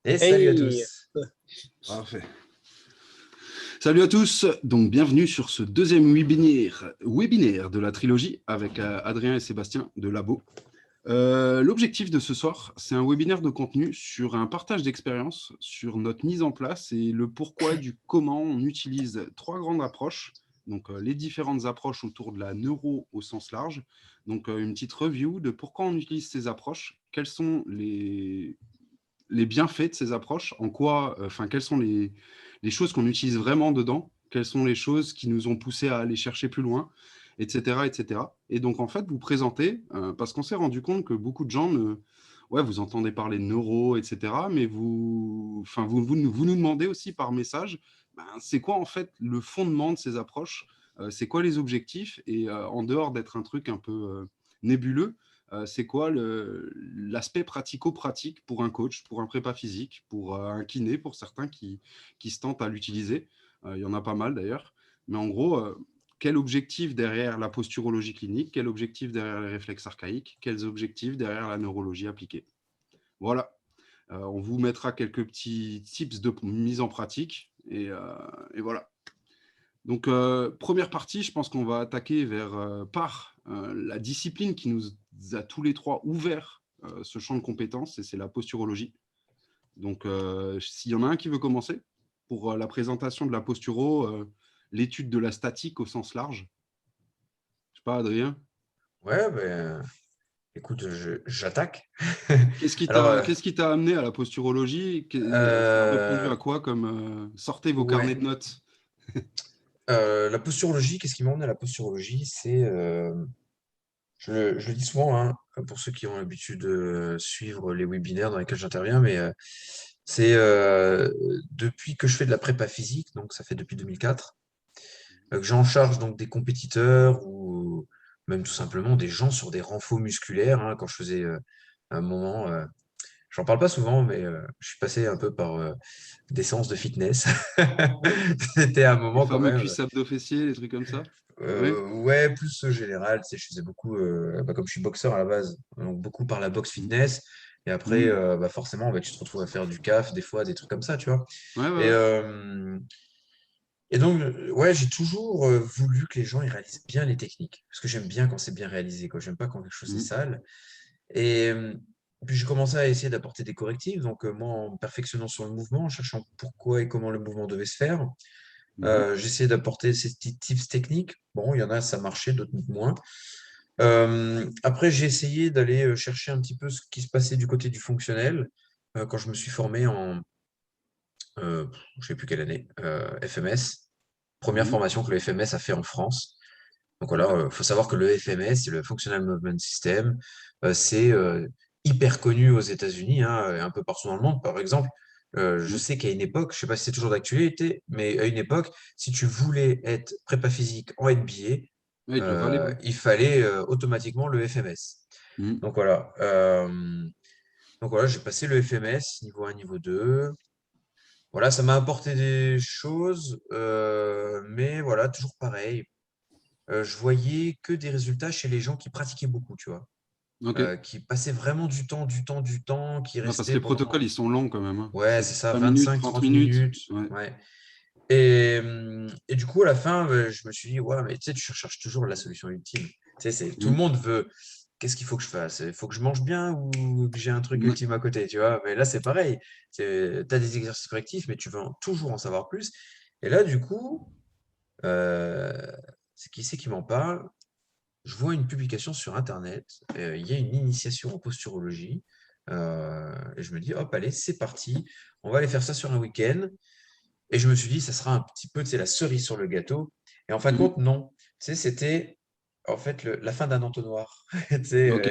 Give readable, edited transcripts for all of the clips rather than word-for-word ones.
Et salut à Hey! tous. Parfait. Salut à tous, donc bienvenue sur ce deuxième webinaire de la trilogie avec Adrien et Sébastien de Labo. L'objectif de ce soir, c'est un webinaire de contenu sur un partage d'expérience, sur notre mise en place et le pourquoi du comment on utilise trois grandes approches, donc les différentes approches autour de la neuro au sens large, donc une petite review de pourquoi on utilise ces approches, quels sont les bienfaits de ces approches, en quoi, quelles sont les choses qu'on utilise vraiment dedans, quelles sont les choses qui nous ont poussé à aller chercher plus loin, etc. etc. Et donc, en fait, vous présentez, parce qu'on s'est rendu compte que beaucoup de gens, ouais, vous entendez parler de neuro, etc., mais vous nous demandez aussi par message, c'est quoi en fait le fondement de ces approches, c'est quoi les objectifs, et en dehors d'être un truc un peu nébuleux, c'est quoi l'aspect pratico-pratique pour un coach, pour un prépa physique, pour un kiné, pour certains qui se tentent à l'utiliser. Il y en a pas mal d'ailleurs. Mais en gros, quel objectif derrière la posturologie clinique, quel objectif derrière les réflexes archaïques, quels objectifs derrière la neurologie appliquée. Voilà. On vous mettra quelques petits tips de mise en pratique. Et voilà. Donc, première partie, je pense qu'on va attaquer par la discipline qui nous a tous les trois ouvert ce champ de compétences, et c'est la posturologie. Donc, s'il y en a un qui veut commencer pour la présentation de la posturo, l'étude de la statique au sens large. Je sais pas, Adrien. Ouais, écoute, j'attaque. Qu'est-ce Alors, qui t'a amené à la posturologie? Tu as répondu à quoi comme sortez vos carnets ouais, de notes? la posturologie, qu'est-ce qui m'emmène à la posturologie? C'est, je le dis souvent, hein, pour ceux qui ont l'habitude de suivre les webinaires dans lesquels j'interviens, mais c'est depuis que je fais de la prépa physique, donc ça fait depuis 2004, que j'en charge donc des compétiteurs ou même tout simplement des gens sur des renforts musculaires, hein, quand je faisais un moment. J'en parle pas souvent, mais je suis passé un peu par des séances de fitness. C'était un Les moment quand fameux même. cuisses abdos-fessiers, les trucs comme ça? Oui. Ouais, plus général. Tu sais, je faisais beaucoup, comme je suis boxeur à la base, donc beaucoup par la boxe fitness. Et après, Mmh. forcément, tu te retrouves à faire du CAF, des fois, des trucs comme ça, tu vois. Ouais, ouais, Et, ouais. donc, ouais, j'ai toujours voulu que les gens ils réalisent bien les techniques. Parce que j'aime bien quand c'est bien réalisé, quoi. J'aime pas quand quelque chose est Mmh. sale. Et puis j'ai commencé à essayer d'apporter des correctifs. Donc moi, en me perfectionnant sur le mouvement, en cherchant pourquoi et comment le mouvement devait se faire, Mmh. j'essayais d'apporter ces petits tips techniques. Bon, il y en a, ça marchait, d'autres moins. Après, j'ai essayé d'aller chercher un petit peu ce qui se passait du côté du fonctionnel quand je me suis formé en, je ne sais plus quelle année, FMS. Première Mmh. formation que le FMS a fait en France. Donc voilà, Ouais. il faut savoir que le FMS, c'est le Functional Movement System, c'est hyper connu aux États-Unis, hein, et un peu partout dans le monde. Par exemple, je Mmh. sais qu'à une époque, je ne sais pas si c'est toujours d'actualité, mais à une époque, si tu voulais être prépa physique en Ouais, il te le fallait, ouais. il fallait automatiquement le FMS. Mmh. Donc voilà, j'ai passé le FMS niveau 1, niveau 2. Voilà, ça m'a apporté des choses, mais voilà, toujours pareil. Je voyais que des résultats chez les gens qui pratiquaient beaucoup, tu vois? OK. Qui passaient vraiment du temps, qui Ouais, parce que restaient les protocoles, pendant ils sont longs quand même, hein. ouais, C'est c'est ça, 20 minutes, 30 25-30 minutes. minutes, Ouais. ouais. Et du coup, à la fin, je me suis dit: «Ouais, mais tu sais, tu recherches toujours la solution ultime». Tu sais, c'est tout le Mmh. monde veut: «Qu'est-ce qu'il faut que je fasse? Il faut que je mange bien ou que j'ai un truc Ouais. ultime à côté?» tu vois? Mais là, c'est pareil. Tu as des exercices correctifs, mais tu veux toujours en savoir plus. Et là, du coup, heu, c'est qui m'en parle? Je vois une publication sur internet, il y a une initiation en posturologie, et je me dis: «Hop, allez, c'est parti, on va aller faire ça sur un week-end». Et je me suis dit: «Ça sera un petit peu, tu sais, la cerise sur le gâteau». Et en fin de Mmh. compte, non. Tu sais, c'était en fait la fin d'un entonnoir. Tu sais, OK.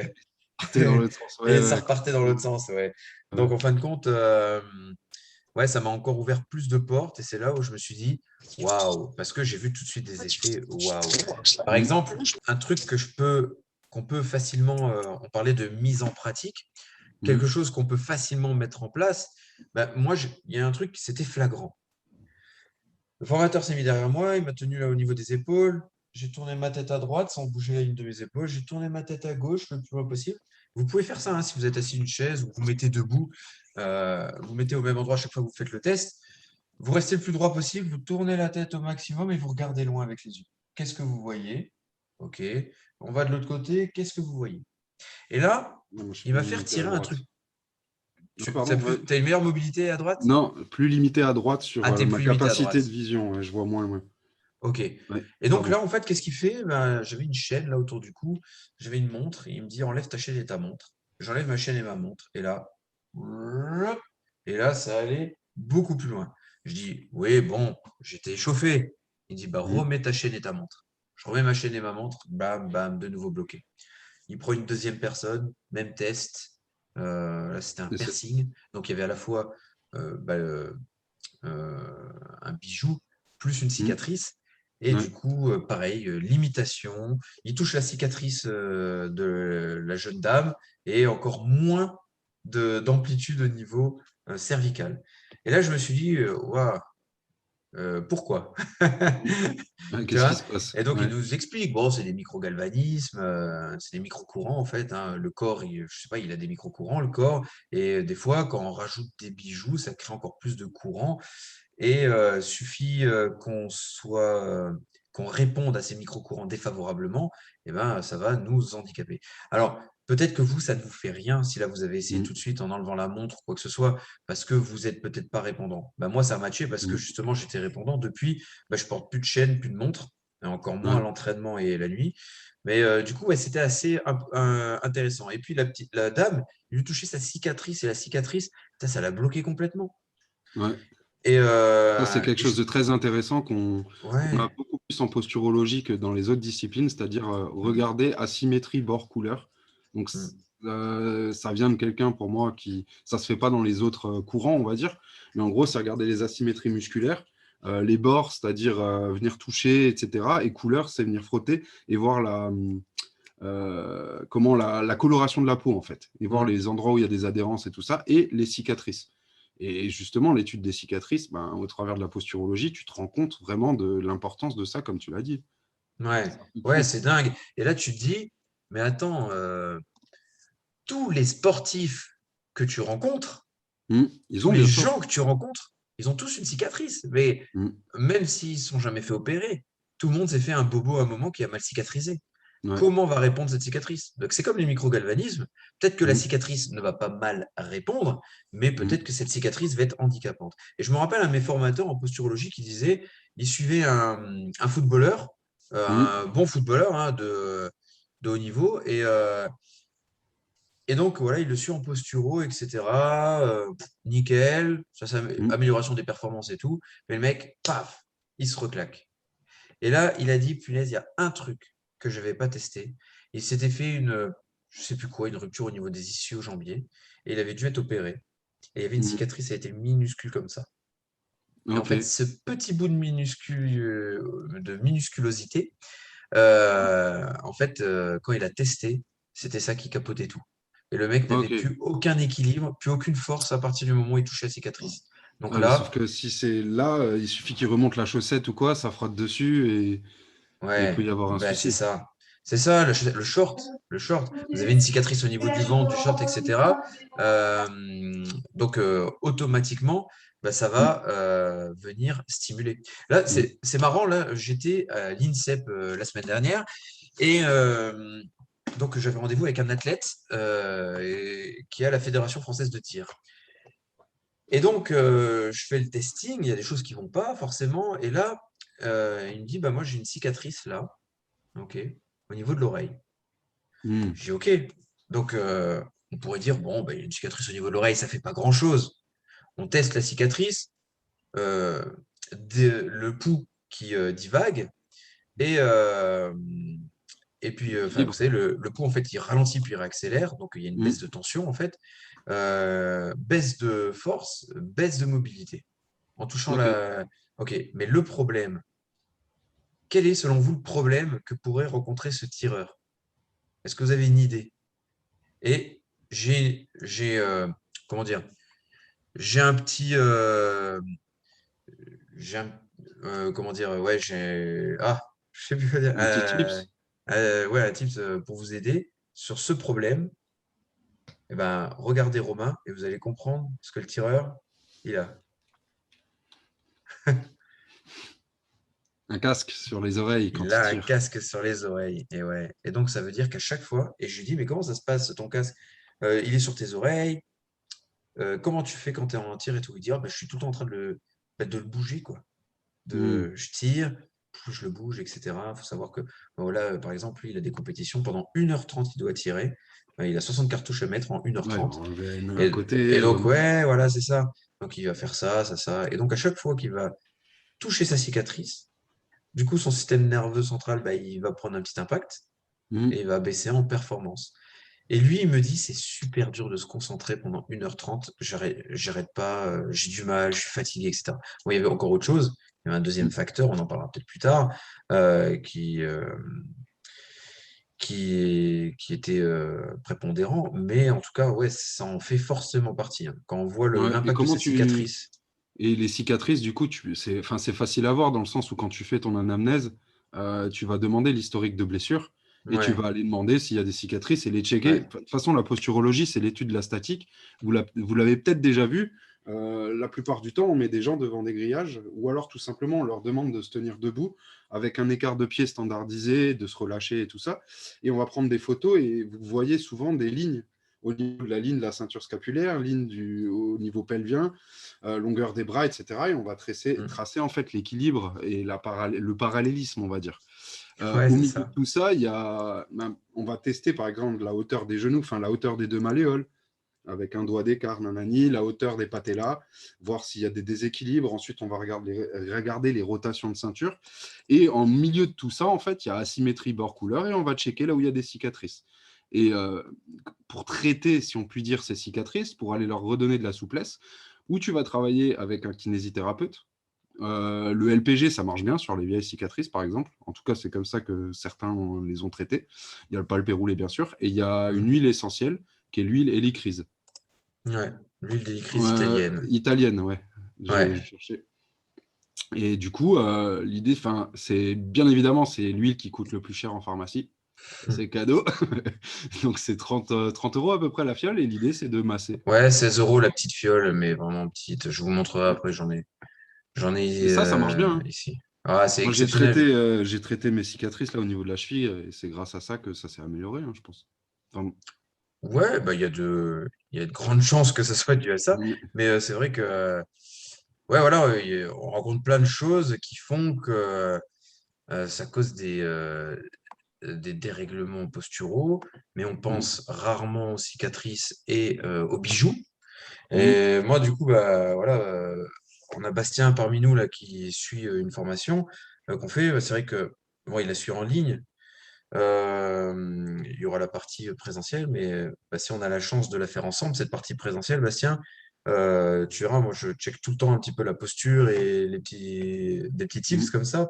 Partez dans l'autre sens. Ouais, et ça ouais, repartait dans complètement. l'autre sens, ouais. Ouais. Donc en fin de compte, ouais, ça m'a encore ouvert plus de portes et c'est là où je me suis dit: «Waouh!» parce que j'ai vu tout de suite des effets, waouh! Par Mmh. exemple, un truc qu'on peut facilement, on parlait de mise en pratique, Mmh. quelque chose qu'on peut facilement mettre en place, moi, il y a un truc, c'était flagrant. Le formateur s'est mis derrière moi, il m'a tenu là au niveau des épaules. J'ai tourné ma tête à droite sans bouger une de mes épaules. J'ai tourné ma tête à gauche le plus loin possible. Vous pouvez faire ça hein, si vous êtes assis sur une chaise ou vous mettez debout. Vous mettez au même endroit à chaque fois que vous faites le test. Vous restez le plus droit possible, vous tournez la tête au maximum et vous regardez loin avec les yeux. Qu'est-ce que vous voyez? OK. On va de l'autre côté. Qu'est-ce que vous voyez? Et là, Non, moi, je suis il plus va faire limité à tirer un truc. droite. Ah, Tu pardon, ouais. as une meilleure mobilité à droite? Non, plus limité à droite sur Ah, tu es ma plus limité à capacité droite. de vision. Ouais, je vois moins loin. OK. Ouais, Et donc pardon. là, en fait, qu'est-ce qu'il fait? Ben, j'avais une chaîne là autour du cou, j'avais une montre, et il me dit enlève ta chaîne et ta montre. J'enlève ma chaîne et ma montre, et là, ça allait beaucoup plus loin. Je dis oui, bon, j'étais échauffé. Il dit bah Mhm. remets ta chaîne et ta montre. Je remets ma chaîne et ma montre, bam, bam, de nouveau bloqué. Il prend une deuxième personne, même test. Là, c'était un Et c'est- piercing, donc il y avait à la fois bah, un bijou plus une mhm. cicatrice. Et Ouais. du coup, pareil, limitation. Il touche la cicatrice de la jeune dame et encore moins d'amplitude au niveau cervical. Et là, je me suis dit, waouh, pourquoi? Ouais, Tu qu'est-ce qui vois? se passe? Et donc, il Ouais. nous explique, bon, c'est des microgalvanismes, c'est des microcourants en fait, hein. Le corps, je sais pas, il a des microcourants, le corps. Et des fois, quand on rajoute des bijoux, ça crée encore plus de courant. Et suffit qu'on réponde à ces micro-courants défavorablement, et ben, ça va nous handicaper. Alors, peut-être que vous, ça ne vous fait rien si là vous avez essayé Mhm. tout de suite en enlevant la montre ou quoi que ce soit, parce que vous êtes peut-être pas répondant. Ben, moi, ça a matché parce que Mhm. justement, j'étais répondant. Depuis, ben, je porte plus de chaîne, plus de montre, et encore moins à Ouais. l'entraînement et la nuit. Mais du coup, ouais, c'était assez intéressant. Et puis la dame, il lui touchait sa cicatrice et la cicatrice, putain, ça l'a bloqué complètement. Ouais. Et, Ça, c'est quelque et chose de très intéressant qu'on a ouais, beaucoup plus en posturologie que dans les autres disciplines, c'est-à-dire mmh, regarder asymétrie bord-couleur. Donc, mmh, ça vient de quelqu'un pour moi qui, ça se fait pas dans les autres courants, on va dire, mais en gros, c'est regarder les asymétries musculaires, les bords, c'est-à-dire venir toucher, etc. Et couleur, c'est venir frotter et voir comment la coloration de la peau, en fait, et voir mmh. les endroits où il y a des adhérences et tout ça, et les cicatrices. Et justement, l'étude des cicatrices, ben, au travers de la posturologie, tu te rends compte vraiment de l'importance de ça, comme tu l'as dit. Ouais, Ça tout de ouais, suite. c'est dingue. Et là, tu te dis, mais attends, tous les sportifs que tu rencontres, Ils tous ont les bien sûr. gens que tu rencontres, ils ont tous une cicatrice. Mais Mm. même s'ils ne sont jamais fait opérer, tout le monde s'est fait un bobo à un moment qui a mal cicatrisé. Ouais. Comment va répondre cette cicatrice? Donc, c'est comme les microgalvanismes. Peut-être que la Mm. cicatrice ne va pas mal répondre, mais Mm. peut-être que cette cicatrice va être handicapante. Et je me rappelle un de mes formateurs en posturologie qui disait, il suivait un footballeur, Mm. un bon footballeur hein, de haut niveau, et donc voilà, il le suit en posturo, etc. Nickel, ça, Mm. amélioration des performances et tout. Mais le mec, paf, il se reclaque. Et là, il a dit, punaise, il y a un truc que je n'avais pas testé. Il s'était fait je sais plus quoi, une rupture au niveau des ischio-jambiers. Et il avait dû être opéré. Et il y avait une Mm. cicatrice, elle était minuscule comme ça. Et en Ok. fait, ce petit bout de minusculosité, en fait, quand il a testé, c'était ça qui capotait tout. Et le mec n'avait Ok. plus aucun équilibre, plus aucune force à partir du moment où il touchait la cicatrice. Donc Ah, mais sauf là, que si c'est là, il suffit qu'il remonte la chaussette ou quoi, ça frotte dessus et il peut y ouais, avoir un ben c'est souci. ça. C'est ça, le short, le short. Vous avez une cicatrice au niveau du ventre, du short, etc. Donc, automatiquement, bah, ça Mm. va venir stimuler. Là, Mm. c'est marrant, là, j'étais à l'INSEP la semaine dernière et donc j'avais rendez-vous avec un athlète qui est à la Fédération française de tir. Et donc, je fais le testing, il y a des choses qui vont pas forcément. Et là, il me dit, bah, moi, j'ai une cicatrice là. OK. Au niveau de l'oreille. Mm. J'ai OK. Donc, on pourrait dire, bon, bah, il y a une cicatrice au niveau de l'oreille, ça fait pas grand-chose. On teste la cicatrice, euh, le pouls qui divague, et, euh, et puis, enfin, vous Équilibre. savez, le pouls, en fait, il ralentit puis il réaccélère, donc il y a une baisse Mm. de tension, en fait, baisse de force, baisse de mobilité, en touchant Ok. la... OK, mais le problème, quel est selon vous le problème que pourrait rencontrer ce tireur? Est-ce que vous avez une idée? Et j'ai comment dire? J'ai un petit j'ai un, comment dire? Ouais, je sais plus quoi dire. Un petit tips. Ouais, un tips pour vous aider sur ce problème. Eh ben, regardez Romain et vous allez comprendre ce que le tireur, il a. Un casque sur les oreilles Il quand il a un tire. casque sur les oreilles. Et ouais. Et donc, ça veut dire qu'à chaque fois, et je lui dis, mais comment ça se passe, ton casque? Il est sur tes oreilles. Comment tu fais quand tu es en tir et tout? Il dit, ah, bah, je suis tout le temps en train de le bouger, quoi. Hmm. Je tire, plus je le bouge, etc. Il faut savoir que, ben voilà, par exemple, lui, il a des compétitions pendant 1h30, il doit tirer. Il a 60 cartouches à mettre en Ouais, il va 1h30. enlever une à Et, côté. et donc, ouais, voilà, c'est ça. Donc, il va faire ça, ça, ça. Et donc, à chaque fois qu'il va toucher sa cicatrice, du coup, son système nerveux central, bah, il va prendre un petit impact Hmm. et il va baisser en performance. Et lui, il me dit, c'est super dur de se concentrer pendant 1h30. J'arrête pas, j'ai du mal, je suis fatigué, etc. Bon, il y avait encore autre chose. Il y avait un deuxième facteur, on en parlera peut-être plus tard, euh, qui, euh, qui était prépondérant. Mais en tout cas, ouais, ça en fait forcément partie, hein. Quand on voit Ouais. Et l'impact de comment cette tu. cicatrice. Et les cicatrices, du coup, enfin, c'est facile à voir dans le sens où quand tu fais ton anamnèse, tu vas demander l'historique de blessure et tu Ouais, vas aller demander s'il y a des cicatrices et les checker. ouais. De toute façon, la posturologie, c'est l'étude de la statique. Vous l'avez peut-être déjà vu. La plupart du temps, on met des gens devant des grillages ou alors tout simplement, on leur demande de se tenir debout avec un écart de pied standardisé, de se relâcher et tout ça. Et on va prendre des photos et vous voyez souvent des lignes au niveau de la ligne de la ceinture scapulaire, au niveau pelvien, longueur des bras, etc. Et on va Mm. tracer en fait l'équilibre et le parallélisme, on va dire. Ouais, Au c'est milieu de ça. tout ça, on va tester par exemple la hauteur des genoux, enfin la hauteur des deux malléoles, avec un doigt d'écart, nanani, la hauteur des patellas, voir s'il y a des déséquilibres. Ensuite, on va regarder les rotations de ceinture. Et en milieu de tout ça, en fait, il y a asymétrie bord-couleur et on va checker là où il y a des cicatrices. Et pour traiter, si on peut dire, ces cicatrices, pour aller leur redonner de la souplesse, où tu vas travailler avec un kinésithérapeute. Le LPG, ça marche bien sur les vieilles cicatrices, par exemple. En tout cas, c'est comme ça que certains les ont traitées. Il y a le palpé roulé, bien sûr. Et il y a une Mm. huile essentielle, qui est l'huile hélicryse. Ouais, l'huile d'hélicryse italienne. Italienne, ouais. J'ai Ouais. cherché. Et du coup, l'idée, enfin, c'est bien évidemment, c'est l'huile qui coûte le plus cher en pharmacie. Ça, c'est cadeau. Donc, c'est 30 euros à peu près la fiole. Et l'idée, c'est de masser. Ouais, 16 euros la petite fiole, mais vraiment petite. Je vous montrerai après, j'en ai Et ça marche bien, hein. ici. Ah, c'est Moi, exceptionnel. j'ai traité mes cicatrices là au niveau de la cheville. Et c'est grâce à ça que ça s'est amélioré, hein, je pense. Enfin, Ouais, bah, il y a de grandes chances que ça soit dû à ça. mm, Mais c'est vrai que, ouais, voilà, on rencontre plein de choses qui font que ça cause des dérèglements posturaux, mais on mm, pense rarement aux cicatrices et aux bijoux. mm, Et moi, du coup, bah, voilà, on a Bastien parmi nous là, qui suit une formation qu'on fait. C'est vrai que bon, il la suit en ligne. Il y aura la partie présentielle, mais bah, si on a la chance de la faire ensemble, cette partie présentielle, Bastien, tu verras, moi je check tout le temps un petit peu la posture et des petits tips mm. comme ça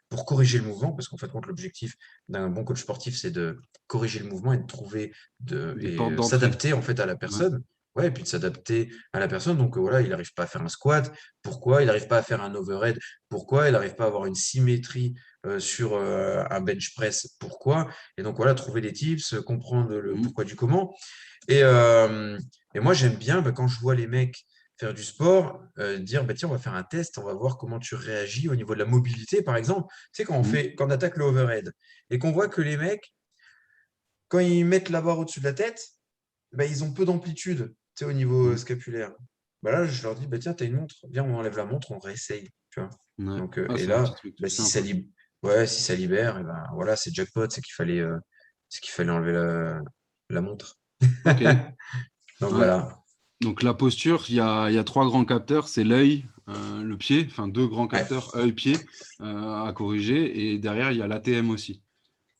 pour corriger le mouvement, parce qu'en fait, compte l'objectif d'un bon coach sportif, c'est de corriger le mouvement et de trouver Des et portes d'entrée. s'adapter en fait à la Ouais. personne. Ouais, et puis de s'adapter à la personne. Donc voilà, il n'arrive pas à faire un squat. Pourquoi? Il n'arrive pas à faire un overhead. Pourquoi? Il n'arrive pas à avoir une symétrie sur un bench press, pourquoi. Et donc voilà, trouver des tips, comprendre le Mm, pourquoi du comment. Et moi, j'aime bien bah, quand je vois les mecs faire du sport, dire bah, tiens, on va faire un test, on va voir comment tu réagis au niveau de la mobilité, par exemple. Tu sais, mm, quand on attaque le overhead et qu'on voit que les mecs, quand ils mettent la barre au-dessus de la tête, bah, ils ont peu d'amplitude, tu sais, au niveau mm. scapulaire. Bah là, je leur dis, bah, tiens, tu as une montre, viens, on enlève la montre, on réessaye. Tu vois. Ouais. Donc, Ah, et c'est un là, petit truc bah, tout simple. ouais, si ça libère, et ben, voilà, c'est jackpot, c'est qu'il fallait enlever la montre. Ok. Donc Ouais. voilà. Donc la posture, il y a trois grands capteurs, c'est l'œil, le pied, enfin deux grands Ouais, capteurs, œil-pied, à corriger, et derrière, il y a l'ATM aussi.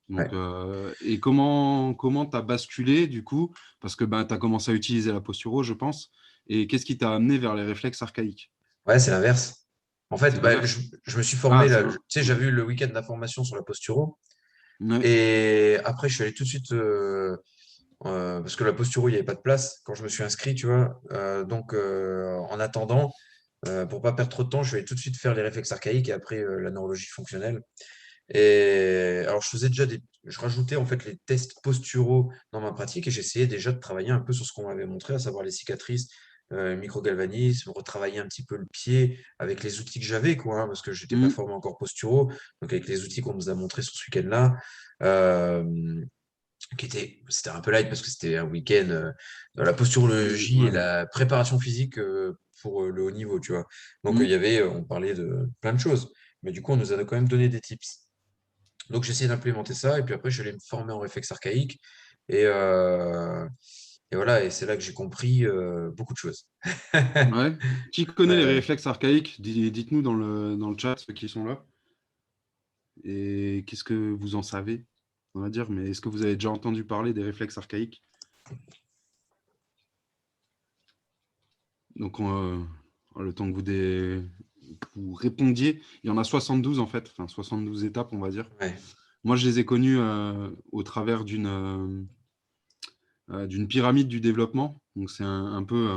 Donc, ouais. et comment tu as basculé du coup? Parce que ben, tu as commencé à utiliser la posturo, je pense. Et qu'est-ce qui t'a amené vers les réflexes archaïques? Ouais, c'est l'inverse. En C'est fait, bah, je, l'inverse. je me suis Ah, formé c'est là. Tu un. sais, Ok. j'avais eu le week-end d'information sur la posturo. Ouais. Et après, je suis allé tout de suite, parce que la posturo, il n'y avait pas de place quand je me suis inscrit, tu vois. Donc, en attendant, pour pas perdre trop de temps, je vais tout de suite faire les réflexes archaïques et après la neurologie fonctionnelle. Et alors, je rajoutais en fait les tests posturaux dans ma pratique et j'essayais déjà de travailler un peu sur ce qu'on m'avait montré, à savoir les cicatrices, microgalvanisme, retravailler un petit peu le pied avec les outils que j'avais, quoi, hein, parce que j'étais pas Mhm. formé encore posturaux. Donc, avec les outils qu'on nous a montrés sur ce week-end-là, euh, c'était un peu light parce que c'était un week-end dans la posturologie et Ouais. la préparation physique pour le haut niveau, tu vois. Donc, Mhm. on parlait de plein de choses. Mais du coup, on nous a quand même donné des tips. Donc, j'ai essayé d'implémenter ça et puis après, je vais me former en réflexe archaïque. Et, euh, et voilà, et c'est là que j'ai compris beaucoup de choses. Ouais. Qui connaît les Ouais. réflexes archaïques? Dites-nous dans le chat, ceux qui sont là. Et qu'est-ce que vous en savez? On va dire, mais est-ce que vous avez déjà entendu parler des réflexes archaïques? Donc, le temps que vous répondiez, il y en a 72 en fait, enfin 72 étapes, on va dire. Ouais. Moi, je les ai connues au travers d'une pyramide du développement. Donc, c'est un peu,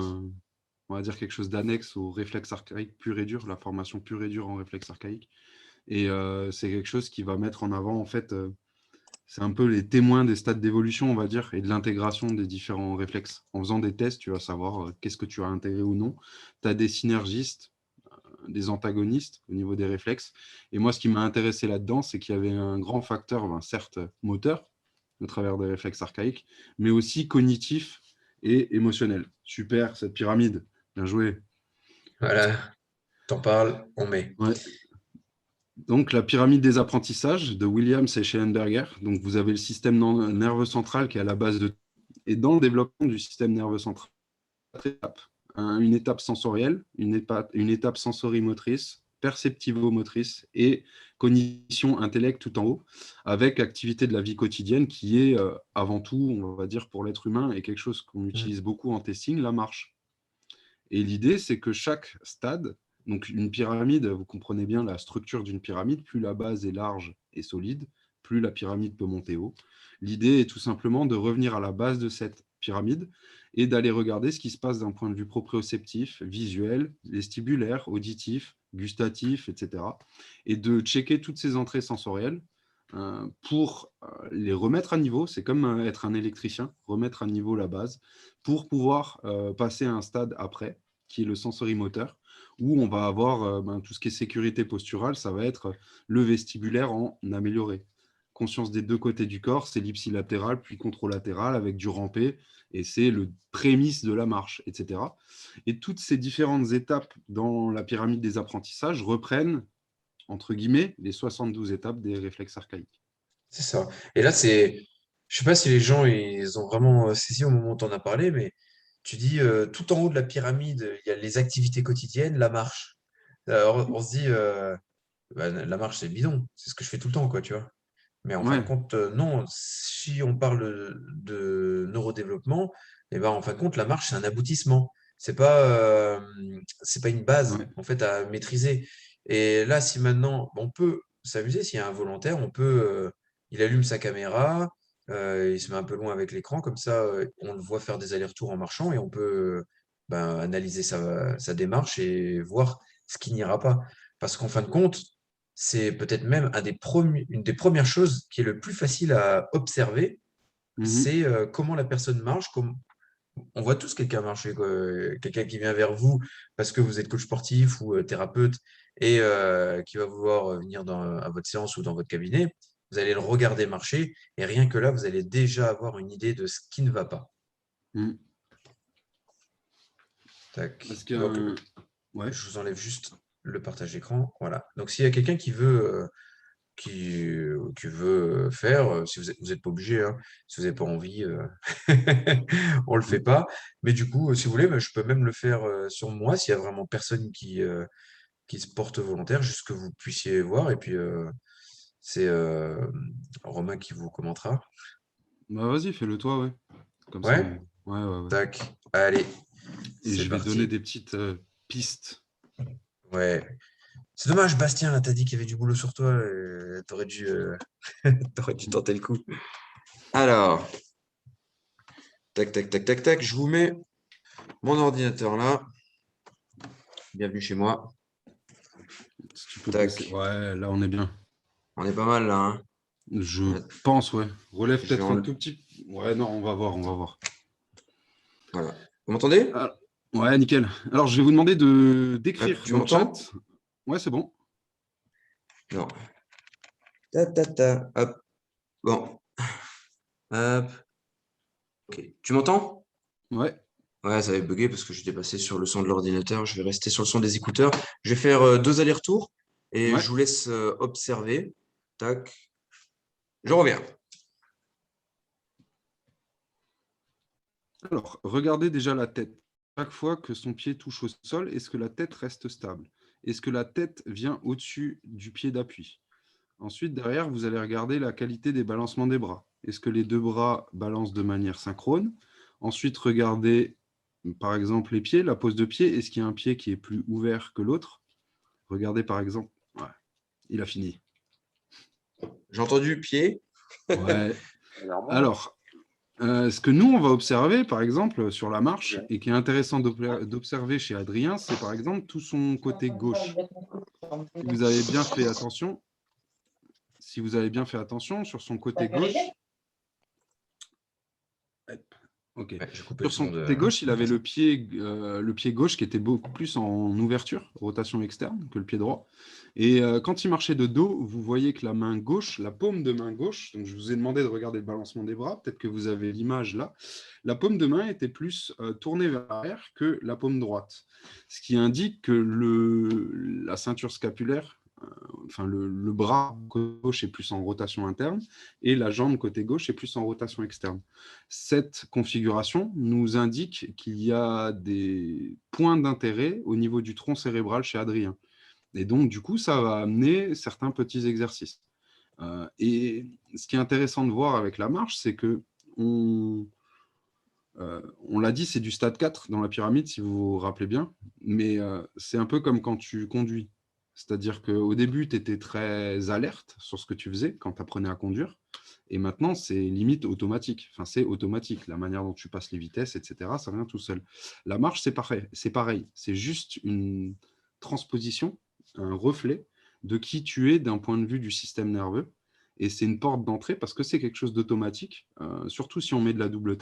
on va dire, quelque chose d'annexe au réflexe archaïque pur et dur, la formation pure et dure en réflexe archaïque. Et c'est quelque chose qui va mettre en avant, en fait, c'est un peu les témoins des stades d'évolution, on va dire, et de l'intégration des différents réflexes. En faisant des tests, tu vas savoir qu'est-ce que tu as intégré ou non. Tu as des synergistes, des antagonistes au niveau des réflexes. Et moi, ce qui m'a intéressé là-dedans, c'est qu'il y avait un grand facteur, ben, certes moteur, au travers des réflexes archaïques, mais aussi cognitif et émotionnel. Super, cette pyramide. Bien joué. Voilà, t'en parles, on met. Ouais. Donc, la pyramide des apprentissages de Williams et Schellenberger. Donc, vous avez le système nerveux central qui est à la base de. Et dans le développement du système nerveux central, étapes. Une étape sensorielle, une étape sensorimotrice, perceptivo-motrice et cognition intellect tout en haut, avec activité de la vie quotidienne qui est avant tout, on va dire pour l'être humain, et quelque chose qu'on Mm. utilise beaucoup en testing, la marche. Et l'idée, c'est que chaque stade, donc une pyramide, vous comprenez bien la structure d'une pyramide, plus la base est large et solide, plus la pyramide peut monter haut. L'idée est tout simplement de revenir à la base de cette pyramide et d'aller regarder ce qui se passe d'un point de vue proprioceptif, visuel, vestibulaire, auditif, gustatif, etc. Et de checker toutes ces entrées sensorielles pour les remettre à niveau. C'est comme être un électricien, remettre à niveau la base pour pouvoir passer à un stade après qui est le sensorimoteur, où on va avoir tout ce qui est sécurité posturale, ça va être le vestibulaire en amélioré. Conscience des deux côtés du corps, c'est l'ipsilatéral, puis controlatéral avec du rampé, et c'est le prémisse de la marche, etc. Et toutes ces différentes étapes dans la pyramide des apprentissages reprennent, entre guillemets, les 72 étapes des réflexes archaïques. C'est ça. Et là, je sais pas si les gens ils ont vraiment saisi au moment où tu en as parlé, mais tu dis tout en haut de la pyramide, il y a les activités quotidiennes, la marche. Alors, on se dit, bah, la marche, c'est bidon, c'est ce que je fais tout le temps, quoi, tu vois. Mais en fin de Ouais, compte, non, si on parle de neurodéveloppement, eh ben, en fin de compte, la marche, c'est un aboutissement. C'est pas une base, ouais. en fait, à maîtriser. Et là, si maintenant, on peut s'amuser, s'il y a un volontaire, il allume sa caméra, il se met un peu loin avec l'écran, comme ça, on le voit faire des allers-retours en marchant et on peut ben, analyser sa démarche et voir ce qui n'ira pas. Parce qu'en fin de compte, c'est peut-être même une des premières choses qui est le plus facile à observer, Mhm. c'est comment la personne marche. On voit tous quelqu'un marcher, quoi. Quelqu'un qui vient vers vous parce que vous êtes coach sportif ou thérapeute et qui va vouloir venir à votre séance ou dans votre cabinet. Vous allez le regarder marcher et rien que là, vous allez déjà avoir une idée de ce qui ne va pas. Mhm. Parce Tac. Donc, que, ouais. je vous enlève juste le partage d'écran. Voilà. Donc, s'il y a quelqu'un qui veut faire, si vous êtes pas obligé, hein, si vous n'avez pas envie, on le fait pas. Mais du coup, si vous voulez, je peux même le faire sur moi s'il y a vraiment personne qui se porte volontaire, juste que vous puissiez voir. Et puis, c'est Romain qui vous commentera. Bah vas-y, fais-le toi, ouais. Comme ça, Ouais, ouais, ouais, ouais. tac. Allez, Et c'est je vais donner parti. des petites pistes. Ouais. C'est dommage, Bastien, là, t'as dit qu'il y avait du boulot sur toi. T'aurais dû tenter le coup. Alors, tac, tac, tac, tac, tac. Je vous mets mon ordinateur là. Bienvenue chez moi. Si tu peux Tac. baisser. Ouais, là, on est bien. On est pas mal là, hein. Je Ouais. pense, ouais. Relève Je vais peut-être un en- tout petit. Ouais, non, on va voir, on va voir. Voilà. Vous m'entendez? Ah, ouais, nickel. Alors, je vais vous demander de d'écrire Tu dans le chat. m'entends? Ouais, c'est bon. Non. Ta, ta, ta. Hop. Bon. Hop. Ok. Tu m'entends? Ouais. Ouais, ça avait bugué parce que j'étais passé sur le son de l'ordinateur. Je vais rester sur le son des écouteurs. Je vais faire 2 allers-retours et Ouais. je vous laisse observer. Tac. Je reviens. Alors, regardez déjà la tête. Chaque fois que son pied touche au sol, est-ce que la tête reste stable? Est-ce que la tête vient au-dessus du pied d'appui? Ensuite, derrière, vous allez regarder la qualité des balancements des bras. Est-ce que les deux bras balancent de manière synchrone? Ensuite, regardez, par exemple, les pieds, la pose de pied. Est-ce qu'il y a un pied qui est plus ouvert que l'autre? Regardez, par exemple. Ouais, il a fini. J'ai entendu pied. Ouais. Alors, ce que nous, on va observer, par exemple, sur la marche, et qui est intéressant d'observer chez Adrien, c'est par exemple tout son côté gauche. Si vous avez bien fait attention, sur son côté gauche, hop, ok. Ouais, j'ai coupé le Sur son son côté de gauche, il avait Vincent. le pied gauche qui était beaucoup plus en ouverture, rotation externe, que le pied droit. Et quand il marchait de dos, vous voyez que la main gauche, la paume de main gauche, donc je vous ai demandé de regarder le balancement des bras, peut-être que vous avez l'image là, la paume de main était plus tournée vers l'arrière que la paume droite. Ce qui indique que la ceinture scapulaire, enfin le bras gauche est plus en rotation interne et la jambe côté gauche est plus en rotation externe. Cette configuration nous indique qu'il y a des points d'intérêt au niveau du tronc cérébral chez Adrien. Et donc, du coup, ça va amener certains petits exercices. Et ce qui est intéressant de voir avec la marche, c'est que on l'a dit, c'est du stade 4 dans la pyramide, si vous vous rappelez bien, mais c'est un peu comme quand tu conduis. C'est-à-dire qu'au début, tu étais très alerte sur ce que tu faisais quand tu apprenais à conduire, et maintenant, c'est limite automatique. Enfin, c'est automatique. La manière dont tu passes les vitesses, etc., ça vient tout seul. La marche, c'est pareil. C'est pareil. C'est juste une transposition, un reflet de qui tu es d'un point de vue du système nerveux. Et c'est une porte d'entrée parce que c'est quelque chose d'automatique, surtout si on met de la double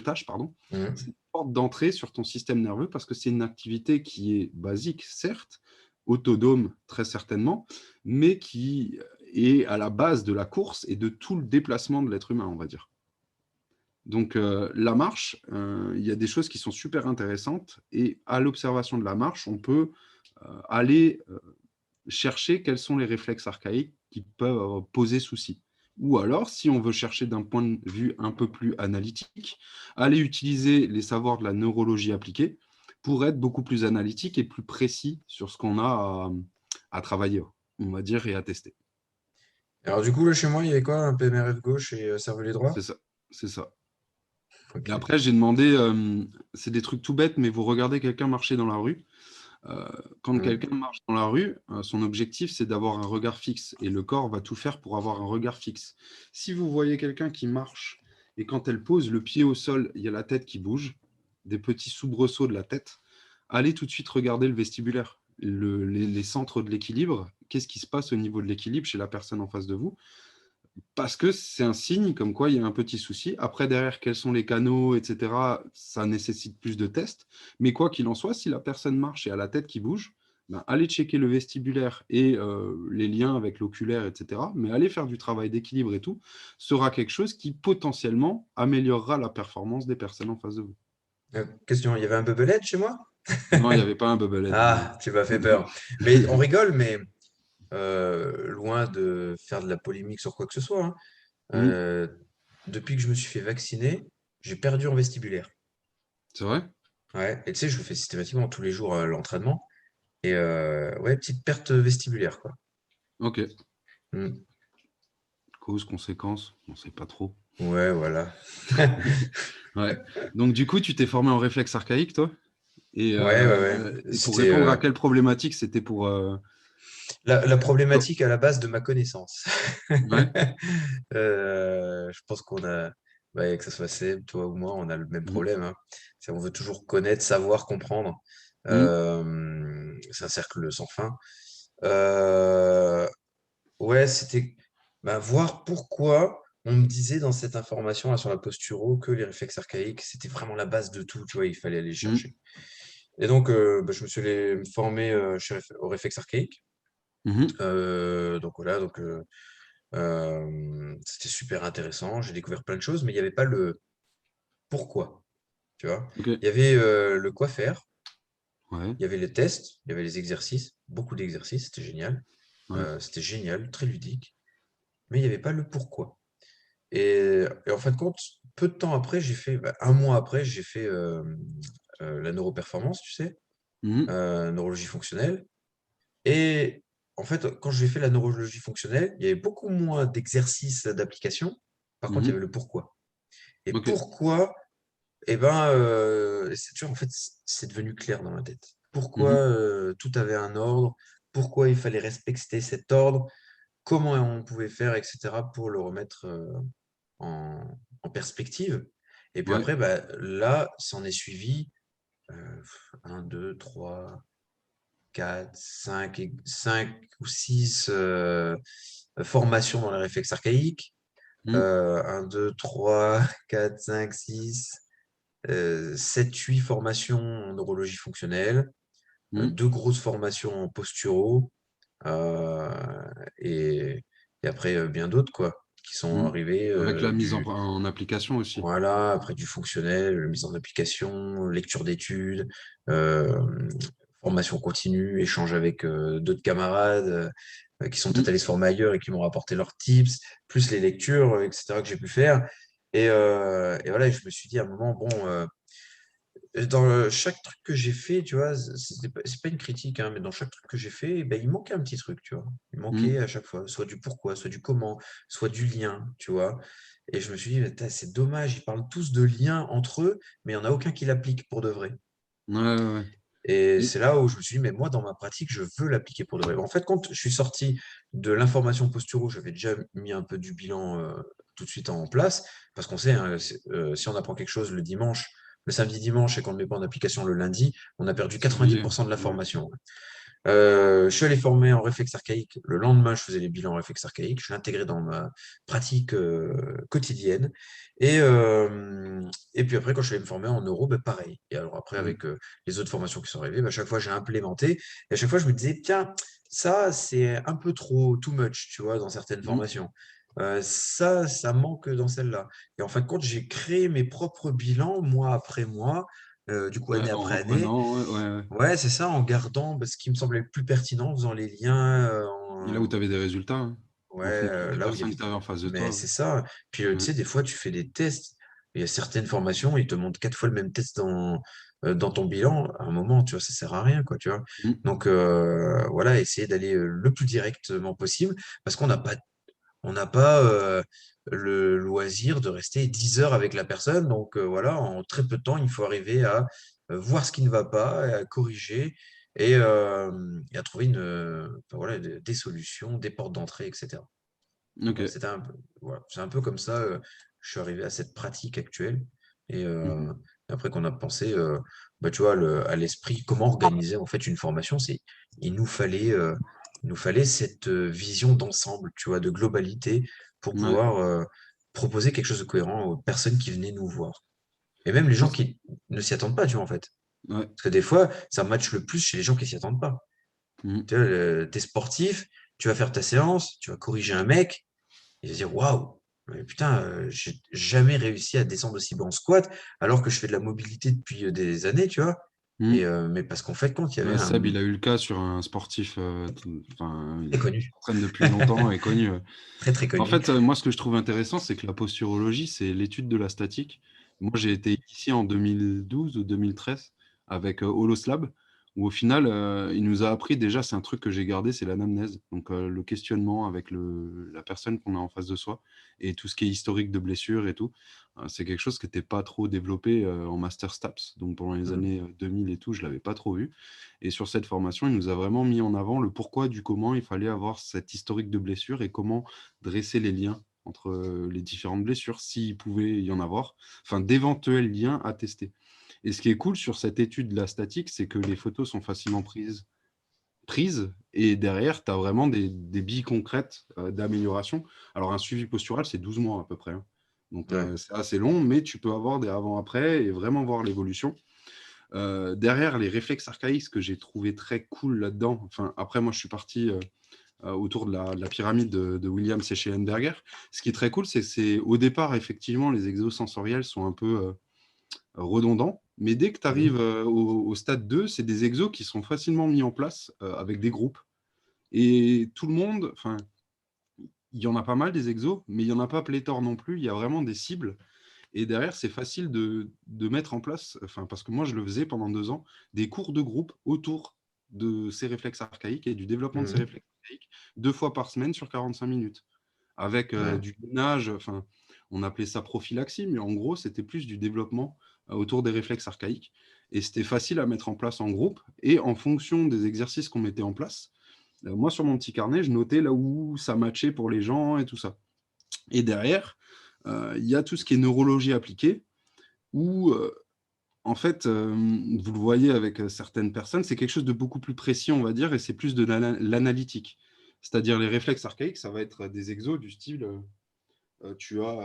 tâche, pardon. C'est une porte d'entrée sur ton système nerveux parce que c'est une activité qui est basique, certes, autonome très certainement, mais qui est à la base de la course et de tout le déplacement de l'être humain, on va dire. Donc la marche, il y a des choses qui sont super intéressantes et à l'observation de la marche, on peut aller chercher quels sont les réflexes archaïques qui peuvent poser souci. Ou alors, si on veut chercher d'un point de vue un peu plus analytique, aller utiliser les savoirs de la neurologie appliquée pour être beaucoup plus analytique et plus précis sur ce qu'on a à travailler, on va dire, et à tester. Alors du coup, là, chez moi, il y avait quoi? Un PMRF gauche et cervelet droit? C'est ça. C'est ça. Et Ok. après, j'ai demandé, c'est des trucs tout bêtes, mais vous regardez quelqu'un marcher dans la rue. Quand Mhm. quelqu'un marche dans la rue, son objectif, c'est d'avoir un regard fixe. Et le corps va tout faire pour avoir un regard fixe. Si vous voyez quelqu'un qui marche et quand elle pose le pied au sol, il y a la tête qui bouge, des petits soubresauts de la tête, allez tout de suite regarder le vestibulaire, les centres de l'équilibre. Qu'est-ce qui se passe au niveau de l'équilibre chez la personne en face de vous? Parce que c'est un signe comme quoi il y a un petit souci. Après, derrière, quels sont les canaux, etc., ça nécessite plus de tests. Mais quoi qu'il en soit, si la personne marche et a la tête qui bouge, ben, allez checker le vestibulaire et les liens avec l'oculaire, etc., mais allez faire du travail d'équilibre et tout, sera quelque chose qui potentiellement améliorera la performance des personnes en face de vous. Question, il y avait un bubble head chez moi? Non, il n'y avait pas un bubble head, non. Ah, tu m'as fait peur. Mais on rigole, mais loin de faire de la polémique sur quoi que ce soit, hein, Hmm, euh, depuis que je me suis fait vacciner, j'ai perdu en vestibulaire. c'est vrai? Ouais, et tu sais, je le fais systématiquement tous les jours l'entraînement. Et ouais, petite perte vestibulaire, quoi. Ok. Mm. Cause, conséquence, on ne sait pas trop. Ouais, voilà. Ouais. Donc, du coup, tu t'es formé en réflexe archaïque, toi? Ouais, ouais, ouais. Et pour C'était répondre à quelle problématique, c'était pour... la Oh, problématique à la base de ma connaissance. ouais. Je pense qu'on a, ouais, que ce soit Seb, toi ou moi, on a le même Mhm. problème, hein. On veut toujours connaître, savoir, comprendre. Mhm. C'est un cercle sans fin. Euh, ouais, c'était voir pourquoi on me disait dans cette information là, sur la posturo que les réflexes archaïques, c'était vraiment la base de tout, tu vois, il fallait aller Mhm. chercher. Et donc, je me suis allé me former au réflexe archaïque. Mhm. Donc voilà, donc c'était super intéressant. J'ai découvert plein de choses, mais il n'y avait pas le pourquoi, tu vois. Ok. Il y avait le quoi faire, Ouais. il y avait les tests, il y avait les exercices, beaucoup d'exercices, c'était génial. Ouais. C'était génial, très ludique, mais il n'y avait pas le pourquoi. Et en fin de compte, peu de temps après, un mois après, j'ai fait la neuroperformance, tu sais, Mhm. neurologie fonctionnelle. Et en fait, quand j'ai fait la neurologie fonctionnelle, il y avait beaucoup moins d'exercices d'application. Par contre, il y avait Mhm. le pourquoi. Et Ok. pourquoi, eh ben, tu vois, en fait, c'est devenu clair dans ma tête. Pourquoi Mhm. tout avait un ordre, pourquoi il fallait respecter cet ordre, comment on pouvait faire, etc., pour le remettre en, en perspective. Et puis Ouais. après, là, s'en est suivi 1, 2, 3, 4, 5 ou 6 formations dans les réflexes archaïques. Mhm. 1, 2, 3, 4, 5, 6, 7, 8 formations en neurologie fonctionnelle, Mhm. 2 grosses formations en posturo, euh, et, et après bien d'autres quoi, qui sont Mhm. arrivés Avec la mise en application aussi. voilà, après du fonctionnel, mise en application, lecture d'études, euh, formation continue, échange avec d'autres camarades qui sont peut-être Mhm. allés se former ailleurs et qui m'ont rapporté leurs tips, plus les lectures, etc., que j'ai pu faire. Et voilà, et je me suis dit à un moment, bon, dans chaque truc que j'ai fait, tu vois, c'est pas une critique, hein, mais dans chaque truc que j'ai fait, eh ben, il manquait un petit truc, tu vois. Il manquait Mhm. à chaque fois, soit du pourquoi, soit du comment, soit du lien, tu vois. Et je me suis dit, mais c'est dommage, ils parlent tous de liens entre eux, mais il n'y en a aucun qui l'applique pour de vrai. Ouais, ouais, ouais. Et Et- c'est là où je me suis dit, mais moi, dans ma pratique, je veux l'appliquer pour de vrai. En fait, quand je suis sorti de l'information posturo, j'avais déjà mis un peu du bilan tout de suite en place, parce qu'on sait, hein, si on apprend quelque chose le dimanche, le samedi dimanche, et qu'on ne le met pas en application le lundi, on a perdu C'est oublié. 90% de la Ouais. formation. Je suis allé former en réflexe archaïque. Le lendemain, je faisais les bilans en réflexe archaïque. Je l'ai intégré dans ma pratique quotidienne. Et, euh, et puis après, quand je suis allé me former en neuro, pareil. Et alors après, Ouais. avec les autres formations qui sont arrivées, à chaque fois, j'ai implémenté. Et à chaque fois, je me disais, tiens, ça, c'est un peu trop, too much, tu vois, dans certaines Mhm. formations. Ça manque dans celle-là. Et en fin de compte, j'ai créé mes propres bilans mois après mois, du coup, Ouais, année en après année. reprenant, ouais, ouais, ouais. Ouais, c'est ça, en gardant ce qui me semblait le plus pertinent, en faisant les liens, Et là où tu avais des résultats, hein, ouais, en fonction des là où il y personnes avait. que tu avais en face de Mais toi. Ouais. c'est ça. Puis, tu Ouais. sais, des fois, tu fais des tests. Il y a certaines formations, ils te montrent 4 fois le même test dans ton bilan. À un moment, tu vois, ça sert à rien, quoi, tu vois. Mhm. Donc, voilà, essayer d'aller le plus directement possible, parce qu'on n'a pas le loisir de rester 10 heures avec la personne. Donc voilà, en très peu de temps, il faut arriver à voir ce qui ne va pas, à corriger et à trouver enfin, voilà, des solutions, des portes d'entrée, etc. Ok. Voilà, voilà, c'est un peu comme ça je suis arrivé à cette pratique actuelle. Et Mhm. après qu'on a pensé, tu vois, à l'esprit, comment organiser en fait une formation, il nous fallait, euh, il nous fallait cette vision d'ensemble, tu vois, de globalité pour Ouais. pouvoir proposer quelque chose de cohérent aux personnes qui venaient nous voir. Et même les Moi, gens qui ne s'y attendent pas, tu vois, en fait. ouais. Parce que des fois, ça match le plus chez les gens qui s'y attendent pas. Mhm. Tu vois, t'es sportif, tu vas faire ta séance, tu vas corriger un mec, il va se dire waouh, mais putain, j'ai jamais réussi à descendre aussi bas en squat alors que je fais de la mobilité depuis des années, tu vois. Mhm. Mais parce qu'en fait, quand il y avait Ouais, un Seb, il a eu le cas sur un sportif, enfin, très il connu, s'entraîne depuis longtemps et connu. très très En connu. fait, moi, ce que je trouve intéressant, c'est que la posturologie, c'est l'étude de la statique. Moi, j'ai été initié en 2012 ou 2013 avec Holoslab, où au final, il nous a appris, déjà, c'est un truc que j'ai gardé, c'est l'anamnèse. Donc, le questionnement avec la personne qu'on a en face de soi et tout ce qui est historique de blessure et tout. C'est quelque chose qui n'était pas trop développé en master STAPS. Donc, pendant les Mm. années 2000 et tout, je ne l'avais pas trop vu. Et sur cette formation, il nous a vraiment mis en avant le pourquoi du comment il fallait avoir cet historique de blessure et comment dresser les liens entre les différentes blessures, s'il pouvait y en avoir, enfin d'éventuels liens à tester. Et ce qui est cool sur cette étude de la statique, c'est que les photos sont facilement prises prises et derrière, tu as vraiment des billes concrètes d'amélioration. Alors, un suivi postural, c'est 12 mois à peu près, hein. Donc, Ouais. c'est assez long, mais tu peux avoir des avant-après et vraiment voir l'évolution. Derrière, les réflexes archaïques, ce que j'ai trouvé très cool là-dedans, enfin, après, moi, je suis parti autour de la pyramide de Williams et Schellenberger. Ce qui est très cool, c'est au départ, effectivement, les exosensoriels sont un peu redondants, mais dès que tu Mhm. arrives au stade 2, c'est des exos qui sont facilement mis en place avec des groupes. Et tout le monde, enfin, il y en a pas mal des exos, mais il n'y en a pas pléthore non plus. Il y a vraiment des cibles. Et derrière, c'est facile de mettre en place, enfin, parce que moi, je le faisais pendant 2 ans, des cours de groupe autour de ces réflexes archaïques et du développement de ces Mhm. réflexes archaïques 2 fois par semaine sur 45 minutes. Avec Ouais. du gainage, enfin, on appelait ça prophylaxie, mais en gros, c'était plus du développement autour des réflexes archaïques. Et c'était facile à mettre en place en groupe. Et en fonction des exercices qu'on mettait en place, moi, sur mon petit carnet, je notais là où ça matchait pour les gens et tout ça. Et derrière, il y a tout ce qui est neurologie appliquée, où, en fait, vous le voyez avec certaines personnes, c'est quelque chose de beaucoup plus précis, on va dire, et c'est plus de l'analytique. C'est-à-dire les réflexes archaïques, ça va être des exos du style, tu as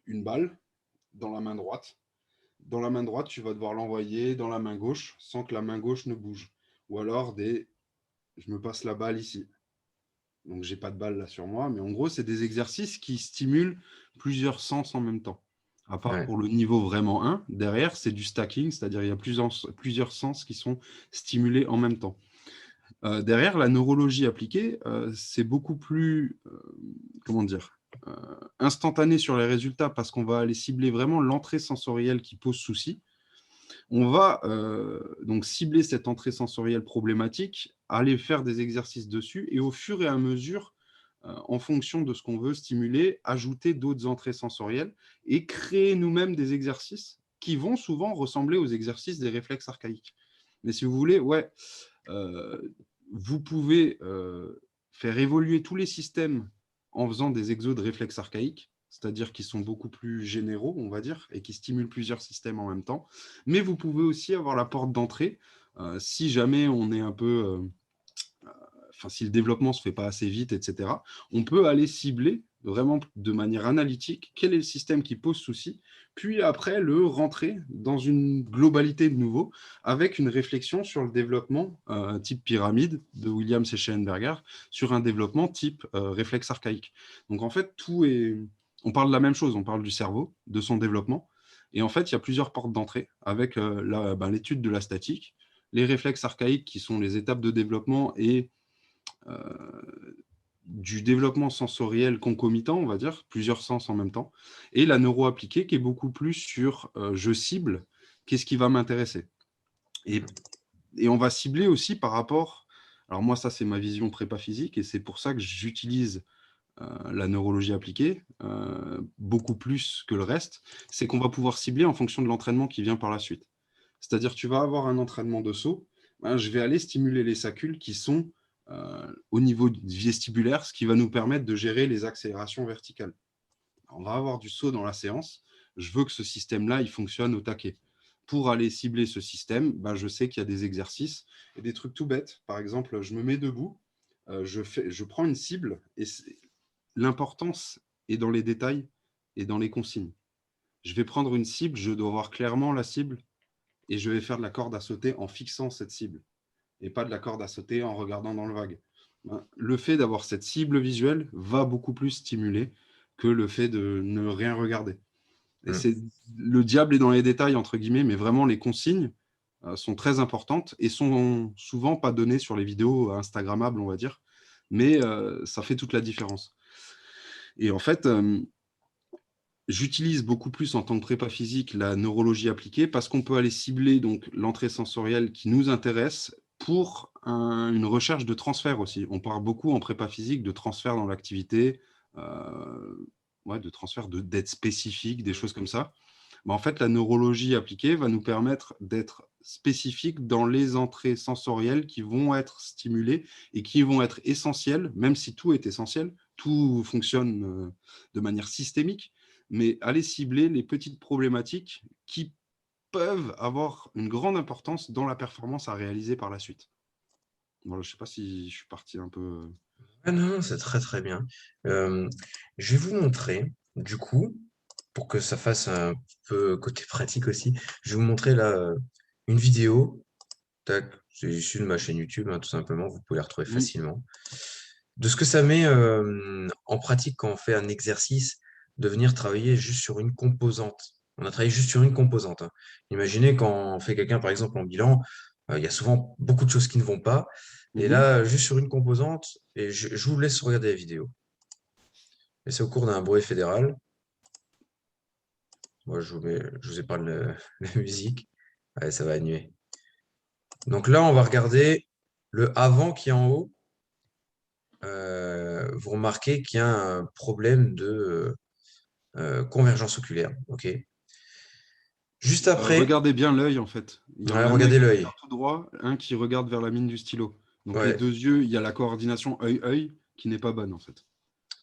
une balle dans la main droite. Dans la main droite, tu vas devoir l'envoyer dans la main gauche sans que la main gauche ne bouge. Ou alors je me passe la balle ici. Donc, j'ai pas de balle là sur moi, mais en gros, c'est des exercices qui stimulent plusieurs sens en même temps. À part Ouais. pour le niveau vraiment 1, derrière, c'est du stacking, c'est-à-dire il y a plusieurs sens qui sont stimulés en même temps. Derrière, la neurologie appliquée, c'est beaucoup plus, comment dire, instantané sur les résultats parce qu'on va aller cibler vraiment l'entrée sensorielle qui pose souci. On va donc cibler cette entrée sensorielle problématique, aller faire des exercices dessus et au fur et à mesure, en fonction de ce qu'on veut stimuler, ajouter d'autres entrées sensorielles et créer nous-mêmes des exercices qui vont souvent ressembler aux exercices des réflexes archaïques. Mais si vous voulez, ouais, euh, vous pouvez faire évoluer tous les systèmes en faisant des exos de réflexes archaïques, c'est-à-dire qui sont beaucoup plus généraux, on va dire, et qui stimulent plusieurs systèmes en même temps. Mais vous pouvez aussi avoir la porte d'entrée, si jamais on est un peu enfin, si le développement ne se fait pas assez vite, etc., on peut aller cibler vraiment de manière analytique quel est le système qui pose souci, puis après le rentrer dans une globalité de nouveau avec une réflexion sur le développement type pyramide de Williams et Schellenberger, sur un développement type réflexe archaïque. Donc en fait, tout est... On parle de la même chose, on parle du cerveau, de son développement, et en fait, il y a plusieurs portes d'entrée avec l'étude de la statique, les réflexes archaïques qui sont les étapes de développement et du développement sensoriel concomitant, on va dire, plusieurs sens en même temps, et la neuro-appliquée qui est beaucoup plus sur je cible, qu'est-ce qui va m'intéresser. Et, et on va cibler aussi par rapport, alors moi ça c'est ma vision prépa physique, et c'est pour ça que j'utilise la neurologie appliquée beaucoup plus que le reste, c'est qu'on va pouvoir cibler en fonction de l'entraînement qui vient par la suite. C'est-à-dire tu vas avoir un entraînement de saut, ben, je vais aller stimuler les saccules qui sont au niveau vestibulaire, ce qui va nous permettre de gérer les accélérations verticales. On va avoir du saut dans la séance. Je veux que ce système-là, il fonctionne au taquet. Pour aller cibler ce système, ben, je sais qu'il y a des exercices et des trucs tout bêtes. Par exemple, je me mets debout, je prends une cible et l'importance est dans les détails et dans les consignes. Je vais prendre une cible, je dois voir clairement la cible et je vais faire de la corde à sauter en fixant cette cible et pas de la corde à sauter en regardant dans le vague. Le fait d'avoir cette cible visuelle va beaucoup plus stimuler que le fait de ne rien regarder. Et Mm. c'est le diable est dans les détails, entre guillemets, mais vraiment les consignes sont très importantes et sont souvent pas données sur les vidéos Instagrammables, on va dire, mais ça fait toute la différence. Et en fait, j'utilise beaucoup plus en tant que prépa physique la neurologie appliquée parce qu'on peut aller cibler donc l'entrée sensorielle qui nous intéresse pour une recherche de transfert aussi. On parle beaucoup en prépa physique de transfert dans l'activité, ouais, de transfert d'aide spécifique, des choses comme ça. Mais en fait, la neurologie appliquée va nous permettre d'être spécifique dans les entrées sensorielles qui vont être stimulées et qui vont être essentielles, même si tout est essentiel, tout fonctionne de manière systémique, mais aller cibler les petites problématiques qui peuvent avoir une grande importance dans la performance à réaliser par la suite. Voilà, je ne sais pas si je suis parti un peu. Ah non, c'est très très bien. Euh, je vais vous montrer, du coup, pour que ça fasse un peu côté pratique aussi, je vais vous montrer là une vidéo. Tac, c'est issu de ma chaîne YouTube, hein, tout simplement, vous pouvez la retrouver Hmm. facilement. De ce que ça met en pratique quand on fait un exercice, de venir travailler juste sur une composante. On a travaillé juste sur une composante, hein. Imaginez quand on fait quelqu'un, par exemple, en bilan, il y a souvent beaucoup de choses qui ne vont pas. Et Mhm. là, juste sur une composante, et je vous laisse regarder la vidéo. Et c'est au cours d'un brevet fédéral. Moi, je vous épargne la musique. Allez, ça va annuer. Donc là, on va regarder le avant qui est en haut. Vous remarquez qu'il y a un problème de convergence oculaire. OK. Juste après, Regardez bien l'œil, en fait. Il y a ouais, un œil regardez qui l'œil. regarde tout droit, un qui regarde vers la mine du stylo. Donc les Ouais. deux yeux, il y a la coordination œil-œil qui n'est pas bonne, en fait.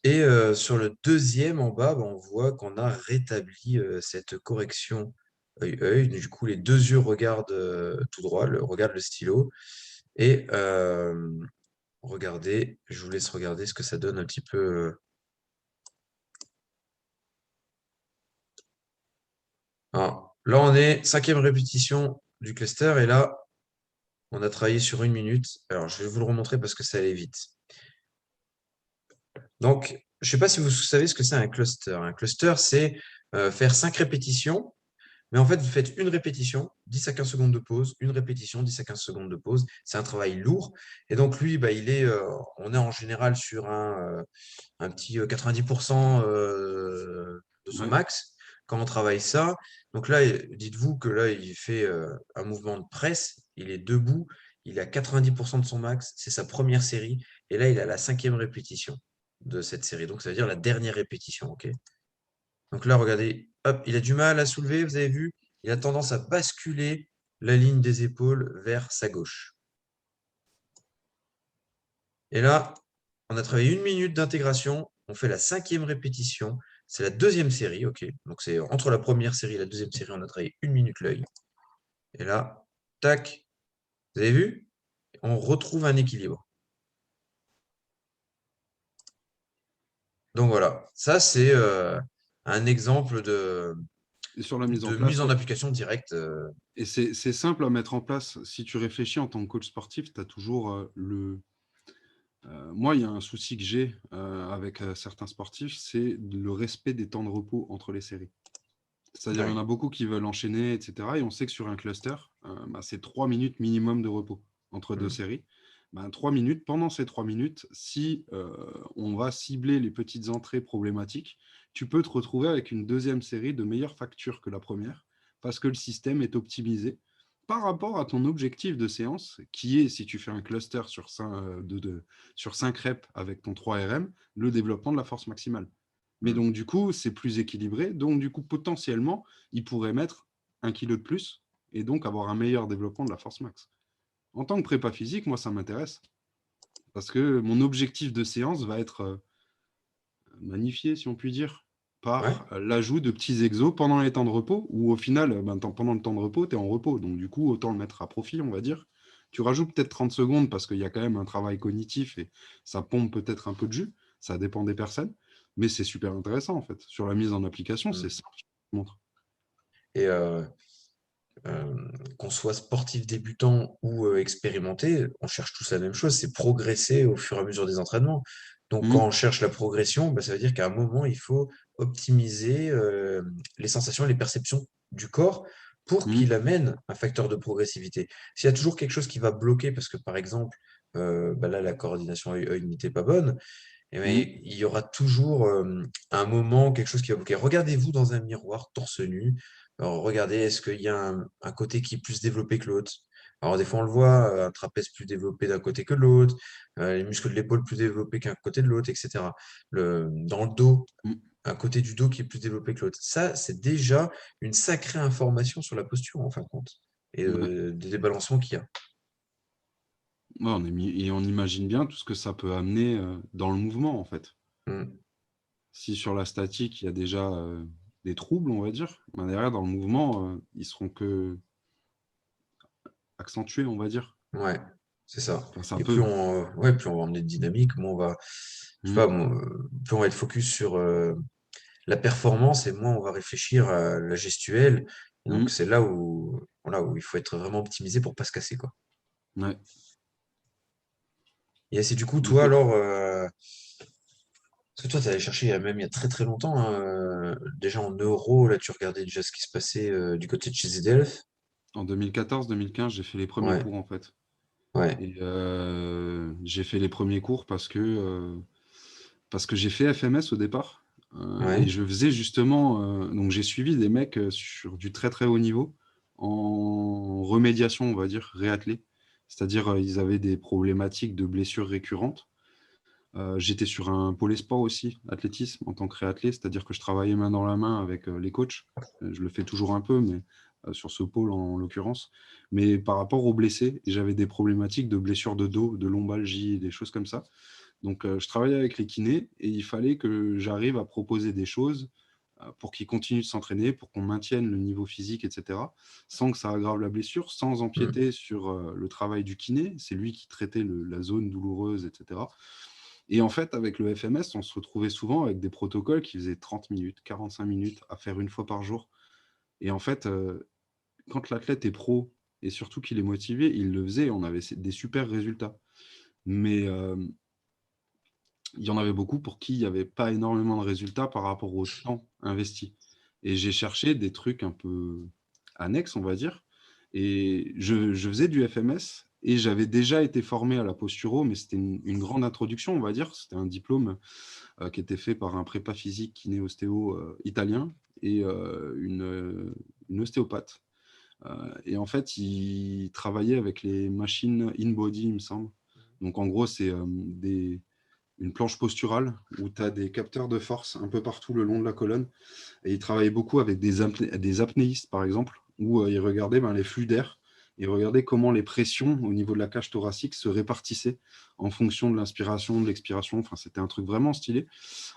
Et sur le deuxième en bas, bah, on voit qu'on a rétabli cette correction œil-œil. Du coup, les deux yeux regardent tout droit, regardent le stylo. Et regardez, je vous laisse regarder ce que ça donne un petit peu. Alors, là, on est cinquième répétition du cluster. Et là, on a travaillé sur une minute. Alors, je vais vous le remontrer parce que ça allait vite. Donc, je ne sais pas si vous savez ce que c'est un cluster. Un cluster, c'est faire 5 répétitions, mais en fait, vous faites une répétition, 10 à 15 secondes de pause, une répétition, 10 à 15 secondes de pause. C'est un travail lourd. Et donc, lui, bah, on est en général sur un petit 90% de son Ouais. max quand on travaille ça. Donc là, dites-vous que là, il fait un mouvement de presse, il est debout, il est à 90% de son max, c'est sa première série, et là, il est à la cinquième répétition de cette série. Donc, ça veut dire la dernière répétition, ok? Donc là, regardez, hop, il a du mal à soulever, vous avez vu? Il a tendance à basculer la ligne des épaules vers sa gauche. Et là, on a travaillé une minute d'intégration. On fait la cinquième répétition. C'est la deuxième série, ok. Donc c'est entre la première série et la deuxième série, on a travaillé une minute l'œil. Et là, tac, vous avez vu? On retrouve un équilibre. Donc voilà, ça c'est un exemple Et sur la mise en de place, mise en ouais. application directe. Et c'est simple à mettre en place. Si tu réfléchis en tant que coach sportif, tu as toujours le. Moi, il y a un souci que j'ai avec certains sportifs, c'est le respect des temps de repos entre les séries. C'est-à-dire, il y en Ouais. a beaucoup qui veulent enchaîner, etc. Et on sait que sur un cluster, c'est 3 minutes minimum de repos entre deux Mm. séries. 3 minutes, pendant ces 3 minutes, si on va cibler les petites entrées problématiques, tu peux te retrouver avec une deuxième série de meilleure facture que la première, parce que le système est optimisé par rapport à ton objectif de séance, qui est, si tu fais un cluster sur 5 reps avec ton 3RM, le développement de la force maximale. Mais Mm. donc, du coup, c'est plus équilibré. Donc, du coup, potentiellement, il pourrait mettre 1 kilo de plus et donc avoir un meilleur développement de la force max. En tant que prépa physique, moi, ça m'intéresse parce que mon objectif de séance va être magnifié, si on peut dire, Ouais. par l'ajout de petits exos pendant les temps de repos, où au final, pendant le temps de repos, tu es en repos. Donc, du coup, autant le mettre à profit, on va dire. Tu rajoutes peut-être 30 secondes parce qu'il y a quand même un travail cognitif et ça pompe peut-être un peu de jus. Ça dépend des personnes. Mais c'est super intéressant, en fait. Sur la mise en application, c'est Mm. simple. Je te montre. Et qu'on soit sportif débutant ou expérimenté, on cherche tous la même chose, c'est progresser au fur et à mesure des entraînements. Donc, quand on Mhm. cherche la progression, bah, ça veut dire qu'à un moment, il faut optimiser les sensations et les perceptions du corps pour qu'il Mhm. amène un facteur de progressivité. S'il y a toujours quelque chose qui va bloquer, parce que par exemple, bah là, la coordination œil n'était pas bonne, eh ben, Mhm. il y aura toujours un moment, quelque chose qui va bloquer. Regardez-vous dans un miroir torse nu. Alors, regardez, est-ce qu'il y a un côté qui est plus développé que l'autre? Alors, des fois, on le voit, un trapèze plus développé d'un côté que de l'autre, les muscles de l'épaule plus développés qu'un côté de l'autre, etc. Dans le dos, Mhm. un côté du dos qui est plus développé que l'autre. Ça, c'est déjà une sacrée information sur la posture, en fin de compte, et Ouais. des débalancements qu'il y a. Ouais, et on imagine bien tout ce que ça peut amener dans le mouvement, en fait. Mm. Si sur la statique, il y a déjà des troubles, on va dire, derrière, dans le mouvement, ils seront que accentués, on va dire. Ouais. c'est ça. Enfin, c'est un Et peu. plus on va emmener de dynamique, moins on va, je sais Hmm. pas, plus on va être focus sur la performance et moins on va réfléchir à la gestuelle. Et donc, Hmm. c'est là où, voilà, où il faut être vraiment optimisé pour pas se casser, quoi. Ouais. Et c'est du coup, En toi, effet. alors, parce que toi, tu allé chercher même il y a très très longtemps, hein, déjà en euros, là, tu regardais déjà ce qui se passait du côté de chez ZDF. En 2014-2015, j'ai fait les premiers Ouais, cours en fait. ouais, Et j'ai fait les premiers cours parce que j'ai fait FMS au départ. Et ouais, je faisais justement. Donc j'ai suivi des mecs sur du très très haut niveau en remédiation, on va dire, réathlé. C'est-à-dire, ils avaient des problématiques de blessures récurrentes. J'étais sur un pôle sport aussi, athlétisme, en tant que réathlète, c'est-à-dire que je travaillais main dans la main avec les coachs. Je le fais toujours un peu, mais sur ce pôle en l'occurrence. Mais par rapport aux blessés, j'avais des problématiques de blessures de dos, de lombalgie, des choses comme ça. Donc, je travaillais avec les kinés et il fallait que j'arrive à proposer des choses pour qu'ils continuent de s'entraîner, pour qu'on maintienne le niveau physique, etc., sans que ça aggrave la blessure, sans mm, empiéter sur le travail du kiné. C'est lui qui traitait la zone douloureuse, etc. Et en fait, avec le FMS, on se retrouvait souvent avec des protocoles qui faisaient 30 minutes, 45 minutes à faire une fois par jour. Et en fait, quand l'athlète est pro et surtout qu'il est motivé, il le faisait, on avait des super résultats. Mais il y en avait beaucoup pour qui il n'y avait pas énormément de résultats par rapport au temps investi. Et j'ai cherché des trucs un peu annexes, on va dire. Et je faisais du FMS et j'avais déjà été formé à la posturo, mais c'était une grande introduction, on va dire. C'était un diplôme qui était fait par un prépa physique kiné-ostéo italien et une ostéopathe. Et en fait, il travaillait avec les machines in-body, il me semble. Donc en gros, c'est une planche posturale où tu as des capteurs de force un peu partout le long de la colonne. Et il travaillait beaucoup avec des apnéistes, par exemple, où il regardait les flux d'air. Il regardait comment les pressions au niveau de la cage thoracique se répartissaient en fonction de l'inspiration, de l'expiration. Enfin, c'était un truc vraiment stylé,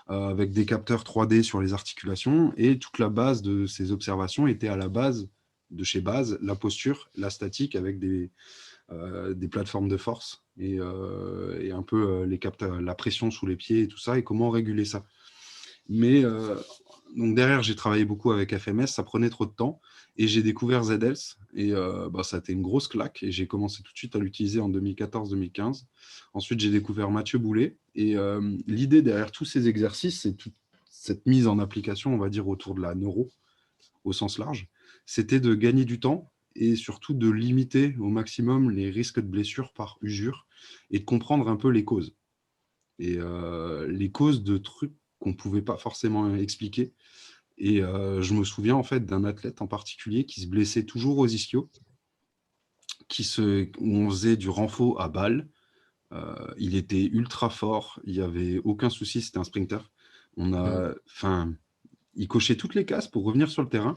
avec des capteurs 3D sur les articulations. Et toute la base de ces observations était à la base de chez Base, la posture, la statique avec des plateformes de force et un peu les capteurs, la pression sous les pieds et tout ça, et comment réguler ça. Mais donc derrière, j'ai travaillé beaucoup avec FMS, ça prenait trop de temps, et j'ai découvert ZELS, et ça a été une grosse claque, et j'ai commencé tout de suite à l'utiliser en 2014-2015. Ensuite, j'ai découvert Mathieu Boulet, et l'idée derrière tous ces exercices, c'est toute cette mise en application, on va dire, autour de la neuro, au sens large, c'était de gagner du temps et surtout de limiter au maximum les risques de blessures par usure et de comprendre un peu les causes. Et les causes de trucs qu'on ne pouvait pas forcément expliquer. Et je me souviens en fait d'un athlète en particulier qui se blessait toujours aux ischios, où on faisait du renfort à balle. Il était ultra fort, il n'y avait aucun souci, c'était un sprinter. mm. Enfin, il cochait toutes les cases pour revenir sur le terrain.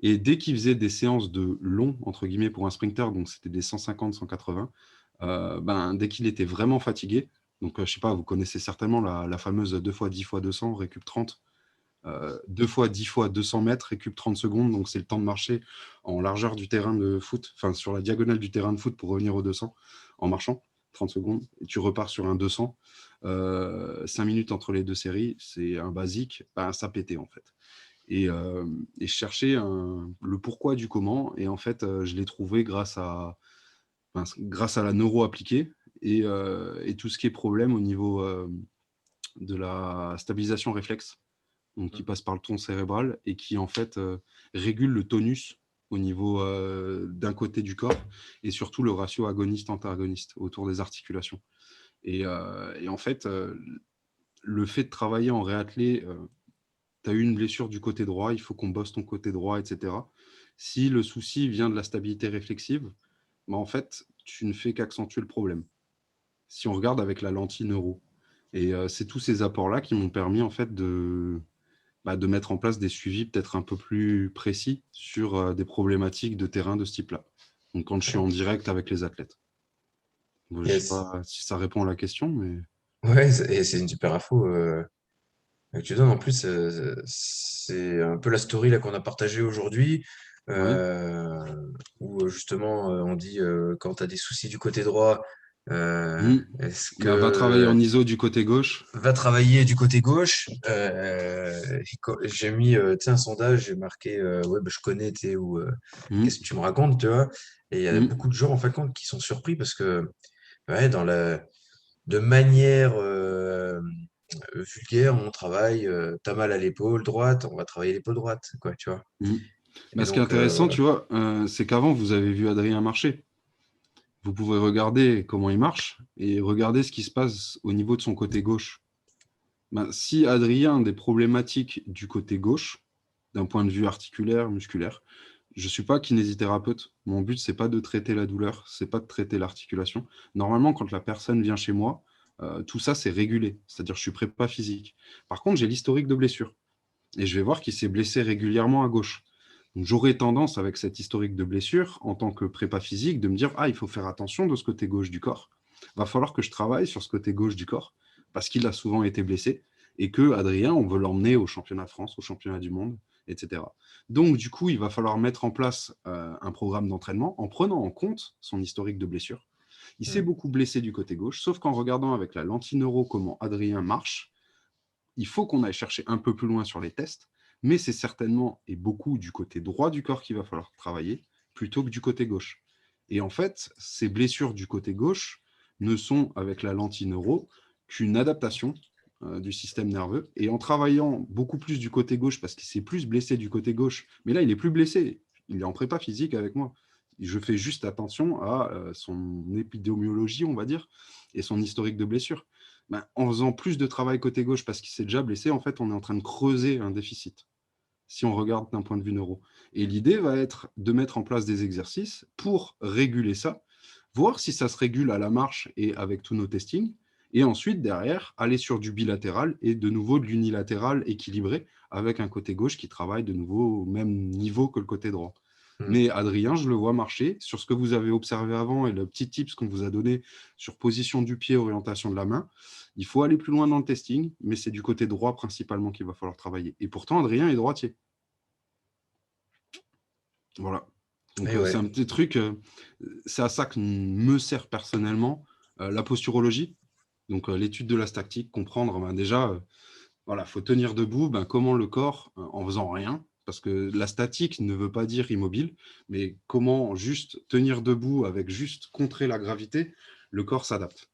Et dès qu'il faisait des séances de long, entre guillemets, pour un sprinter, donc c'était des 150, 180, dès qu'il était vraiment fatigué, donc je sais pas, vous connaissez certainement la fameuse 2 fois 10 fois 200, récup 30, 2 fois 10 fois 200 mètres, récup 30 secondes, donc c'est le temps de marcher en largeur du terrain de foot, enfin sur la diagonale du terrain de foot pour revenir au 200 en marchant, 30 secondes, et tu repars sur un 200. 5 minutes entre les deux séries, c'est un basique, ça pétait en fait. Et je cherchais le pourquoi du comment. Et en fait, je l'ai trouvé grâce à la neuro appliquée et tout ce qui est problème au niveau de la stabilisation réflexe, donc qui passe par le tronc cérébral et qui en fait régule le tonus au niveau d'un côté du corps et surtout le ratio agoniste-antagoniste autour des articulations. Et en fait, le fait de travailler en réathlé, tu as eu une blessure du côté droit, il faut qu'on bosse ton côté droit, etc. Si le souci vient de la stabilité réflexive, en fait, tu ne fais qu'accentuer le problème. Si on regarde avec la lentille neuro. Et c'est tous ces apports-là qui m'ont permis en fait de mettre en place des suivis peut-être un peu plus précis sur des problématiques de terrain de ce type-là. Donc quand je suis en direct avec les athlètes. Bon, je ne sais Yes. pas si ça répond à la question, mais Ouais, et c'est une super info que tu donnes. En plus, c'est un peu la story là qu'on a partagée aujourd'hui, oui. où justement on dit quand tu as des soucis du côté droit, Est-ce Bah, va travailler que en ISO du côté gauche. va travailler du côté gauche? J'ai mis tu sais, un sondage, j'ai marqué ouais, bah, je connais, tu sais, ou Hmm, qu'est-ce que tu me racontes, tu vois? Et il y a hmm. beaucoup de gens en fin de compte qui sont surpris parce que ouais, de manière vulgaire, on travaille, t'as mal à l'épaule droite, on va travailler l'épaule droite, quoi, tu vois. Hmm. Et Bah, ce qui est donc, intéressant, tu vois, c'est qu'avant, vous avez vu Adrien marcher. Vous pouvez regarder comment il marche et regarder ce qui se passe au niveau de son côté gauche. Ben, si Adrien a des problématiques du côté gauche, d'un point de vue articulaire, musculaire, je ne suis pas kinésithérapeute. Mon but, c'est pas de traiter la douleur, c'est pas de traiter l'articulation. Normalement, quand la personne vient chez moi, tout ça, c'est régulé. C'est-à-dire, je suis prépa physique. Par contre, j'ai l'historique de blessure. Et je vais voir qu'il s'est blessé régulièrement à gauche. Donc, j'aurais tendance, avec cet historique de blessure, en tant que prépa physique, de me dire, ah, il faut faire attention de ce côté gauche du corps. Va falloir que je travaille sur ce côté gauche du corps, parce qu'il a souvent été blessé, et que Adrien, on veut l'emmener au championnat de France, au championnat du monde, etc. Donc, du coup, il va falloir mettre en place un programme d'entraînement en prenant en compte son historique de blessure. Il s'est hmm, beaucoup blessé du côté gauche, sauf qu'en regardant avec la lentille neuro comment Adrien marche, il faut qu'on aille chercher un peu plus loin sur les tests, mais c'est certainement et beaucoup du côté droit du corps qu'il va falloir travailler plutôt que du côté gauche. Et en fait, ces blessures du côté gauche ne sont, avec la lentille neuro, qu'une adaptation du système nerveux. Et en travaillant beaucoup plus du côté gauche, parce qu'il s'est plus blessé du côté gauche, mais là, il est plus blessé, il est en prépa physique avec moi. Je fais juste attention à son épidémiologie, on va dire, et son historique de blessure. Ben, en faisant plus de travail côté gauche parce qu'il s'est déjà blessé, en fait, on est en train de creuser un déficit, si on regarde d'un point de vue neuro. Et l'idée va être de mettre en place des exercices pour réguler ça, voir si ça se régule à la marche et avec tous nos testings, et ensuite, derrière, aller sur du bilatéral et de nouveau de l'unilatéral équilibré, avec un côté gauche qui travaille de nouveau au même niveau que le côté droit. hmm. Mais Adrien, je le vois marcher sur ce que vous avez observé avant et le petit tips qu'on vous a donné sur position du pied, orientation de la main. Il faut aller plus loin dans le testing, mais c'est du côté droit principalement qu'il va falloir travailler. Et pourtant, Adrien est droitier. Voilà. Donc, Et c'est ouais. un petit truc, c'est à ça que me sert personnellement la posturologie, donc l'étude de la statique, comprendre ben, déjà, voilà, faut tenir debout, ben, comment le corps, en faisant rien, parce que la statique ne veut pas dire immobile, mais comment juste tenir debout avec juste contrer la gravité, le corps s'adapte.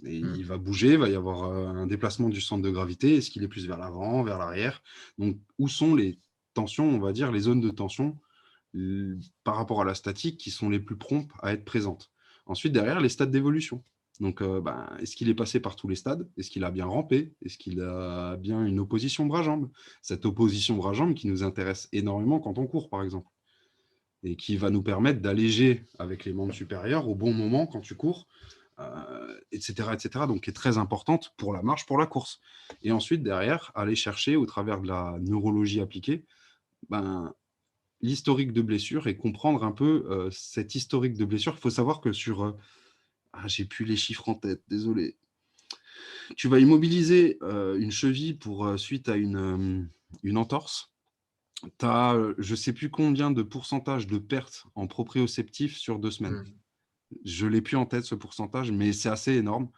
Et Hmm. il va bouger, il va y avoir un déplacement du centre de gravité. Est-ce qu'il est plus vers l'avant, vers l'arrière? Donc, où sont les tensions, on va dire, les zones de tension par rapport à la statique qui sont les plus promptes à être présentes? Ensuite, derrière, les stades d'évolution. Donc, ben, est-ce qu'il est passé par tous les stades? Est-ce qu'il a bien rampé? Est-ce qu'il a bien une opposition bras-jambe? Cette opposition bras-jambe qui nous intéresse énormément quand on court, par exemple, et qui va nous permettre d'alléger avec les membres supérieurs au bon moment quand tu cours, etc., etc. Donc, qui est très importante pour la marche, pour la course. Et ensuite, derrière, aller chercher, au travers de la neurologie appliquée, ben, l'historique de blessure et comprendre un peu cet historique de blessure. Il faut savoir que sur... j'ai plus les chiffres en tête, désolé. Tu vas immobiliser une cheville pour, suite à une entorse. Tu as, je ne sais plus combien de pourcentage de perte en proprioceptif sur 2 semaines. Hmm. Je ne l'ai plus en tête, ce pourcentage, mais c'est assez énorme.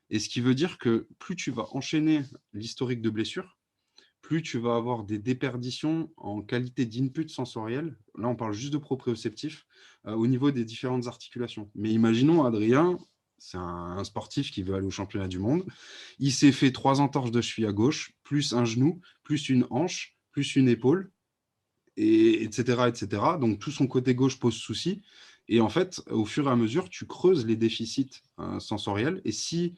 Et ce qui veut dire que plus tu vas enchaîner l'historique de blessure, plus tu vas avoir des déperditions en qualité d'input sensoriel. Là, on parle juste de proprioceptif au niveau des différentes articulations. Mais imaginons, Adrien, c'est un sportif qui veut aller au championnat du monde. Il s'est fait 3 entorses de cheville à gauche, plus un genou, plus une hanche, plus une épaule, et, etc., etc. Donc, tout son côté gauche pose souci. Et en fait, au fur et à mesure, tu creuses les déficits sensoriels. Et si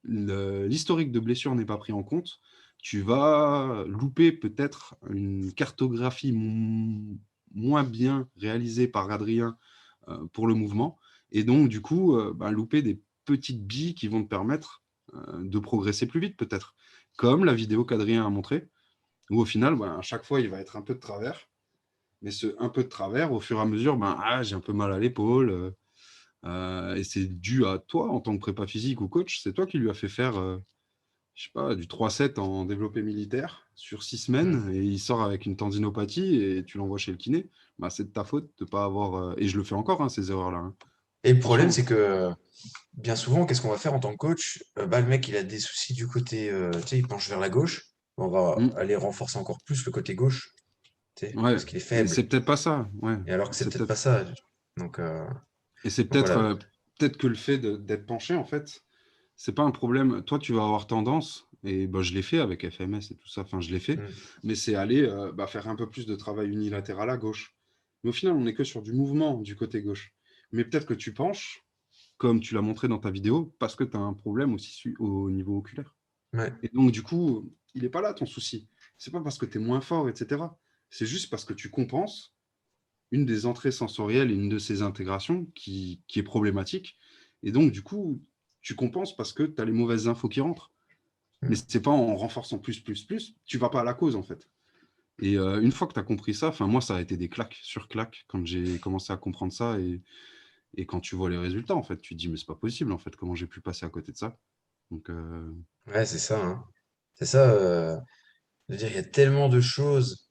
l'historique de blessure n'est pas pris en compte, tu vas louper peut-être une cartographie moins bien réalisée par Adrien pour le mouvement. Et donc, du coup, louper des petites billes qui vont te permettre de progresser plus vite, peut-être. Comme la vidéo qu'Adrien a montrée, où au final, à chaque fois, il va être un peu de travers. Mais ce un peu de travers, au fur et à mesure, j'ai un peu mal à l'épaule. Et c'est dû à toi, en tant que prépa physique ou coach. C'est toi qui lui as fait faire, je sais pas, du 3-7 en développé militaire sur 6 Hmm. semaines. Et il sort avec une tendinopathie et tu l'envoies chez le kiné. C'est de ta faute de ne pas avoir... et je le fais encore, hein, ces erreurs-là. Hein. Et le problème, Franchement, c'est que bien souvent, qu'est-ce qu'on va faire en tant que coach? Le mec, il a des soucis du côté, tu sais, il penche vers la gauche. On va hmm, aller renforcer encore plus le côté gauche, tu sais, ouais, parce qu'il est et faible. c'est peut-être pas ça, ouais. Et alors que c'est C'est peut-être pas peut-être ça. Donc, euh, Et c'est donc peut-être voilà. peut-être que le fait d'être penché, en fait, c'est pas un problème. Toi, tu vas avoir tendance, et bah, je l'ai fait avec FMS et tout ça, enfin, je l'ai fait, Mm. mais c'est aller faire un peu plus de travail unilatéral à gauche. Mais au final, on n'est que sur du mouvement du côté gauche. Mais peut-être que tu penches, comme tu l'as montré dans ta vidéo, parce que tu as un problème aussi au niveau oculaire. Ouais. Et donc, du coup, il n'est pas là ton souci. C'est pas parce que tu es moins fort, etc. C'est juste parce que tu compenses une des entrées sensorielles et une de ces intégrations qui est problématique. Et donc, du coup, tu compenses parce que tu as les mauvaises infos qui rentrent. Mais Mm. c'est pas en renforçant plus, tu vas pas à la cause, en fait. Et une fois que tu as compris ça, enfin, moi, ça a été des claques sur claques quand j'ai commencé à comprendre ça. Et quand tu vois les résultats, en fait, tu te dis, mais c'est pas possible, en fait, comment j'ai pu passer à côté de ça. Donc, Ouais, c'est ça, hein. C'est ça. Je veux dire, il y a tellement de choses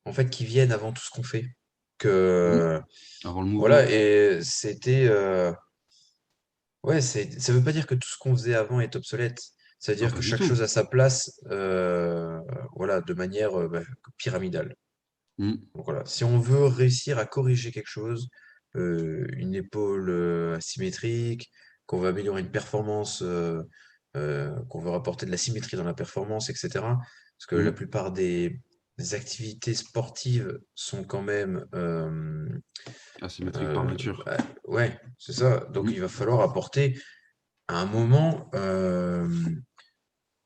en fait qui viennent avant tout ce qu'on fait mm, que avant le voilà. mouvement. Et c'était ouais, ça veut pas dire que tout ce qu'on faisait avant est obsolète. Ça veut Ah, dire pas que du chaque tout. chose a sa place, voilà, de manière pyramidale. Mm, Donc voilà, si on veut réussir à corriger quelque chose, une épaule asymétrique, qu'on veut améliorer une performance, qu'on veut rapporter de la symétrie dans la performance, etc. Parce que la mm. plupart des activités sportives sont quand même, Asymétrique par euh, nature. bah, ouais, c'est ça. Donc il Mm. va falloir apporter à un moment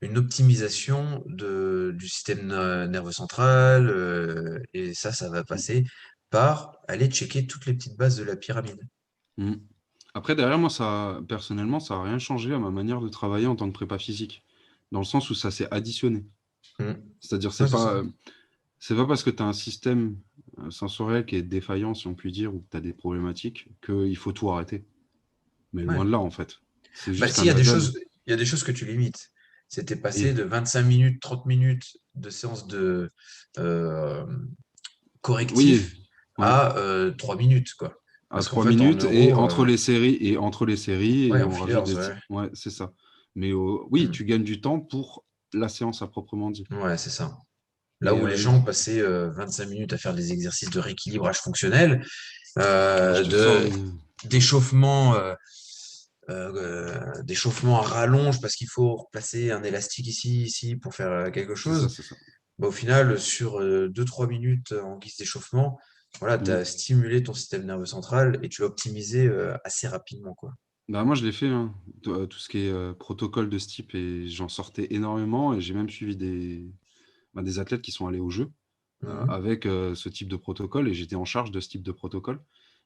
une optimisation du système nerveux central, et ça va passer par aller checker toutes les petites bases de la pyramide. Mm. Après, derrière moi, ça, personnellement, ça n'a rien changé à ma manière de travailler en tant que prépa physique, dans le sens où ça s'est additionné. Mm. C'est-à-dire, Ouais, c'est ça. c'est pas parce que tu as un système sensoriel qui est défaillant, si on peut dire, ou que tu as des problématiques, qu'il faut tout arrêter. Mais Ouais. loin de là, en fait. C'est Bah, juste si, il y un a des add-on. choses, il y a des choses que tu limites. C'était passé Et de 25 minutes, 30 minutes de séance de euh, oui, correctif ouais, à 3 minutes, quoi. à Parce qu'en 3 fait, en minutes, et euros, entre les séries, ouais, et en on rajoute fillers, ouais. Ouais, c'est ça. Mais oui, Mm. tu gagnes du temps pour la séance à proprement dit. Ouais, c'est ça. Là Et où les gens passaient 25 minutes à faire des exercices de rééquilibrage fonctionnel, je te sors de une. d'échauffement d'échauffement à rallonge parce qu'il faut replacer un élastique ici, ici pour faire quelque C'est ça, chose. c'est ça. Bah, au final, sur 2-3 minutes en guise d'échauffement, voilà, tu Mm. as stimulé ton système nerveux central et tu l'as optimisé assez rapidement, quoi. Bah, moi, je l'ai fait, hein, tout ce qui est protocole de ce type, et j'en sortais énormément. Et j'ai même suivi des athlètes qui sont allés aux Jeux Mhm. avec ce type de protocole, et j'étais en charge de ce type de protocole.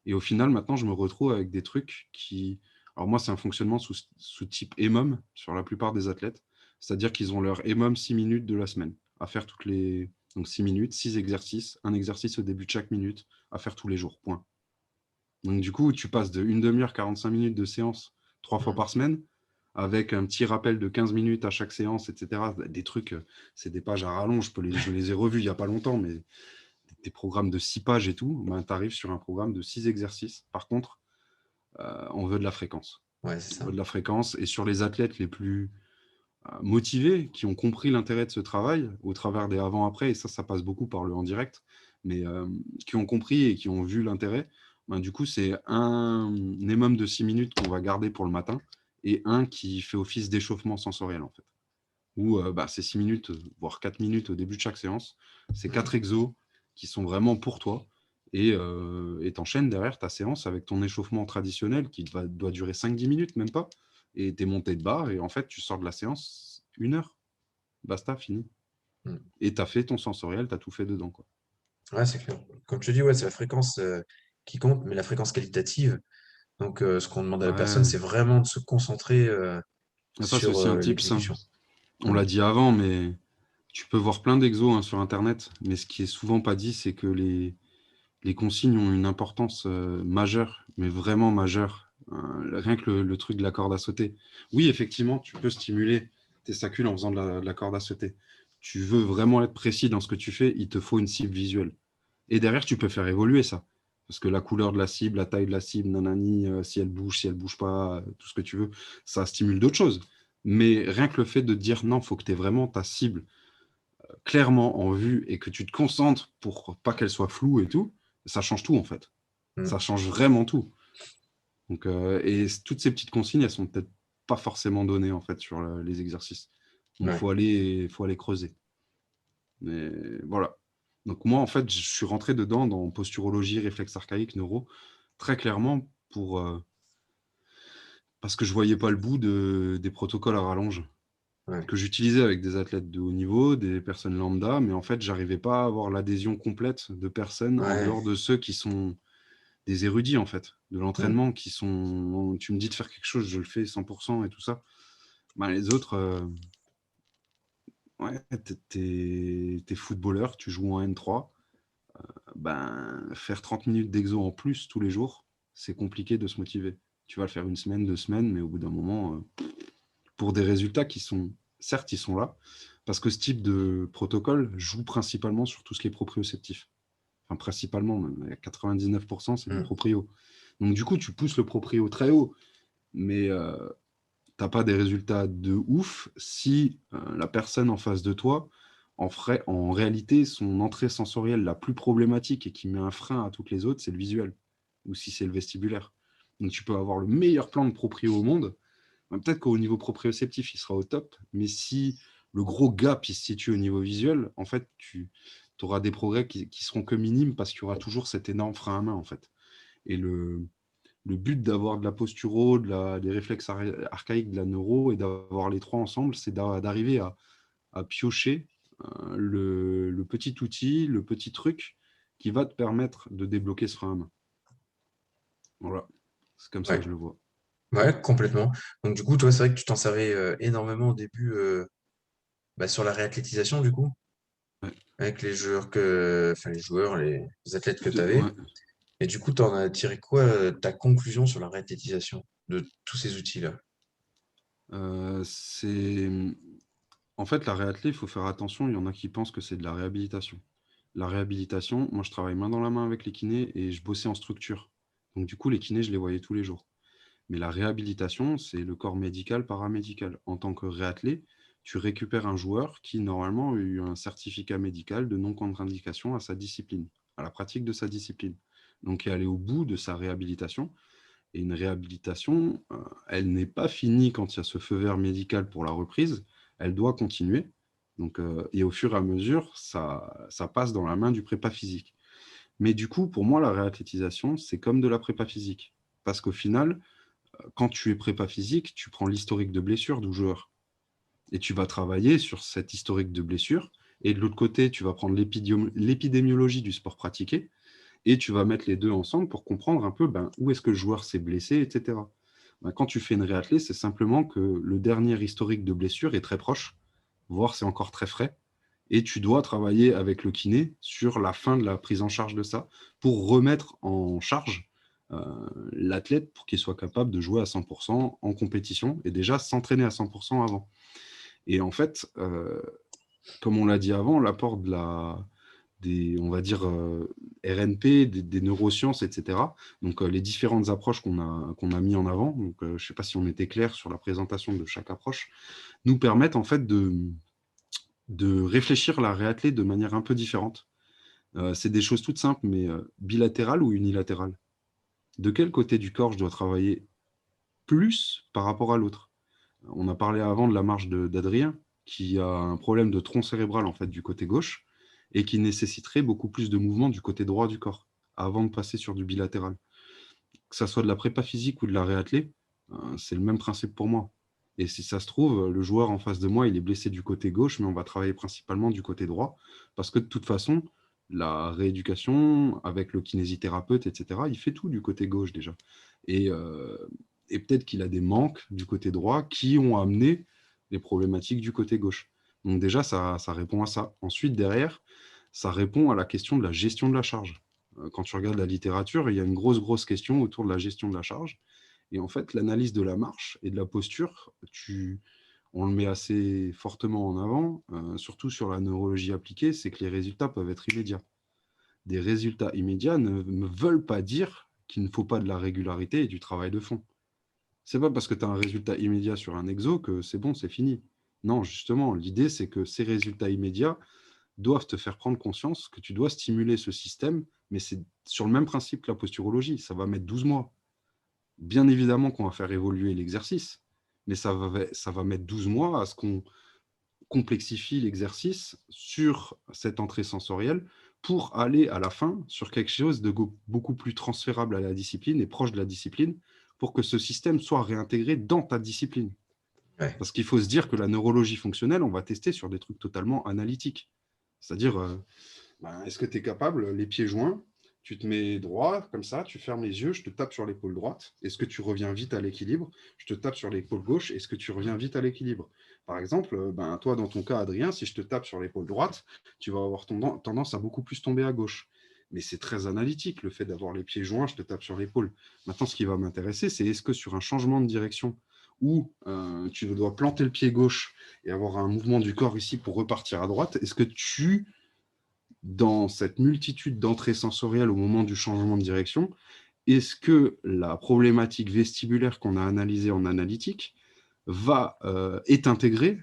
Et au final, maintenant, je me retrouve avec des trucs qui. Alors, moi, c'est un fonctionnement sous type EMOM sur la plupart des athlètes. C'est-à-dire qu'ils ont leur EMOM 6 minutes de la semaine à faire toutes les. Donc, 6 minutes, 6 exercices, un exercice au début de chaque minute à faire tous les jours. Point. Donc, du coup, tu passes de 1 demi-heure, 45 minutes de séance 3 fois Mhm. par semaine, avec un petit rappel de 15 minutes à chaque séance, etc. Des trucs, c'est des pages à rallonge. Je les ai revus il n'y a pas longtemps, mais des programmes de 6 pages et tout, ben, tu arrives sur un programme de 6 exercices. Par contre, on veut de la fréquence. Ouais, c'est On veut ça. de la fréquence. Et sur les athlètes les plus motivés, qui ont compris l'intérêt de ce travail, au travers des avant-après, et ça passe beaucoup par le en direct, mais qui ont compris et qui ont vu l'intérêt, ben, du coup, c'est un minimum de 6 minutes qu'on va garder pour le matin, et un qui fait office d'échauffement sensoriel, en fait. Où c'est 6 minutes, voire 4 minutes au début de chaque séance. C'est 4 Mhm. exos qui sont vraiment pour toi. Et t'enchaînes derrière ta séance avec ton échauffement traditionnel qui doit durer 5-10 minutes, même pas. Et tes montées de barre, et en fait, tu sors de la séance 1 heure. Basta, fini. Mhm. Et tu as fait ton sensoriel, tu as tout fait dedans, quoi. Ouais, c'est clair. Comme tu dis, ouais, c'est la fréquence qui compte, mais la fréquence qualitative. Donc, ce qu'on demande à la personne, Ouais. c'est vraiment de se concentrer Et ça, c'est sur aussi un tips, hein. l'exécution. On l'a Mhm. dit avant, mais tu peux voir plein d'exos, hein, sur Internet. Mais ce qui est souvent pas dit, c'est que les consignes ont une importance majeure, mais vraiment majeure. Rien que le truc de la corde à sauter. Oui, effectivement, tu peux stimuler tes saccules en faisant de la corde à sauter. Tu veux vraiment être précis dans ce que tu fais, il te faut une cible visuelle. Et derrière, tu peux faire évoluer ça. Parce que la couleur de la cible, la taille de la cible, nanani, si elle bouge pas, tout ce que tu veux, ça stimule d'autres choses. Mais rien que le fait de dire non, il faut que tu aies vraiment ta cible clairement en vue et que tu te concentres pour pas qu'elle soit floue et tout, ça change tout en fait. Ça change vraiment tout. Donc, et toutes ces petites consignes, elles sont peut-être pas forcément données en fait sur les exercices. Donc, faut aller creuser. Mais voilà. Donc moi, en fait, je suis rentré dedans dans posturologie, réflexe archaïque, neuro, très clairement parce que je voyais pas le bout des protocoles à rallonge que j'utilisais avec des athlètes de haut niveau, des personnes lambda, mais en fait, j'arrivais pas à avoir l'adhésion complète de personnes en dehors de ceux qui sont des érudits, en fait, de l'entraînement, qui sont... Tu me dis de faire quelque chose, je le fais 100% et tout ça. Ben, les autres, t'es footballeur, tu joues en N3, ben, faire 30 minutes d'exo en plus tous les jours, c'est compliqué de se motiver. Tu vas le faire une semaine, 2 semaines, mais au bout d'un moment, pour des résultats qui sont, certes, ils sont là, parce que ce type de protocole joue principalement sur tout ce qui est proprioceptif. Enfin, principalement, même, 99%, c'est du proprio. Donc, du coup, tu pousses le proprio très haut, mais tu n'as pas des résultats de ouf si la personne en face de toi, en réalité, son entrée sensorielle la plus problématique et qui met un frein à toutes les autres, c'est le visuel, ou si c'est le vestibulaire. Donc, tu peux avoir le meilleur plan de proprio au monde, peut-être qu'au niveau proprioceptif, il sera au top, mais si le gros gap il se situe au niveau visuel, en fait, tu auras des progrès qui seront que minimes parce qu'il y aura toujours cet énorme frein à main, en fait. Et le but d'avoir de la posturo, des réflexes archaïques, de la neuro, et d'avoir les trois ensemble, c'est d'arriver à piocher le petit outil, le petit truc qui va te permettre de débloquer ce frein à main. Voilà, c'est comme ça que je le vois. Ouais, complètement. Donc du coup, toi, c'est vrai que tu t'en servais énormément au début sur la réathlétisation, du coup, Ouais. avec les joueurs les athlètes que tu avais. Ouais. Et du coup, tu en as tiré quoi, ta conclusion sur la réathlétisation de tous ces outils-là? C'est En fait, la réathlée, il faut faire attention. Il y en a qui pensent que c'est de la réhabilitation. La réhabilitation, moi, je travaille main dans la main avec les kinés et je bossais en structure. Donc, du coup, les kinés, je les voyais tous les jours. Mais la réhabilitation, c'est le corps médical, paramédical. En tant que réathlé, tu récupères un joueur qui, normalement, a eu un certificat médical de non-contre-indication à sa discipline, à la pratique de sa discipline. Donc, il est allé au bout de sa réhabilitation. Et une réhabilitation, elle n'est pas finie quand il y a ce feu vert médical pour la reprise. Elle doit continuer. Donc, et au fur et à mesure, ça passe dans la main du prépa physique. Mais du coup, pour moi, la réathlétisation, c'est comme de la prépa physique. Parce qu'au final, quand tu es prépa physique, tu prends l'historique de blessure du joueur. Et tu vas travailler sur cet historique de blessure. Et de l'autre côté, tu vas prendre l'épidémiologie du sport pratiqué. Et tu vas mettre les deux ensemble pour comprendre un peu où est-ce que le joueur s'est blessé, etc. Quand tu fais une réathlée, c'est simplement que le dernier historique de blessure est très proche, voire c'est encore très frais. Et tu dois travailler avec le kiné sur la fin de la prise en charge de ça pour remettre en charge l'athlète pour qu'il soit capable de jouer à 100% en compétition et déjà s'entraîner à 100% avant. Et en fait, comme on l'a dit avant, l'apport on va dire, RNP, des neurosciences, etc. Donc, les différentes approches qu'on a mis en avant, donc, je ne sais pas si on était clair sur la présentation de chaque approche, nous permettent en fait de réfléchir la réathlée de manière un peu différente. C'est des choses toutes simples, mais bilatérales ou unilatérales. De quel côté du corps je dois travailler plus par rapport à l'autre? On a parlé avant de la marche d'Adrien, qui a un problème de tronc cérébral en fait du côté gauche et qui nécessiterait beaucoup plus de mouvement du côté droit du corps avant de passer sur du bilatéral. Que ça soit de la prépa physique ou de la réathlée, c'est le même principe pour moi. Et si ça se trouve, le joueur en face de moi, il est blessé du côté gauche, mais on va travailler principalement du côté droit, parce que de toute façon, la rééducation avec le kinésithérapeute, etc., il fait tout du côté gauche déjà. Et, euh, et peut-être qu'il a des manques du côté droit qui ont amené les problématiques du côté gauche. Donc déjà, ça répond à ça. Ensuite, derrière, ça répond à la question de la gestion de la charge. Quand tu regardes la littérature, il y a une grosse question autour de la gestion de la charge. Et en fait, l'analyse de la marche et de la posture, on le met assez fortement en avant, surtout sur la neurologie appliquée, c'est que les résultats peuvent être immédiats. des résultats immédiats ne me veulent pas dire qu'il ne faut pas de la régularité et du travail de fond. C'est pas parce que tu as un résultat immédiat sur un exo que c'est bon, c'est fini. Non, justement, l'idée, c'est que ces résultats immédiats doivent te faire prendre conscience que tu dois stimuler ce système, mais c'est sur le même principe que la posturologie. Ça va mettre 12 mois. Bien évidemment qu'on va faire évoluer l'exercice, mais ça va mettre 12 mois à ce qu'on complexifie l'exercice sur cette entrée sensorielle pour aller à la fin sur quelque chose de beaucoup plus transférable à la discipline et proche de la discipline pour que ce système soit réintégré dans ta discipline. Ouais. Parce qu'il faut se dire que la neurologie fonctionnelle, on va tester sur des trucs totalement analytiques. C'est-à-dire, est-ce que tu es capable, les pieds joints, tu te mets droit, comme ça, tu fermes les yeux, je te tape sur l'épaule droite, est-ce que tu reviens vite à l'équilibre? Je te tape sur l'épaule gauche, est-ce que tu reviens vite à l'équilibre? Par exemple, toi, dans ton cas, Adrien, si je te tape sur l'épaule droite, tu vas avoir tendance à beaucoup plus tomber à gauche. Mais c'est très analytique, le fait d'avoir les pieds joints, je te tape sur l'épaule. Maintenant, ce qui va m'intéresser, c'est est-ce que sur un changement de direction, où tu dois planter le pied gauche et avoir un mouvement du corps ici pour repartir à droite, est-ce que tu, dans cette multitude d'entrées sensorielles au moment du changement de direction, est-ce que la problématique vestibulaire qu'on a analysée en analytique est intégrée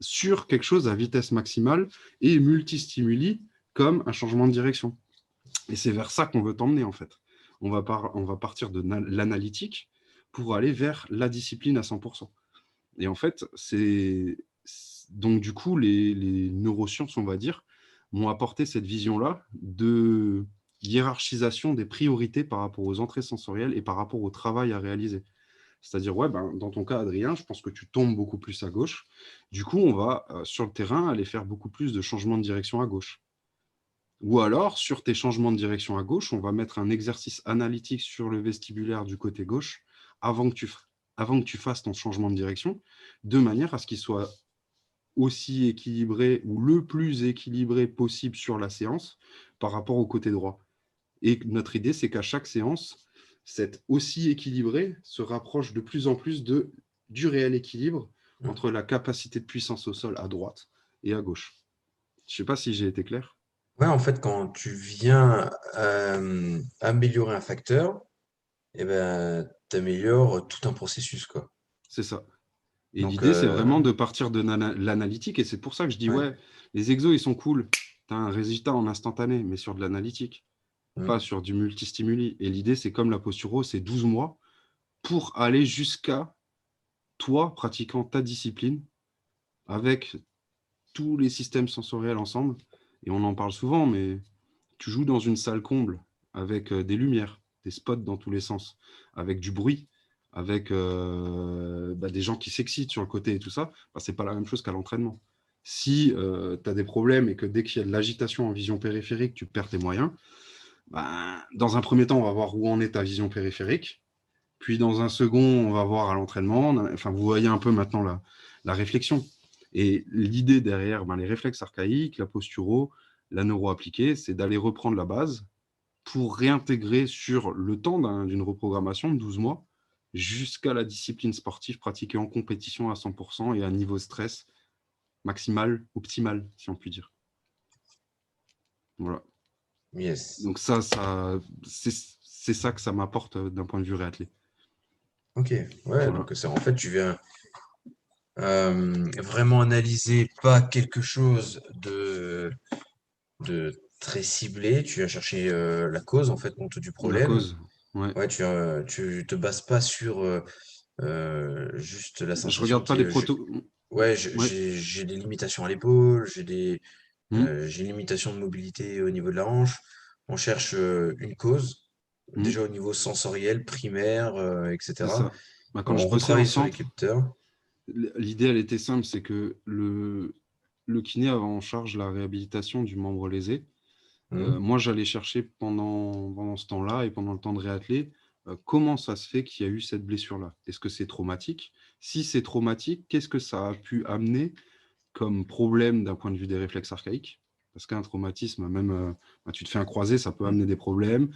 sur quelque chose à vitesse maximale et multistimuli comme un changement de direction? Et c'est vers ça qu'on veut t'emmener, en fait. On va partir de l'analytique pour aller vers la discipline à 100%. Et en fait, donc du coup, les neurosciences, on va dire, m'ont apporté cette vision-là de hiérarchisation des priorités par rapport aux entrées sensorielles et par rapport au travail à réaliser. C'est-à-dire, dans ton cas, Adrien, je pense que tu tombes beaucoup plus à gauche. Du coup, on va, sur le terrain, aller faire beaucoup plus de changements de direction à gauche. Ou alors, sur tes changements de direction à gauche, on va mettre un exercice analytique sur le vestibulaire du côté gauche avant que tu fasses ton changement de direction, de manière à ce qu'il soit aussi équilibré ou le plus équilibré possible sur la séance par rapport au côté droit. Et notre idée, c'est qu'à chaque séance, cet aussi équilibré se rapproche de plus en plus du réel équilibre entre la capacité de puissance au sol à droite et à gauche. Je ne sais pas si j'ai été clair. Ouais, en fait, quand tu viens améliorer un facteur, eh ben, tu améliores tout un processus, quoi. C'est ça. Et Donc, l'idée, c'est vraiment de partir de l'analytique. Et c'est pour ça que je dis, ouais. les exos, ils sont cool. Tu as un résultat en instantané, mais sur de l'analytique, pas sur du multistimuli. Et l'idée, c'est comme la posturo, c'est 12 mois pour aller jusqu'à toi pratiquant ta discipline avec tous les systèmes sensoriels ensemble. Et on en parle souvent, mais tu joues dans une salle comble avec des lumières, des spots dans tous les sens, avec du bruit, avec des gens qui s'excitent sur le côté et tout ça, c'est pas la même chose qu'à l'entraînement. Si tu as des problèmes et que dès qu'il y a de l'agitation en vision périphérique, tu perds tes moyens, dans un premier temps, on va voir où en est ta vision périphérique. Puis dans un second, on va voir à l'entraînement. Enfin, vous voyez un peu maintenant la réflexion. Et l'idée derrière les réflexes archaïques, la posturo, la neuro-appliquée, c'est d'aller reprendre la base pour réintégrer sur le temps d'une reprogrammation de 12 mois jusqu'à la discipline sportive pratiquée en compétition à 100% et à niveau stress maximal, optimal, si on peut dire. Voilà. Yes. Donc c'est ça que ça m'apporte d'un point de vue réathlé. Ok, ouais, Voilà. donc en fait, tu viens vraiment analyser pas quelque chose de très ciblé, tu viens chercher la cause en fait du La problème. cause, ouais. Ouais, tu te bases pas sur juste la Je sensation regarde pas qui les est protos. ouais, Ouais. j'ai des limitations à l'épaule, Mmh. j'ai une limitation de mobilité au niveau de la hanche. On cherche une cause, Mmh. déjà au niveau sensoriel, primaire, C'est etc. ça. Quand je On bossais en retravaille sur centre, l'équipteur. l'idée, elle était simple, c'est que le kiné avait en charge la réhabilitation du membre lésé. Mhm. Moi, j'allais chercher pendant ce temps-là et pendant le temps de réathlé, comment ça se fait qu'il y a eu cette blessure-là? Est-ce que c'est traumatique? Si c'est traumatique, qu'est-ce que ça a pu amener comme problème d'un point de vue des réflexes archaïques? Parce qu'un traumatisme, même tu te fais un croisé, ça peut amener des problèmes.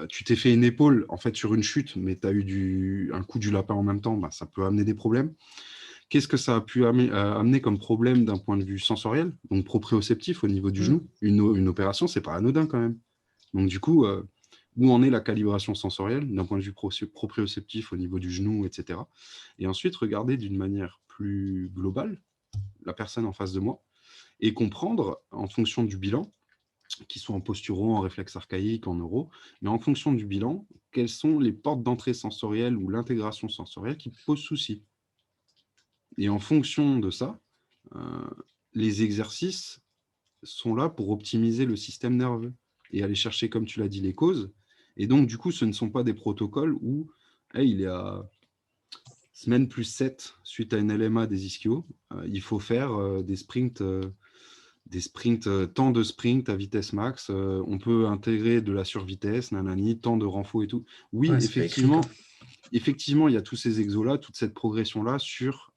Tu t'es fait une épaule en fait sur une chute, mais tu as eu un coup du lapin en même temps, ça peut amener des problèmes. qu'est-ce que ça a pu amener comme problème d'un point de vue sensoriel, donc proprioceptif au niveau du genou. Une opération, c'est pas anodin quand même. Donc du coup, où en est la calibration sensorielle d'un point de vue proprioceptif au niveau du genou, etc. Et ensuite, regarder d'une manière plus globale la personne en face de moi et comprendre, en fonction du bilan, qu'ils soient en posturo, en réflexe archaïque, en neuro, mais en fonction du bilan, quelles sont les portes d'entrée sensorielle ou l'intégration sensorielle qui posent souci. Et en fonction de ça, euh, les exercices sont là pour optimiser le système nerveux et aller chercher, comme tu l'as dit, les causes. Et donc, du coup, ce ne sont pas des protocoles où hey, il est à semaine plus 7 suite à une LMA des ischio. Il faut faire des sprints, temps de sprint à vitesse max. On peut intégrer de la survitesse, nanani, temps de renfort et tout. Oui, Ouais, c'est pas écrit, quoi. effectivement, il y a tous ces exos-là, toute cette progression-là sur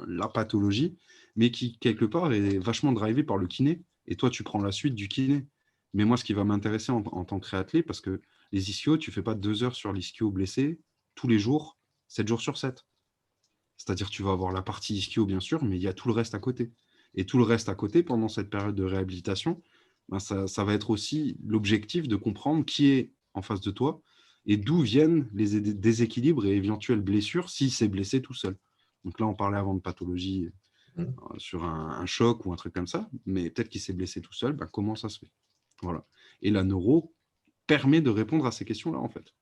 la pathologie, mais qui, quelque part, est vachement drivé par le kiné. Et toi, tu prends la suite du kiné. Mais moi, ce qui va m'intéresser en tant que triathlète, parce que les ischios, tu ne fais pas 2 heures sur l'ischio blessé tous les jours, 7 jours sur 7. C'est-à-dire tu vas avoir la partie ischio, bien sûr, mais il y a tout le reste à côté. Et tout le reste à côté, pendant cette période de réhabilitation, ben ça va être aussi l'objectif de comprendre qui est en face de toi et d'où viennent les déséquilibres et éventuelles blessures s'il s'est blessé tout seul. Donc là, on parlait avant de pathologie Mm. sur un choc ou un truc comme ça, mais peut-être qu'il s'est blessé tout seul, ben comment ça se fait? Voilà. Et la neuro permet de répondre à ces questions-là, en fait,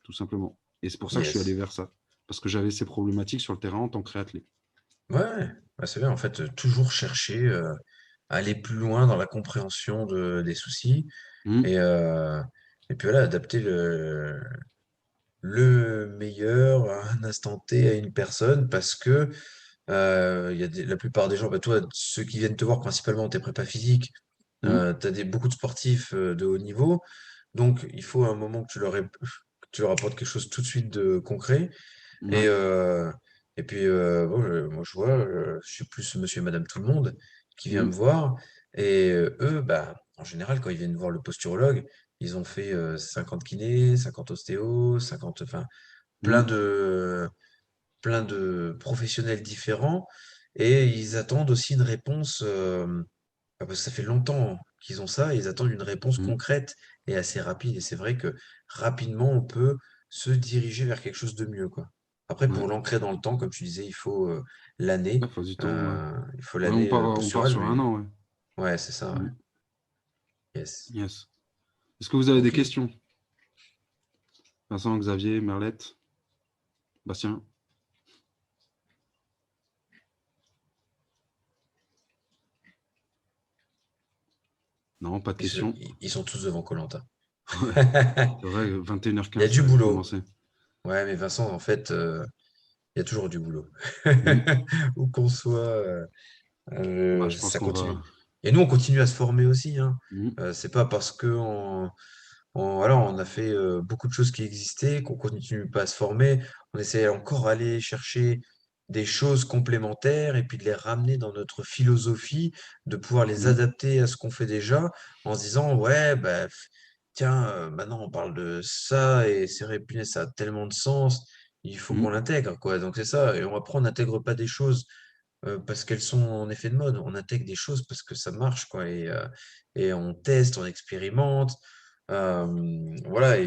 tout simplement. Et c'est pour ça que je suis allé Yes. vers ça, parce que j'avais ces problématiques sur le terrain en tant que triathlète. Ouais, ouais, c'est bien, en fait, toujours chercher à aller plus loin dans la compréhension des soucis Mmh, et, euh, et puis voilà, adapter le meilleur à un instant T à une personne parce que il y a la plupart des gens, bah, toi, ceux qui viennent te voir principalement, tes prépas physiques, tu mmh, as beaucoup de sportifs de haut niveau, donc il faut un moment que tu leur apportes quelque chose tout de suite de concret. Et, ouais, euh, et puis, bon, moi, je vois, je suis plus monsieur et madame tout le monde qui vient mmh, me voir. Et eux, bah, en général, quand ils viennent voir le posturologue, ils ont fait 50 kinés, 50 ostéos, 50, enfin, plein mmh, de, plein de professionnels différents. Et ils attendent aussi une réponse, parce que ça fait longtemps qu'ils ont ça, et ils attendent une réponse mmh, concrète et assez rapide. Et c'est vrai que rapidement, on peut se diriger vers quelque chose de mieux, quoi. Après, ouais. pour l'ancrer dans le temps, comme tu disais, il faut Ouais, l'année. faut du temps, ouais. Il faut Ouais, l'année on part posturale, sur un mais an, ouais. ouais, c'est ça, ouais. Mmh, Yes. yes. Est-ce que vous avez des Ok. questions? Vincent, Xavier, Merlette, Bastien? Non, pas de questions. Ils sont tous devant koh. Ouais, c'est vrai, Il y a 21h15, du ça va boulot. commencer. Ouais, mais Vincent, en fait, il y a toujours du boulot. Mmh. Où qu'on soit, Bah, je pense ça qu'on continue. va. Et nous, on continue à se former aussi, hein. Mmh, C'est pas parce que voilà, on a fait beaucoup de choses qui existaient qu'on continue pas à se former. On essaie encore aller chercher des choses complémentaires et puis de les ramener dans notre philosophie, de pouvoir les mmh, adapter à ce qu'on fait déjà en se disant, ouais, bah, tiens, maintenant on parle de ça et c'est vrai, punaise, ça a tellement de sens, il faut mmh. qu'on l'intègre, quoi. Donc c'est ça. Et après, on n'intègre pas des choses parce qu'elles sont en effet de mode. On intègre des choses parce que ça marche, quoi. Et on teste, on expérimente. Voilà.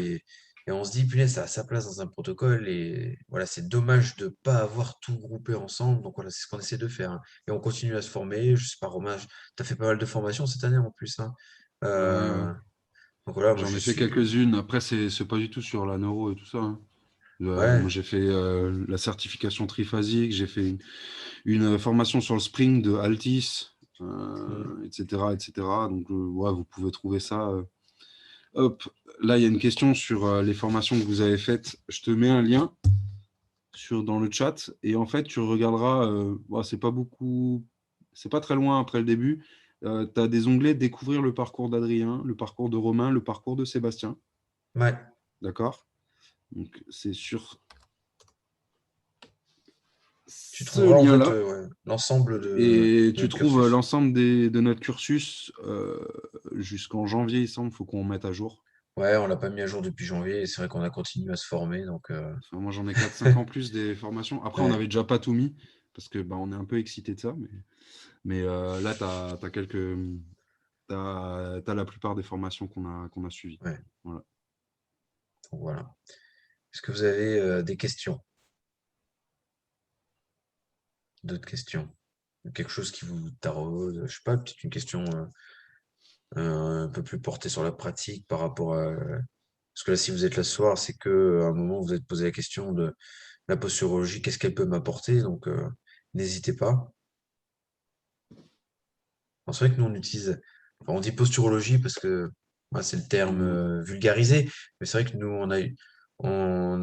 Et on se dit, punaise, ça a sa place dans un protocole. Et voilà, c'est dommage de ne pas avoir tout groupé ensemble. Donc voilà, c'est ce qu'on essaie de faire, hein. Et on continue à se former. Je sais pas, Romain, tu as fait pas mal de formations cette année en plus, hein. Ouais, ouais. Euh, donc voilà, moi J'en je ai fait suis. quelques-unes. Après, c'est pas du tout sur la neuro et tout ça, hein. Ouais. Moi, j'ai fait la certification triphasique, j'ai fait une formation sur le spring de Altis, Mm. etc., etc. Donc, ouais, vous pouvez trouver ça. Hop, là, il y a une question sur les formations que vous avez faites. Je te mets un lien dans le chat et en fait, tu regarderas. Ouais, c'est pas beaucoup, c'est pas très loin après le début. Tu as des onglets découvrir le parcours d'Adrien, le parcours de Romain, le parcours de Sébastien. Ouais. D'accord? Donc, c'est sur Tu ce trouveras en fait lien-là. ouais, l'ensemble Et de tu notre trouves cursus. l'ensemble de notre cursus jusqu'en janvier, il semble, il faut qu'on mette à jour. Ouais, on l'a pas mis à jour depuis janvier et c'est vrai qu'on a continué à se former. Donc, Enfin, moi, j'en ai 4 5 en plus des formations. Après, on ouais. n'avait déjà pas tout mis, parce que on est un peu excité de ça, mais là, tu as la plupart des formations qu'on a suivies. Ouais. Voilà. Donc, voilà. Est-ce que vous avez des questions? D'autres questions? Quelque chose qui vous taraude? Je sais pas, peut-être une question un peu plus portée sur la pratique par rapport à... Parce que là, si vous êtes là ce soir, c'est que à un moment, vous êtes posé la question de la posturologie, qu'est-ce qu'elle peut m'apporter? Donc, n'hésitez pas. Alors, c'est vrai que nous, on dit posturologie parce que c'est le terme vulgarisé, mais c'est vrai que nous, on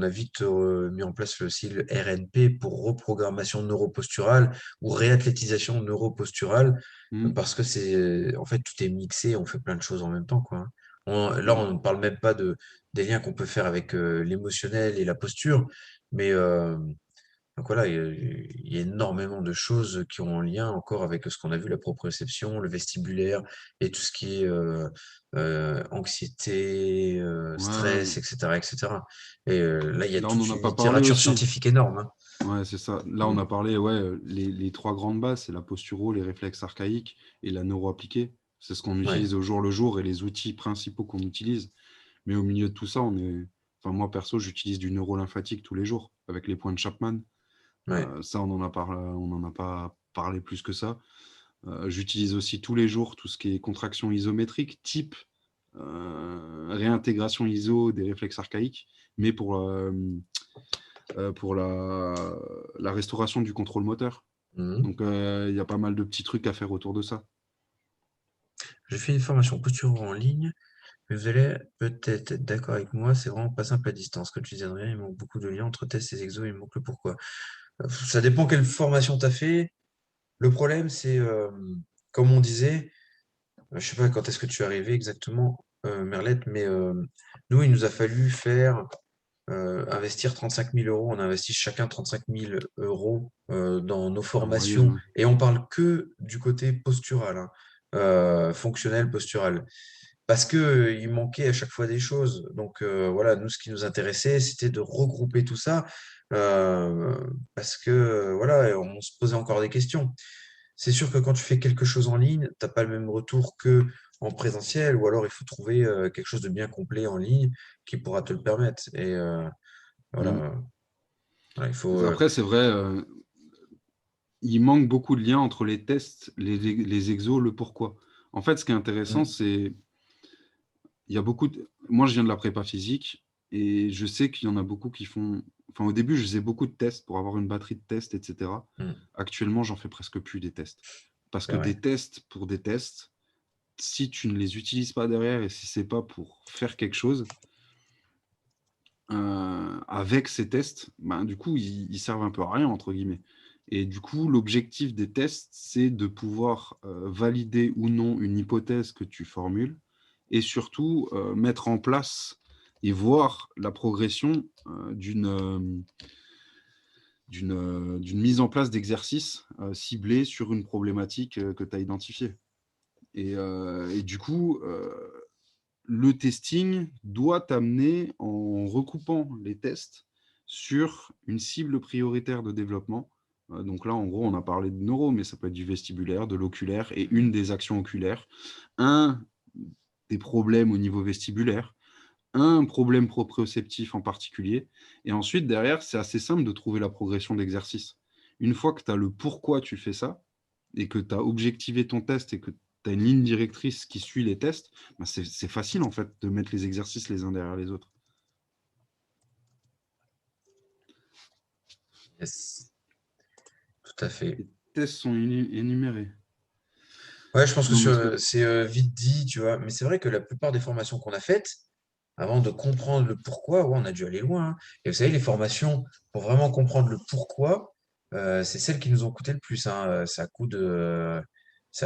a vite mis en place aussi le RNP pour reprogrammation neuroposturale ou réathlétisation neuroposturale, Mm. parce que en fait, tout est mixé, on fait plein de choses en même temps, quoi. Là, Ouais. on ne parle même pas des liens qu'on peut faire avec l'émotionnel et la posture, mais donc voilà, il y a énormément de choses qui ont un lien encore avec ce qu'on a vu, la proprioception, le vestibulaire et tout ce qui est anxiété, Ouais. stress, etc., etc. Et là, il y a Là, on toute n'en a une pas parlé littérature aussi. scientifique énorme, hein. Ouais, c'est ça. Là, on Mm. a parlé, les trois grandes bases, c'est la posturo, les réflexes archaïques et la neuro-appliquée. C'est ce qu'on Ouais, utilise au jour le jour et les outils principaux qu'on utilise. Mais au milieu de tout ça, enfin, moi, perso, j'utilise du neurolymphatique tous les jours avec les points de Chapman. ouais. Ça, on en a pas parlé plus que ça. J'utilise aussi tous les jours tout ce qui est contraction isométrique, type réintégration ISO des réflexes archaïques, mais pour la restauration du contrôle moteur. Mhm. Donc, il y a pas mal de petits trucs à faire autour de ça. J'ai fait une formation posture en ligne, mais vous allez peut-être être d'accord avec moi, c'est vraiment pas simple à distance. Comme tu disais, Adrien, il manque beaucoup de liens entre tests et exos, il manque le pourquoi. Ça dépend quelle formation tu as fait. Le problème, c'est, comme on disait, je sais pas quand est-ce que tu es arrivé exactement, Merlette, mais nous, il nous a fallu investir 35 000 euros. On a investi chacun 35 000 euros dans nos La moyenne, formations. ouais. Et on parle que du côté postural, hein, fonctionnel, postural. Parce que il manquait à chaque fois des choses. Donc voilà, nous, ce qui nous intéressait, c'était de regrouper tout ça. euh, Parce que voilà, on se posait encore des questions. C'est sûr que quand tu fais quelque chose en ligne, tu n'as pas le même retour que en présentiel, ou alors il faut trouver quelque chose de bien complet en ligne qui pourra te le permettre. Et voilà, Mm. voilà, il faut. Après, c'est vrai, il manque beaucoup de liens entre les tests, les exos, le pourquoi. En fait, ce qui est intéressant, Mm, c'est il y a beaucoup moi, je viens de la prépa physique et je sais qu'il y en a beaucoup qui font. Enfin, au début, je faisais beaucoup de tests pour avoir une batterie de tests, etc. mm, Actuellement, j'en fais presque plus des tests. Parce c'est que vrai. des tests pour des tests, si tu ne les utilises pas derrière et si c'est pas pour faire quelque chose, avec ces tests, ben, du coup, ils servent un peu à rien, entre guillemets. Et du coup, l'objectif des tests, c'est de pouvoir valider ou non une hypothèse que tu formules et surtout mettre en place et voir la progression d'une mise en place d'exercices ciblés sur une problématique que tu as identifiée. Et du coup, le testing doit t'amener, en recoupant les tests, sur une cible prioritaire de développement. Donc là, en gros, on a parlé de neuro, mais ça peut être du vestibulaire, de l'oculaire, et une des actions oculaires, un des problèmes au niveau vestibulaire, un problème proprioceptif en particulier. Et ensuite, derrière, c'est assez simple de trouver la progression d'exercice. Une fois que tu as le pourquoi tu fais ça, et que tu as objectivé ton test et que tu as une ligne directrice qui suit les tests, bah c'est facile en fait de mettre les exercices les uns derrière les autres. Yes, tout à fait. Les tests sont énumérés. Ouais, je pense que Non, mais ce que... c'est vite dit, tu vois. Mais c'est vrai que la plupart des formations qu'on a faites, avant de comprendre le pourquoi, ouais, on a dû aller loin, hein. Et vous savez, les formations, pour vraiment comprendre le pourquoi, c'est celles qui nous ont coûté le plus, hein. Ça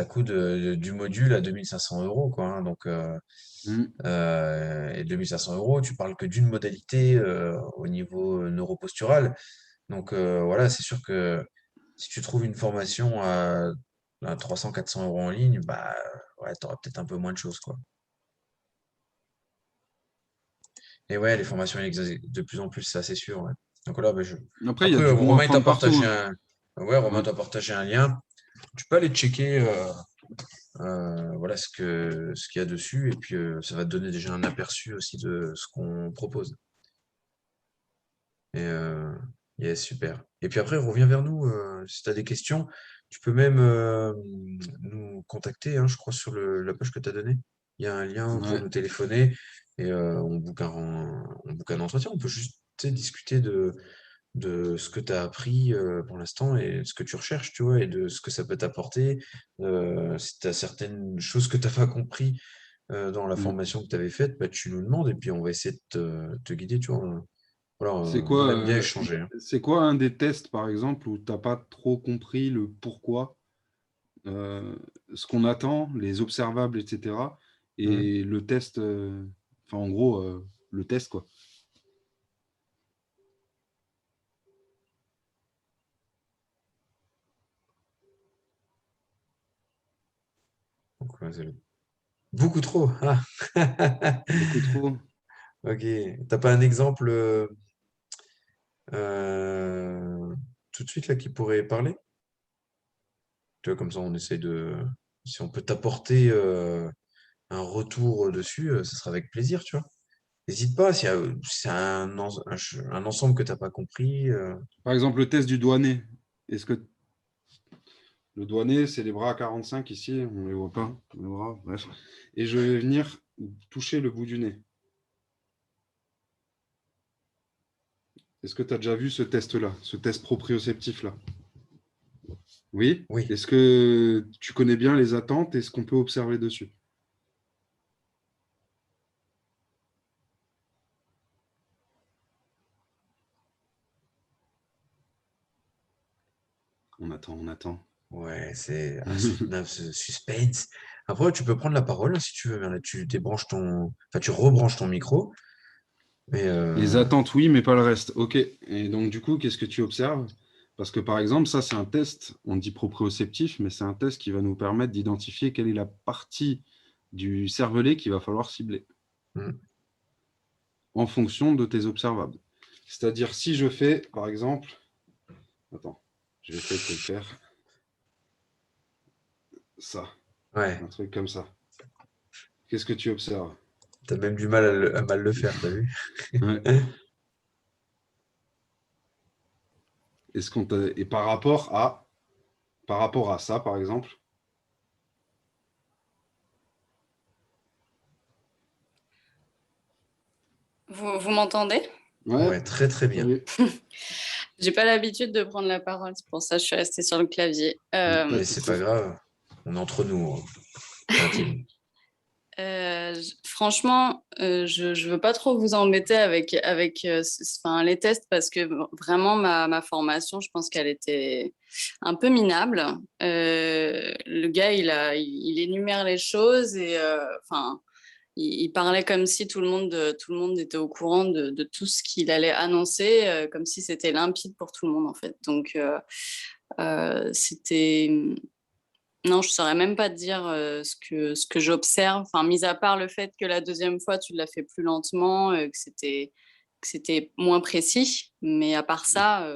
coûte du module à 2500 euros, quoi, hein. Donc, et 2500 euros, tu parles que d'une modalité au niveau neuropostural. Donc, voilà, c'est sûr que si tu trouves une formation à 300-400 euros en ligne, bah ouais, tu auras peut-être un peu moins de choses, quoi. Et ouais, les formations elles existent de plus en plus, ça c'est sûr, ouais. Donc là, bah, Après, il y a après, du bon à Romain, il t'a prendre partout, partagé hein. Ouais, Romain Ouais. t'a partagé un lien. Tu peux aller checker voilà ce qu'il y a dessus et puis ça va te donner déjà un aperçu aussi de ce qu'on propose. Et yes, super. Et puis après, reviens vers nous si tu as des questions. Tu peux même nous contacter, hein, je crois, sur la page que tu as donnée. Il y a un lien pour Ouais. nous téléphoner et on book un entretien. On peut juste tu sais, discuter de ce que tu as appris pour l'instant et ce que tu recherches, tu vois, et de ce que ça peut t'apporter. Si tu as certaines choses que tu n'as pas compris dans la Mm. formation que tu avais faite, bah, tu nous demandes et puis on va essayer de te guider, tu vois. Voilà, C'est on quoi, aime bien échanger, hein. c'est quoi un des tests, par exemple, où tu n'as pas trop compris le pourquoi, euh, ce qu'on attend, les observables, etc. Mhm. Et le test, enfin, en gros, le test, quoi. Donc, ouais, beaucoup trop. Ah. Beaucoup trop. Ok. T'as pas un exemple euh, tout de suite là qui pourrait parler? Tu vois, comme ça, on essaye si on peut t'apporter un retour dessus, ce sera avec plaisir, tu vois. N'hésite pas, si c'est un ensemble que t'as pas compris. Par exemple, le test du douanier. Est-ce que le douanier, c'est les bras à 45 ici, on ne les voit pas, les bras, bref. Et je vais venir toucher le bout du nez. Est-ce que tu as déjà vu ce test-là, ce test proprioceptif-là? Oui? Oui. Est-ce que tu connais bien les attentes et ce qu'on peut observer dessus? On attend, on attend. Ouais, c'est un suspense. Après, tu peux prendre la parole hein, si tu veux. Mais là, tu débranches enfin, tu rebranches ton micro. Mais Les attentes, oui, mais pas le reste. OK. Et donc, du coup, qu'est-ce que tu observes? Parce que, par exemple, ça, c'est un test, on dit proprioceptif, mais c'est un test qui va nous permettre d'identifier quelle est la partie du cervelet qu'il va falloir cibler hmm, en fonction de tes observables. C'est-à-dire, si je fais, par exemple, attends, je vais essayer de te le faire, ça, ouais, un truc comme ça. Qu'est-ce que tu observes? t'as même du mal à mal le faire, t'as vu? Ouais. Et par rapport à ça, par exemple, Vous m'entendez? ouais, Ouais, très très bien. salut. J'ai pas l'habitude de prendre la parole, c'est pour ça que je suis restée sur le clavier. Pas de Mais c'est pas souci. grave. On est entre nous, hein. C'est intime. Franchement, je veux pas trop vous embêter avec enfin, les tests parce que vraiment ma formation, je pense qu'elle était un peu minable. Le gars, il énumère les choses et enfin, il parlait comme si tout le monde était au courant de tout ce qu'il allait annoncer, comme si c'était limpide pour tout le monde en fait. Donc c'était non, je saurais même pas te dire ce que j'observe. Enfin, mis à part le fait que la deuxième fois, tu l'as fait plus lentement, que c'était moins précis. Mais à part ça,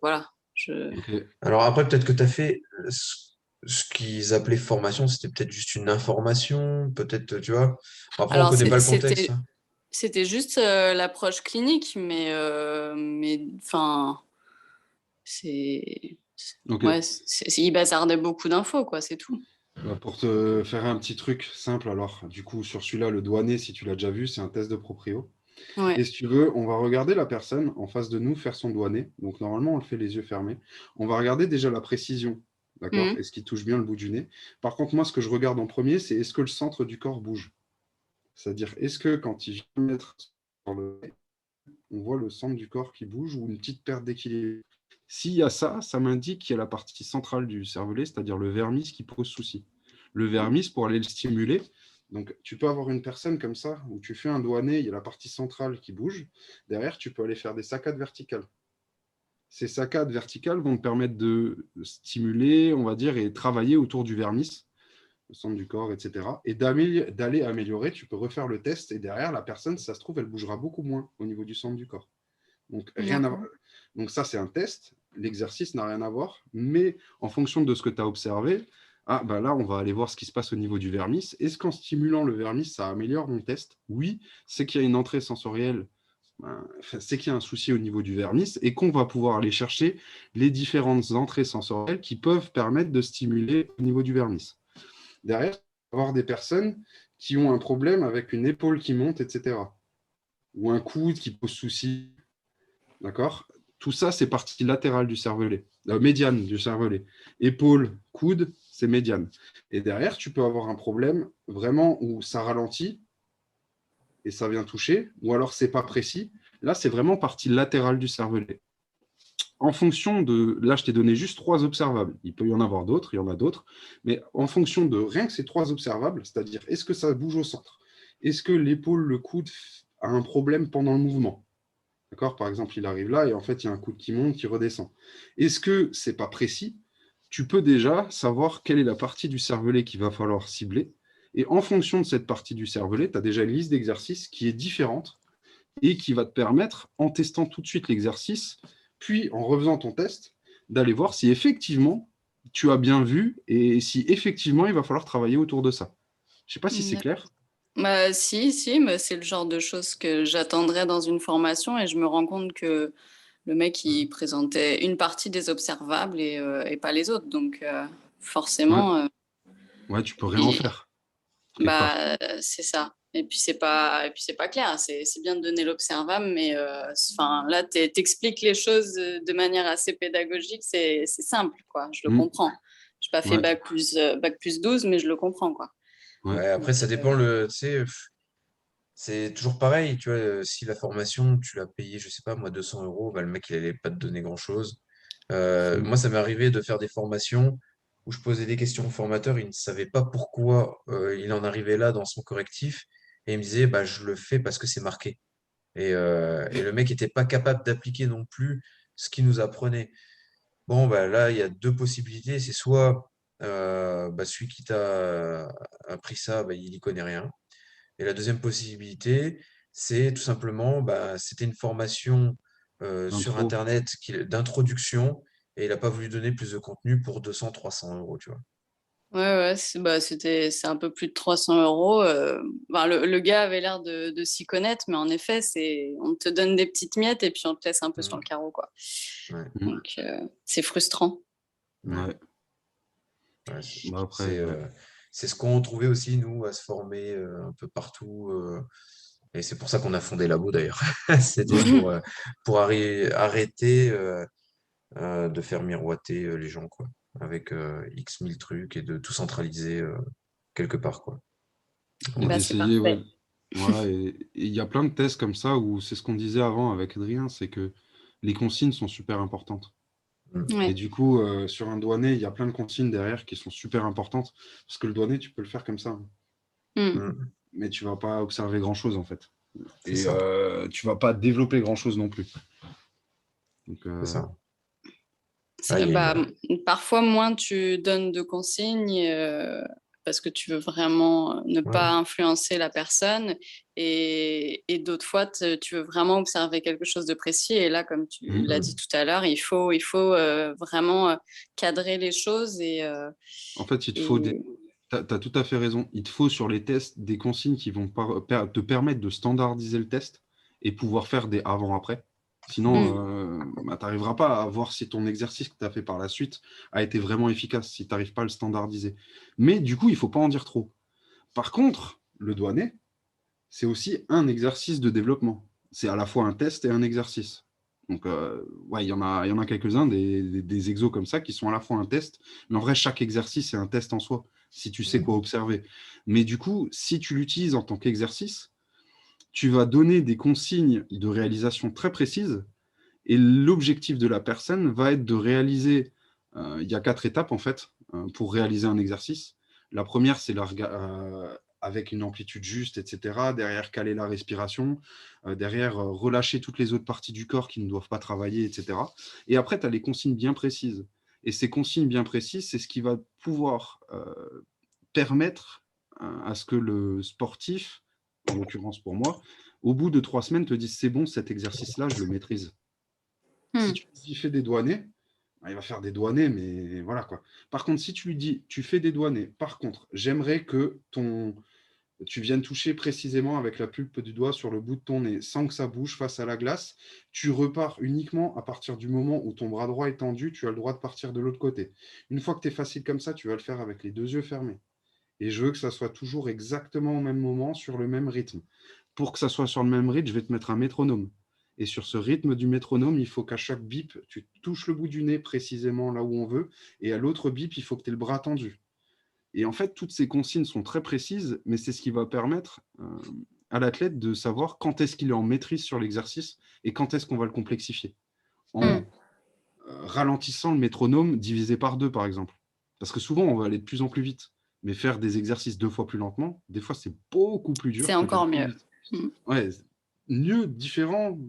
voilà. Ok. Alors après, peut-être que tu as fait ce qu'ils appelaient formation, c'était peut-être juste une information, peut-être, tu vois. Après, on Alors, connaît pas le contexte, hein. c'était juste l'approche clinique, mais enfin, c'est, Ok. ouais, il bazardait beaucoup d'infos, quoi, c'est tout. Bah, pour te faire un petit truc simple, alors, du coup, sur celui-là, le douanier, si tu l'as déjà vu, c'est un test de proprio. Et Ouais. si tu veux, on va regarder la personne en face de nous faire son douanier. Donc, normalement, on le fait les yeux fermés. On va regarder déjà la précision, d'accord? Mhm. Est-ce qu'il touche bien le bout du nez? Par contre, moi, ce que je regarde en premier, c'est est-ce que le centre du corps bouge? C'est-à-dire, est-ce que quand il vient mettre sur le nez, on voit le centre du corps qui bouge ou une petite perte d'équilibre? S'il y a ça, ça m'indique qu'il y a la partie centrale du cervelet, c'est-à-dire le vermis qui pose souci. Le vermis, pour aller le stimuler, donc tu peux avoir une personne comme ça, où tu fais un doigt nez, il y a la partie centrale qui bouge. Derrière, tu peux aller faire des saccades verticales. Ces saccades verticales vont te permettre de stimuler, on va dire, et travailler autour du vermis, le centre du corps, etc. Et d'aller améliorer, tu peux refaire le test, et derrière, la personne, si ça se trouve, elle bougera beaucoup moins au niveau du centre du corps. Donc, rien à... D'accord. Donc ça, c'est un test. l'exercice n'a rien à voir, mais en fonction de ce que tu as observé, là, on va aller voir ce qui se passe au niveau du vermis. Est-ce qu'en stimulant le vermis, ça améliore mon test? Oui, c'est qu'il y a une entrée sensorielle, c'est qu'il y a un souci au niveau du vermis et qu'on va pouvoir aller chercher les différentes entrées sensorielles qui peuvent permettre de stimuler au niveau du vermis. Derrière, on va avoir des personnes qui ont un problème avec une épaule qui monte, etc. Ou un coude qui pose souci. D'accord? Tout ça, c'est partie latérale du cervelet, médiane du cervelet. Épaule, coude, c'est médiane. Et derrière, tu peux avoir un problème vraiment où ça ralentit et ça vient toucher, ou alors c'est pas précis. Là, c'est vraiment partie latérale du cervelet. En fonction de... Là, je t'ai donné juste 3 observables. Il peut y en avoir d'autres, il y en a d'autres. Mais en fonction de rien que ces 3 observables, c'est-à-dire est-ce que ça bouge au centre? Est-ce que l'épaule, le coude a un problème pendant le mouvement? D'accord? Par exemple, il arrive là et en fait, il y a un coude qui monte, qui redescend. Est-ce que ce n'est pas précis? Tu peux déjà savoir quelle est la partie du cervelet qu'il va falloir cibler. Et en fonction de cette partie du cervelet, tu as déjà une liste d'exercices qui est différente et qui va te permettre, en testant tout de suite l'exercice, puis en refaisant ton test, d'aller voir si effectivement tu as bien vu et si effectivement il va falloir travailler autour de ça. Je ne sais pas si c'est clair. Bah, si, mais c'est le genre de choses que j'attendrais dans une formation et je me rends compte que le mec, il présentait une partie des observables et pas les autres. Donc, forcément, Ouais, tu peux rien en faire. c'est ça. Et puis, c'est pas clair. C'est bien de donner l'observable, mais là, t'expliques les choses de manière assez pédagogique. C'est simple, quoi. Je le comprends. Je n'ai pas fait bac plus 12, mais je le comprends, quoi. Ouais, après, ça dépend tu sais, c'est toujours pareil, tu vois, si la formation, tu l'as payée, je sais pas, moi, 200 euros, bah, le mec, il allait pas te donner grand-chose. Moi, ça m'est arrivé de faire des formations où je posais des questions au formateur, il ne savait pas pourquoi il en arrivait là dans son correctif, et il me disait, bah, je le fais parce que c'est marqué. Et le mec n'était pas capable d'appliquer non plus ce qu'il nous apprenait. Bon, bah, là, il y a 2 possibilités, c'est soit bah, celui qui t'a appris ça, bah, il n'y connaît rien. Et la deuxième possibilité, c'est tout simplement, bah, c'était une formation sur L'intro. Internet d'introduction et il n'a pas voulu donner plus de contenu pour 200-300 euros, tu vois. Ouais, c'est un peu plus de 300 euros. Le gars avait l'air de s'y connaître, mais en effet, on te donne des petites miettes et puis on te laisse un peu sur le carreau, quoi. Ouais, Donc, c'est frustrant. Ouais. ouais. Après, C'est ce qu'on trouvait aussi, nous, à se former un peu partout. Et c'est pour ça qu'on a fondé Labo, d'ailleurs. C'était pour arrêter de faire miroiter les gens, quoi, avec X mille trucs et de tout centraliser quelque part, quoi. et Bah, c'est d'essayer, parfait. ouais. Voilà, et il y a plein de tests comme ça où c'est ce qu'on disait avant avec Adrien, c'est que les consignes sont super importantes. Mm. Et Ouais. du coup, sur un douanet, il y a plein de consignes derrière qui sont super importantes. Parce que le douanet, tu peux le faire comme ça, hein. Mm. Mm. Mais tu vas pas observer grand-chose en fait. C'est Et ça, tu vas pas développer grand-chose non plus. Donc, c'est ça. Ah, Bah, parfois, moins tu donnes de consignes parce que tu veux vraiment ne ouais. pas influencer la personne et d'autres fois, tu veux vraiment observer quelque chose de précis. Et là, comme tu l'as dit tout à l'heure, il faut vraiment cadrer les choses En fait, il te faut et... Tu as tout à fait raison. Il te faut sur les tests des consignes qui vont te permettre de standardiser le test et pouvoir faire des avant-après. Mm. Sinon, tu n'arriveras pas à voir si ton exercice que tu as fait par la suite a été vraiment efficace, si tu n'arrives pas à le standardiser. Mais du coup, il ne faut pas en dire trop. Par contre, le douanet, c'est aussi un exercice de développement. C'est à la fois un test et un exercice. Donc, ouais, il y en a quelques-uns, des exos comme ça, qui sont à la fois un test, mais en vrai, chaque exercice est un test en soi, si tu sais quoi observer. Mais du coup, si tu l'utilises en tant qu'exercice, tu vas donner des consignes de réalisation très précises, et l'objectif de la personne va être de réaliser, il y a 4 étapes en fait, pour réaliser un exercice. La première, c'est avec une amplitude juste, etc. Derrière, caler la respiration. Derrière, relâcher toutes les autres parties du corps qui ne doivent pas travailler, etc. Et après, tu as les consignes bien précises. Et ces consignes bien précises, c'est ce qui va pouvoir permettre à ce que le sportif, en l'occurrence pour moi, au bout de 3 semaines, te dise c'est bon, cet exercice-là, je le maîtrise. Si Mm. tu dis fais des douanets, il va faire des doigtés, mais voilà quoi. Par contre, si tu lui dis, tu fais des doigtés, par contre, j'aimerais que tu viennes toucher précisément avec la pulpe du doigt sur le bout de ton nez, sans que ça bouge face à la glace. Tu repars uniquement à partir du moment où ton bras droit est tendu, tu as le droit de partir de l'autre côté. Une fois que tu es facile comme ça, tu vas le faire avec les 2 yeux fermés. Et je veux que ça soit toujours exactement au même moment, sur le même rythme. Pour que ça soit sur le même rythme, je vais te mettre un métronome. Et sur ce rythme du métronome, il faut qu'à chaque bip, tu touches le bout du nez précisément là où on veut. Et à l'autre bip, il faut que tu aies le bras tendu. Et en fait, toutes ces consignes sont très précises, mais c'est ce qui va permettre à l'athlète de savoir quand est-ce qu'il est en maîtrise sur l'exercice et quand est-ce qu'on va le complexifier. En ralentissant le métronome divisé par 2, par exemple. Parce que souvent, on va aller de plus en plus vite. Mais faire des exercices 2 fois plus lentement, des fois, c'est beaucoup plus dur. C'est encore mieux. Ouais, mieux, différent,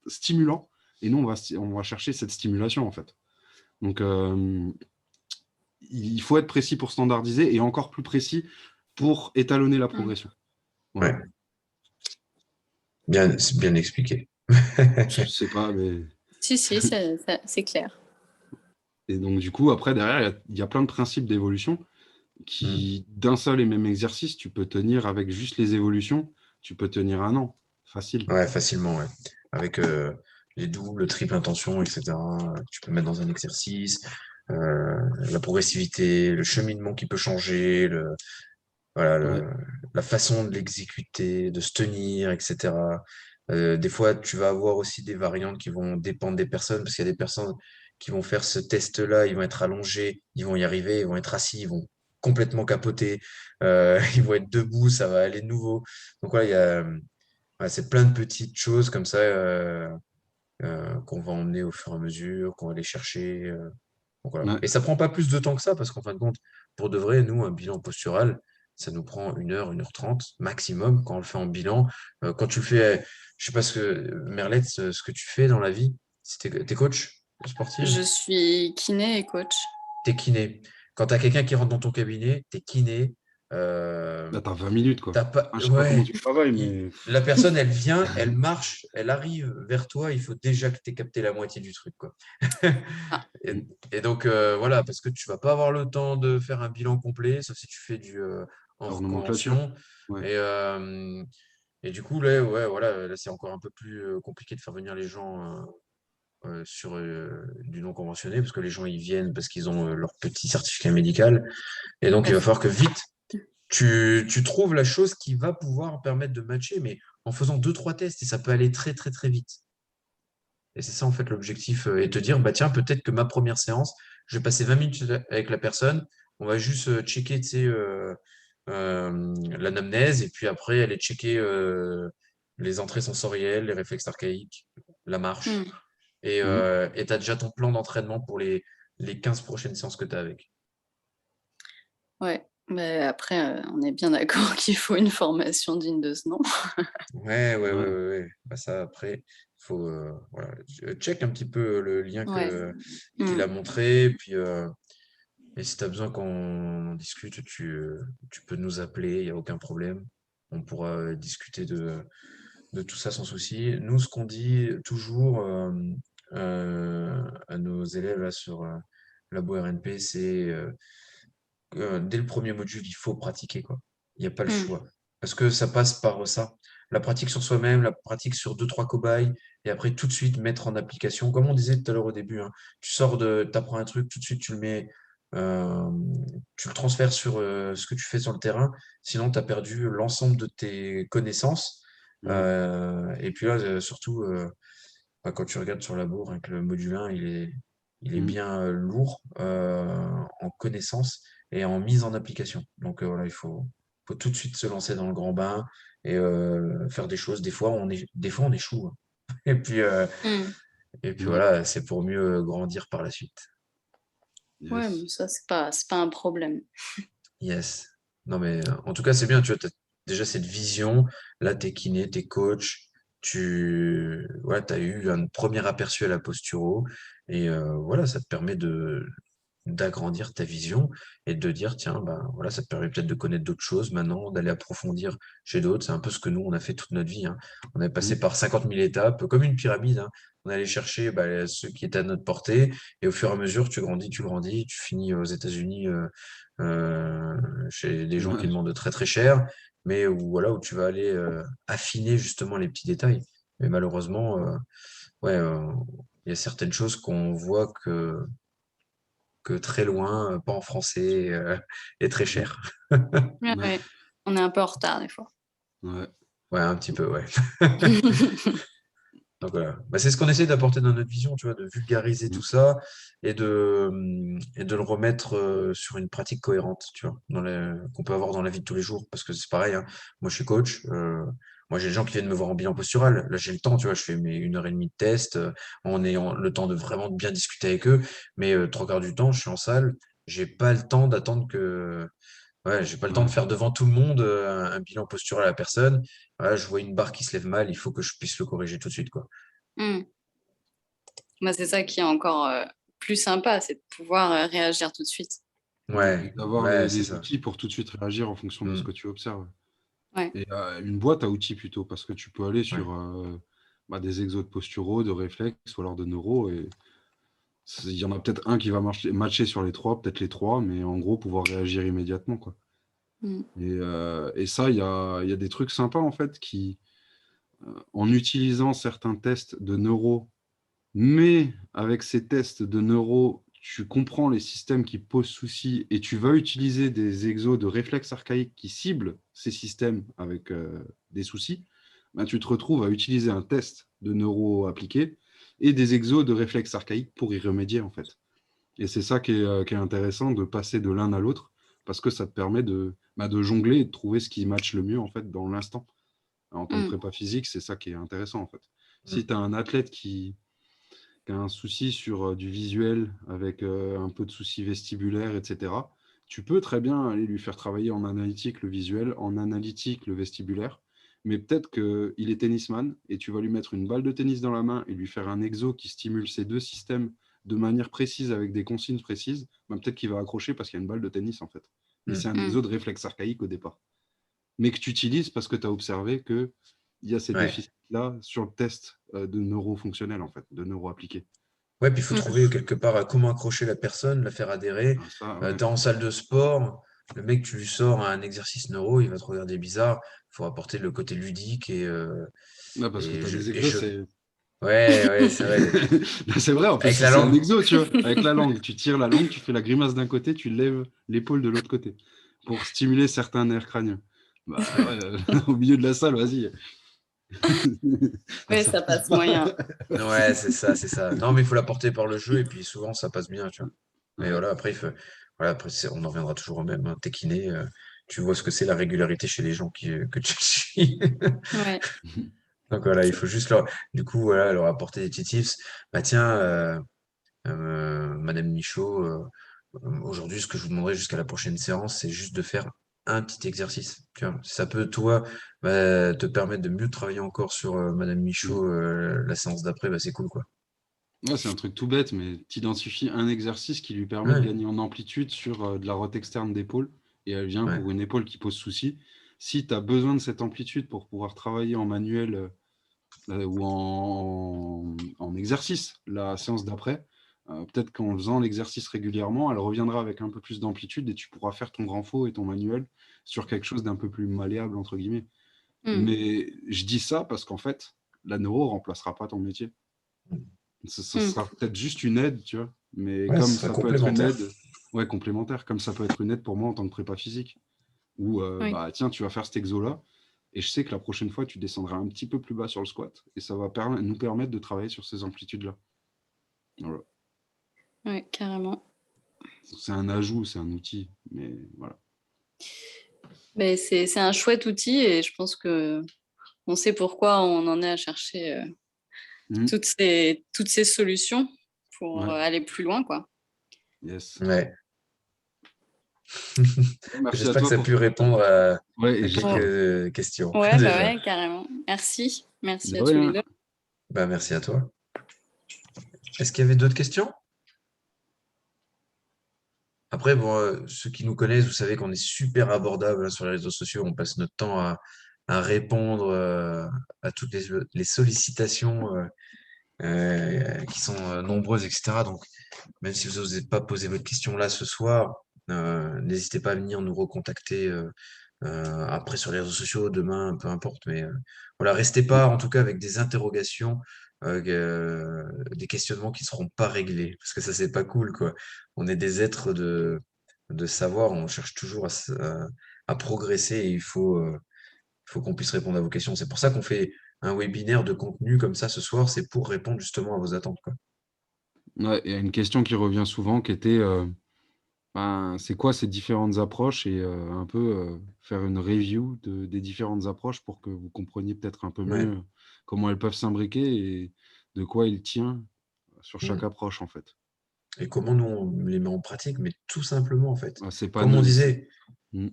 stimulant. Et nous, on va chercher cette stimulation, en fait. Donc, il faut être précis pour standardiser et encore plus précis pour étalonner la progression. Voilà. Ouais. C'est bien expliqué. Je sais pas, mais... Si, c'est clair. Et donc, du coup, après, derrière, il y a plein de principes d'évolution qui, d'un seul et même exercice, tu peux tenir avec juste les évolutions, tu peux tenir 1 an. Facile. Ouais, facilement, ouais. Avec les doubles, triples intentions, etc. Tu peux mettre dans un exercice, la progressivité, le cheminement qui peut changer, la façon de l'exécuter, de se tenir, etc. Des fois, tu vas avoir aussi des variantes qui vont dépendre des personnes, parce qu'il y a des personnes qui vont faire ce test-là, ils vont être allongés, ils vont y arriver, ils vont être assis, ils vont complètement capoter, ils vont être debout, ça va aller de nouveau. Donc voilà, c'est plein de petites choses comme ça qu'on va emmener au fur et à mesure, qu'on va aller chercher. Donc voilà. Ouais. Et ça prend pas plus de temps que ça, parce qu'en fin de compte, pour de vrai, nous, un bilan postural, ça nous prend 1 heure, 1 h 30 maximum quand on le fait en bilan. Quand tu le fais, je sais pas Merlette, ce que tu fais dans la vie, t'es coach sportif? Je suis kiné et coach. T'es kiné. Quand tu as quelqu'un qui rentre dans ton cabinet, t'es kiné. Là, t'as 20 minutes, quoi. T'as pas, Je sais pas comment tu travailles, mais... La personne, elle vient, elle marche, elle arrive vers toi, il faut déjà que tu aies capté la moitié du truc, quoi. Et donc, voilà, parce que tu vas pas avoir le temps de faire un bilan complet, sauf si tu fais du en Hors nomenclature. reconvention. Ouais. Et du coup, là, ouais, voilà, là, c'est encore un peu plus compliqué de faire venir les gens sur du non conventionné, parce que les gens, ils viennent parce qu'ils ont leur petit certificat médical. Et donc, il va falloir que vite, tu trouves la chose qui va pouvoir permettre de matcher, mais en faisant 2-3 tests, et ça peut aller très, très, très vite. Et c'est ça, en fait, l'objectif, et te dire, bah tiens, peut-être que ma première séance, je vais passer 20 minutes avec la personne, on va juste checker, tu sais, l'anamnèse, et puis après, aller checker les entrées sensorielles, les réflexes archaïques, la marche, et tu as déjà ton plan d'entraînement pour les 15 prochaines séances que tu as avec. Ouais, mais après, on est bien d'accord qu'il faut une formation digne de ce nom. Ouais. Bah, ça, après, il faut voilà. Check un petit peu le lien qu'il a montré. Puis, et si tu as besoin qu'on en discute, tu peux nous appeler, il n'y a aucun problème. On pourra discuter de tout ça sans souci. Nous, ce qu'on dit toujours à nos élèves là, sur Labo RNP, c'est dès le premier module, il faut pratiquer, quoi. Il n'y a pas le choix. Parce que ça passe par ça. La pratique sur soi-même, la pratique sur 2-3 cobayes, et après tout de suite mettre en application. Comme on disait tout à l'heure au début, hein, tu apprends un truc, tout de suite tu le mets, tu le transfères sur ce que tu fais sur le terrain. Sinon, tu as perdu l'ensemble de tes connaissances. Et puis là, surtout, quand tu regardes sur la bourre, avec le module 1, il est bien lourd en connaissances et en mise en application. Donc voilà, il faut tout de suite se lancer dans le grand bain et faire des choses. Des fois, on échoue, hein. Et puis, voilà, c'est pour mieux grandir par la suite. Yes. Ouais, mais ça, c'est pas un problème. Yes. Non, mais en tout cas, c'est bien. Tu as déjà cette vision. Là, tu es kiné, tu es coach. Tu as eu un premier aperçu à la posturo. Et voilà, ça te permet d'agrandir ta vision et de dire, tiens, ben, voilà, ça te permet peut-être de connaître d'autres choses maintenant, d'aller approfondir chez d'autres. C'est un peu ce que nous, on a fait toute notre vie, hein. On est passé par 50 000 étapes, comme une pyramide, hein. on allait chercher ceux qui étaient à notre portée, et au fur et à mesure, tu grandis, tu finis aux États-Unis chez des gens qui Ouais. demandent très très cher, mais où tu vas aller affiner justement les petits détails. Mais malheureusement, ouais, il y a certaines choses qu'on voit que très loin, pas en français, et très cher. Ouais, Ouais. ouais. On est un peu en retard des fois. Ouais. Ouais, un petit peu, ouais. Donc voilà. C'est ce qu'on essaie d'apporter dans notre vision, tu vois, de vulgariser Mm. tout ça et de le remettre sur une pratique cohérente, tu vois, qu'on peut avoir dans la vie de tous les jours. Parce que c'est pareil, hein. Moi, je suis coach. Moi, j'ai des gens qui viennent me voir en bilan postural. Là, j'ai le temps, tu vois, je fais mes 1 heure et demie de test en ayant le temps de vraiment bien discuter avec eux. Mais 3 quarts du temps, je suis en salle. J'ai pas le temps d'attendre que Ouais, j'ai pas le temps de Ouais. faire devant tout le monde un bilan postural à la personne. Voilà, je vois une barre qui se lève mal, il faut que je puisse le corriger tout de suite, quoi. Mm. C'est ça qui est encore plus sympa, c'est de pouvoir réagir tout de suite. Et Ouais, d'avoir ouais, c'est les ça. outils pour tout de suite réagir en fonction de ce Mm, que tu observes. Ouais. Et une boîte à outils plutôt, parce que tu peux aller ouais. sur des exos de posturaux, de réflexes ou alors de neuro. Et il y en a peut-être un qui va matcher sur les trois, peut-être les trois, mais en gros, pouvoir réagir immédiatement, quoi. Mm. Et ça, il y a des trucs sympas, en fait, qui, en utilisant certains tests de neuro, mais avec ces tests de neuro, tu comprends les systèmes qui posent souci et tu vas utiliser des exos de réflexes archaïques qui ciblent ces systèmes avec des soucis, tu te retrouves à utiliser un test de neuro appliqué et des exos de réflexes archaïques pour y remédier, en fait. Et c'est ça qui est intéressant de passer de l'un à l'autre parce que ça te permet de jongler et de trouver ce qui matche le mieux, en fait, dans l'instant. En tant que Mm. prépa physique, c'est ça qui est intéressant, en fait. Mm. Si tu as un athlète qui a un souci sur du visuel avec un peu de soucis vestibulaires, etc., tu peux très bien aller lui faire travailler en analytique le visuel, en analytique le vestibulaire, mais peut-être qu'il est tennisman et tu vas lui mettre une balle de tennis dans la main et lui faire un exo qui stimule ces deux systèmes de manière précise avec des consignes précises, peut-être qu'il va accrocher parce qu'il y a une balle de tennis en fait. Mais Mm. c'est un Mm. exo de réflexe archaïque au départ. Mais que tu utilises parce que tu as observé qu'il y a ces Ouais. déficits-là sur le test de neurofonctionnel, en fait, de neuro appliqué. Ouais, puis il faut Mm. trouver quelque part comment accrocher la personne, la faire adhérer. Ah, ça, Tu ouais. es en salle de sport, le mec, tu lui sors un exercice neuro, il va te regarder bizarre. Il faut apporter le côté ludique Ouais, parce que et tu as je, des et exos, je... c'est. Ouais, ouais, c'est vrai. C'est vrai, en plus, Avec la c'est un langue. exo, tu vois. Avec la langue, tu tires la langue, tu fais la grimace d'un côté, tu lèves l'épaule de l'autre côté pour stimuler certains nerfs crâniens. Bah ouais, au milieu de la salle, vas-y. Ouais, Ça ça passe passe pas. moyen. Ouais, c'est ça, c'est ça. Non, mais il faut l'apporter par le jeu et puis souvent ça passe bien, tu vois. Mais Ouais. voilà, après, voilà, après on en reviendra toujours au même, hein. T'es kiné, tu vois ce que c'est la régularité chez les gens que tu suis. Ouais. Donc voilà, il faut juste du coup, voilà, leur apporter des petits tips. Bah tiens, Madame Michaud, aujourd'hui, ce que je vous demanderai jusqu'à la prochaine séance, c'est juste de faire un petit exercice. Tu vois. Si ça peut, toi, te permettre de mieux travailler encore sur Madame Mm. Michaud la séance d'après, c'est cool, quoi. Ouais, c'est un truc tout bête, mais tu identifies un exercice qui lui permet de Ouais, gagner en amplitude sur de la rote externe d'épaule, et elle vient ouais. pour une épaule qui pose souci. Si tu as besoin de cette amplitude pour pouvoir travailler en manuel ou en exercice la séance d'après, peut-être qu'en faisant l'exercice régulièrement, elle reviendra avec un peu plus d'amplitude et tu pourras faire ton grand faux et ton manuel sur quelque chose d'un peu plus malléable, entre guillemets. Mm. Mais je dis ça parce qu'en fait, la neuro remplacera pas ton métier. Ce Mm. sera peut-être juste une aide, tu vois. Mais Ouais, ce comme sera ça peut être une complémentaire. aide, ouais, complémentaire, comme ça peut être une aide pour moi en tant que prépa physique, où Oui. tiens, tu vas faire cet exo-là, et je sais que la prochaine fois, tu descendras un petit peu plus bas sur le squat, et ça va nous permettre de travailler sur ces amplitudes-là. Voilà. Ouais, carrément. C'est un ajout, c'est un outil, mais voilà. Mais c'est un chouette outil et je pense que on sait pourquoi on en est à chercher Mhm. toutes ces solutions pour Ouais, aller plus loin, quoi. yes. Ouais. Merci à J'espère que toi ça a pour. pu répondre à, Ouais, et à Ouais, j'espère. quelques questions, ouais, bah déjà. ouais, carrément. Merci. Merci De à tous les rien. deux. Merci à toi. Est-ce qu'il y avait d'autres questions? Après, bon, ceux qui nous connaissent, vous savez qu'on est super abordable hein, sur les réseaux sociaux. On passe notre temps à répondre à toutes les sollicitations qui sont nombreuses, etc. Donc, même si vous n'osez pas poser votre question là ce soir, n'hésitez pas à venir nous recontacter après sur les réseaux sociaux, demain, peu importe. Mais voilà, restez pas en tout cas avec des interrogations, des questionnements qui ne seront pas réglés, parce que ça, c'est pas cool, quoi. On est des êtres de savoir, on cherche toujours à progresser et il faut qu'on puisse répondre à vos questions. C'est pour ça qu'on fait un webinaire de contenu comme ça ce soir, c'est pour répondre justement à vos attentes, quoi. Ouais, il y a une question qui revient souvent qui était ben, c'est quoi ces différentes approches et un peu faire une review des différentes approches pour que vous compreniez peut-être un peu Ouais. mieux comment elles peuvent s'imbriquer et de quoi il tient sur chaque Mm. approche en fait. Et comment nous, on les met en pratique? Mais tout simplement, en fait. Ah, c'est pas Comme on ne- c'est- disait, Mm,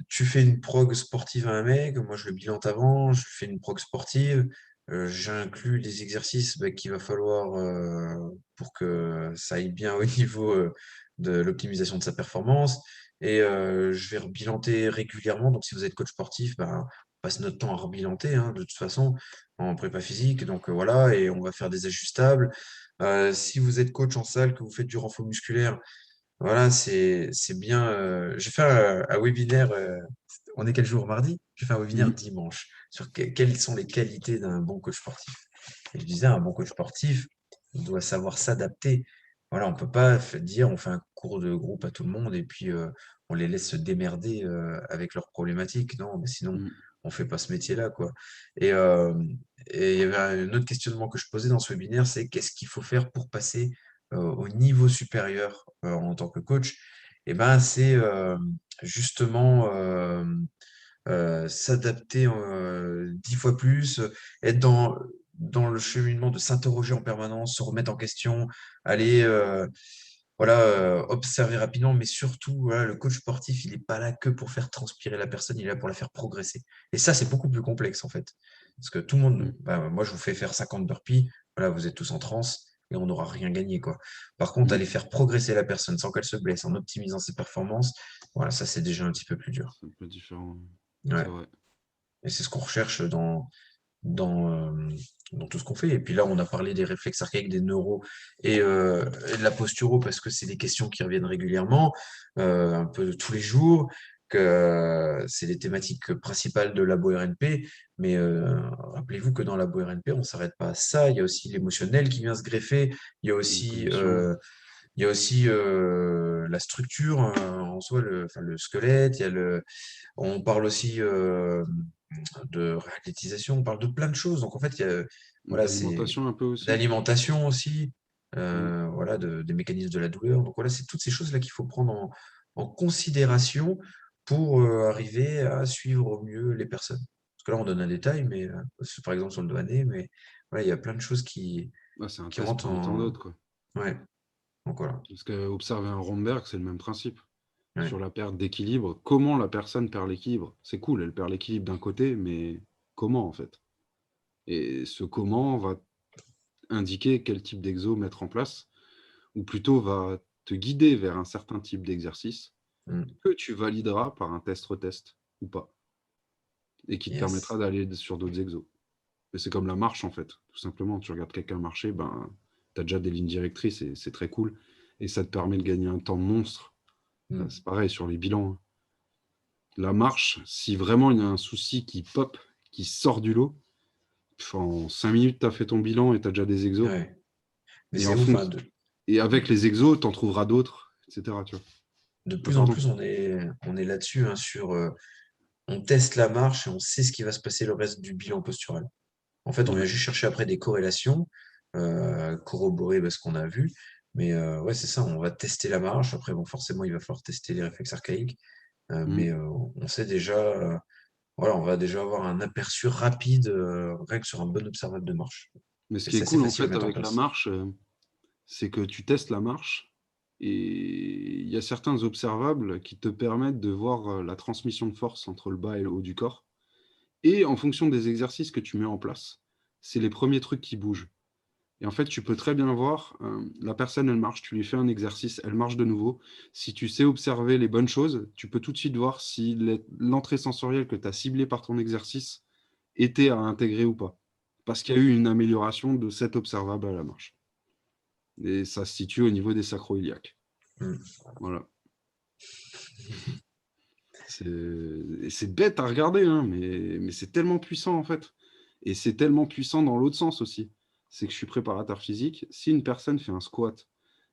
tu fais une prog sportive à un mec, moi je le bilante avant, je fais une prog sportive, j'inclus des exercices qu'il va falloir pour que ça aille bien au niveau de l'optimisation de sa performance. Et je vais rebilanter régulièrement. Donc si vous êtes coach sportif, on passe notre temps à rebilanter hein, de toute façon en prépa physique. Donc voilà, et on va faire des ajustables. Si vous êtes coach en salle, que vous faites du renfort musculaire, voilà, c'est bien. Je vais faire un webinaire. On est quel jour? Mardi? Je vais faire un webinaire mm. dimanche sur quelles sont les qualités d'un bon coach sportif. Et je disais, un bon coach sportif, il doit savoir s'adapter. Voilà, on peut pas dire on fait un cours de groupe à tout le monde et puis on les laisse se démerder avec leurs problématiques. Non, mais sinon, Mm. on fait pas ce métier-là, quoi. Et, euh, et il y avait un autre questionnement que je posais dans ce webinaire, c'est qu'est-ce qu'il faut faire pour passer au niveau supérieur en tant que coach? Et ben, c'est justement s'adapter 10 fois plus, être dans le cheminement de s'interroger en permanence, se remettre en question, aller voilà, observer rapidement, mais surtout, voilà, le coach sportif, il n'est pas là que pour faire transpirer la personne, il est là pour la faire progresser. Et ça, c'est beaucoup plus complexe en fait. Parce que tout le monde, Mm. moi, je vous fais faire 50 burpees, voilà, vous êtes tous en transe. Et on n'aura rien gagné, quoi. Par contre, Mm. aller faire progresser la personne sans qu'elle se blesse, en optimisant ses performances, voilà, ça, c'est déjà un petit peu plus dur. C'est un peu différent. C'est Ouais. vrai. Et c'est ce qu'on recherche dans tout ce qu'on fait. Et puis là, on a parlé des réflexes archaïques, des neuros et de la posturo parce que c'est des questions qui reviennent régulièrement, un peu de tous les jours, que c'est les thématiques principales de Labo RNP. Mais rappelez-vous que dans Labo RNP, on ne s'arrête pas à ça. Il y a aussi l'émotionnel qui vient se greffer. Il y a La aussi, cognition. la structure en soi, enfin, le squelette. On parle aussi de réathlétisation, on parle de plein de choses. Donc en fait, voilà, c'est D'alimentation un peu aussi. d'alimentation aussi, Mm. voilà, des mécanismes de la douleur. Donc voilà, c'est toutes ces choses-là qu'il faut prendre en considération pour arriver à suivre au mieux les personnes. Parce que là, on donne un détail, mais par exemple sur le douanier, mais voilà, il y a plein de choses Ah, c'est un qui test rentrent parmi tant en. d'autres, quoi. Ouais, donc voilà. Parce que observer un Romberg, c'est le même principe. Ouais. Sur la perte d'équilibre, comment la personne perd l'équilibre? C'est cool, elle perd l'équilibre d'un côté, mais comment en fait? Et ce comment va indiquer quel type d'exo mettre en place, ou plutôt va te guider vers un certain type d'exercice Mm. que tu valideras par un test-retest ou pas, et qui te permettra Yes. d'aller sur d'autres exos. Et c'est comme la marche en fait, tout simplement. Tu regardes quelqu'un marcher, ben, tu as déjà des lignes directrices et c'est très cool. Et ça te permet de gagner un temps monstre. Mm. C'est pareil sur les bilans, hein. La marche, si vraiment il y a un souci qui pop, qui sort du lot, en 5 minutes, tu as fait ton bilan et tu as déjà des exos. Ouais. Mais Et, c'est ouf, hein, et avec les exos, tu en trouveras d'autres, etc. Tu vois. de Ah, plus en pardon. plus, on est là-dessus, hein, sur on teste la marche et on sait ce qui va se passer le reste du bilan postural. En fait, on vient Ouais. juste chercher après des corrélations, corroborer ce qu'on a vu. Mais ouais, c'est ça, on va tester la marche. Après, bon, forcément, il va falloir tester les réflexes archaïques. Mm. Mais on sait déjà, voilà, on va déjà avoir un aperçu rapide, rien que sur un bon observateur de marche. Mais ce Et qui est c'est assez cool en facile à fait mettre en avec la place. marche, c'est que tu testes la marche et il y a certains observables qui te permettent de voir la transmission de force entre le bas et le haut du corps. Et en fonction des exercices que tu mets en place, c'est les premiers trucs qui bougent. Et en fait, tu peux très bien voir, la personne, elle marche, tu lui fais un exercice, elle marche de nouveau. Si tu sais observer les bonnes choses, tu peux tout de suite voir si l'entrée sensorielle que tu as ciblée par ton exercice était à intégrer ou pas. parce qu'il y a eu une amélioration de 7 observables à la marche. Et ça se situe au niveau des sacro-iliaques. Mm. Voilà. C'est bête à regarder, hein, mais c'est tellement puissant en fait. Et c'est tellement puissant dans l'autre sens aussi. C'est que je suis préparateur physique. Si une personne fait un squat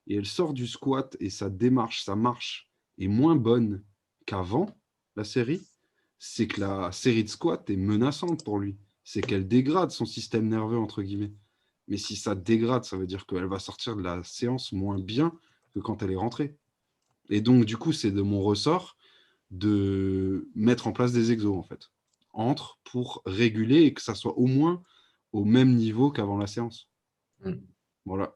et elle sort du squat et sa démarche, sa marche est moins bonne qu'avant la série, c'est que la série de squats est menaçante pour lui. C'est qu'elle dégrade son système nerveux, entre guillemets. Mais si ça dégrade, ça veut dire qu'elle va sortir de la séance moins bien que quand elle est rentrée. Et donc, du coup, c'est de mon ressort de mettre en place des exos, en fait, pour réguler et que ça soit au moins au même niveau qu'avant la séance. Mm. Voilà.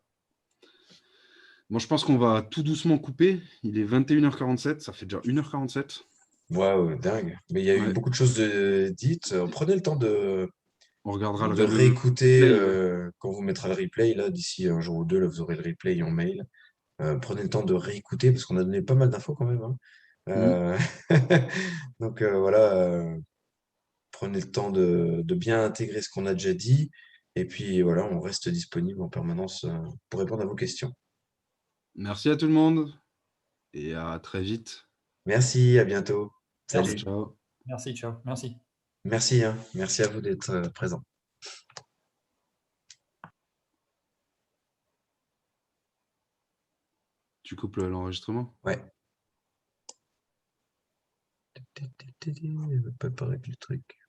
Bon, je pense qu'on va tout doucement couper. Il est 21h47, ça fait déjà 1h47. Waouh, dingue. Mais il y a eu Ouais. beaucoup de choses dites. Prenez le temps On regardera de le réécouter replay, ouais. quand vous mettrez le replay. Là, d'ici un jour ou deux, là, vous aurez le replay en mail. Prenez le temps de réécouter parce qu'on a donné pas mal d'infos quand même, hein. Mhm. Euh, Donc voilà, prenez le temps de bien intégrer ce qu'on a déjà dit. Et puis voilà, on reste disponible en permanence pour répondre à vos questions. Merci à tout le monde et à très vite. Merci, à bientôt. Ciao, Salut. Merci. ciao. Merci, ciao. Merci. Merci, hein. Merci à vous d'être présents. Tu coupes l'enregistrement? Ouais. Pas pareil le truc.